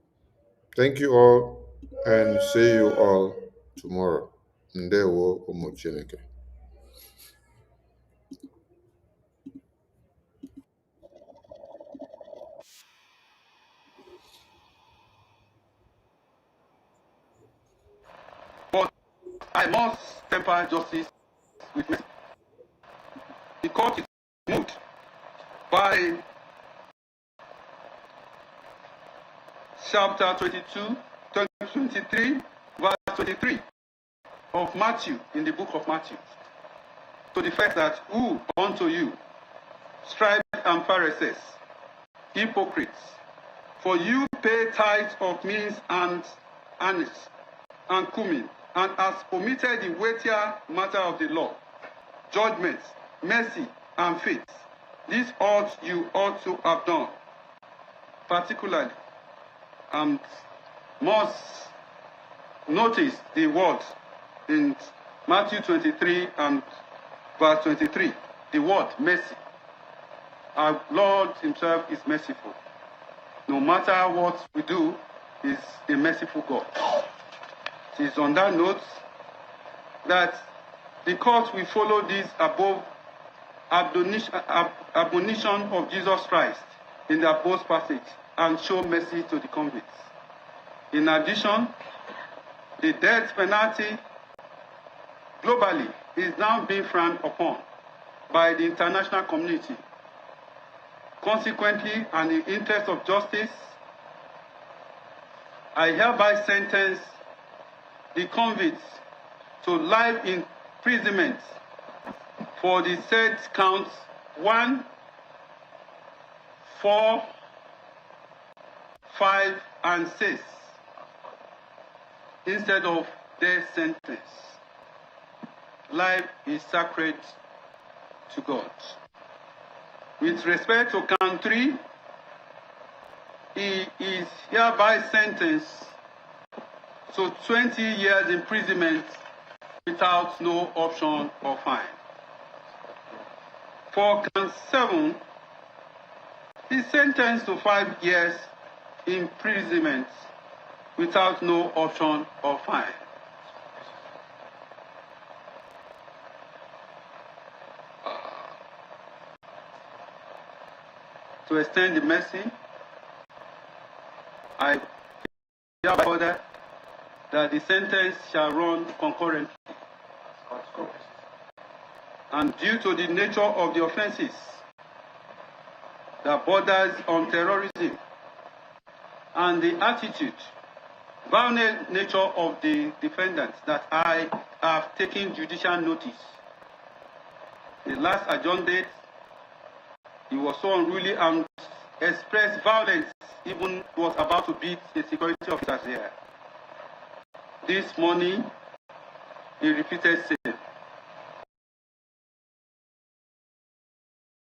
Thank you all, and see you all tomorrow. Ndewo ụmụ Chineke. But I must temper justice with mercy. The court is moved by chapter 22, 23, verse 23 of Matthew, in the book of Matthew, to the fact that, who unto you, scribes and Pharisees, hypocrites, for you pay tithes of mint and anise and cumin, and has omitted the weightier matter of the law, judgment, mercy, and faith. This you ought to have done, particularly, and must notice the word in Matthew 23 and verse 23, the word mercy. Our Lord himself is merciful. No matter what we do, is a merciful God. It is on that note that the court will follow this above admonition of Jesus Christ in the above passage and show mercy to the convicts. In addition, the death penalty globally is now being frowned upon by the international community. Consequently, and in the interest of justice, I hereby sentence the convicts to life imprisonment for the said counts 1, 4, 5, and 6 instead of death sentence. Life is sacred to God. With respect to count 3, he is hereby sentenced to 20 years imprisonment without no option or fine. For count 7, he is sentenced to 5 years imprisonment without no option or fine. To extend the mercy, I hereby order that the sentence shall run concurrently. And due to the nature of the offenses that borders on terrorism and the attitude, violent nature of the defendants that I have taken judicial notice. The last adjourned date, he was so unruly and expressed violence, even was about to beat the security officers here. This morning, he repeated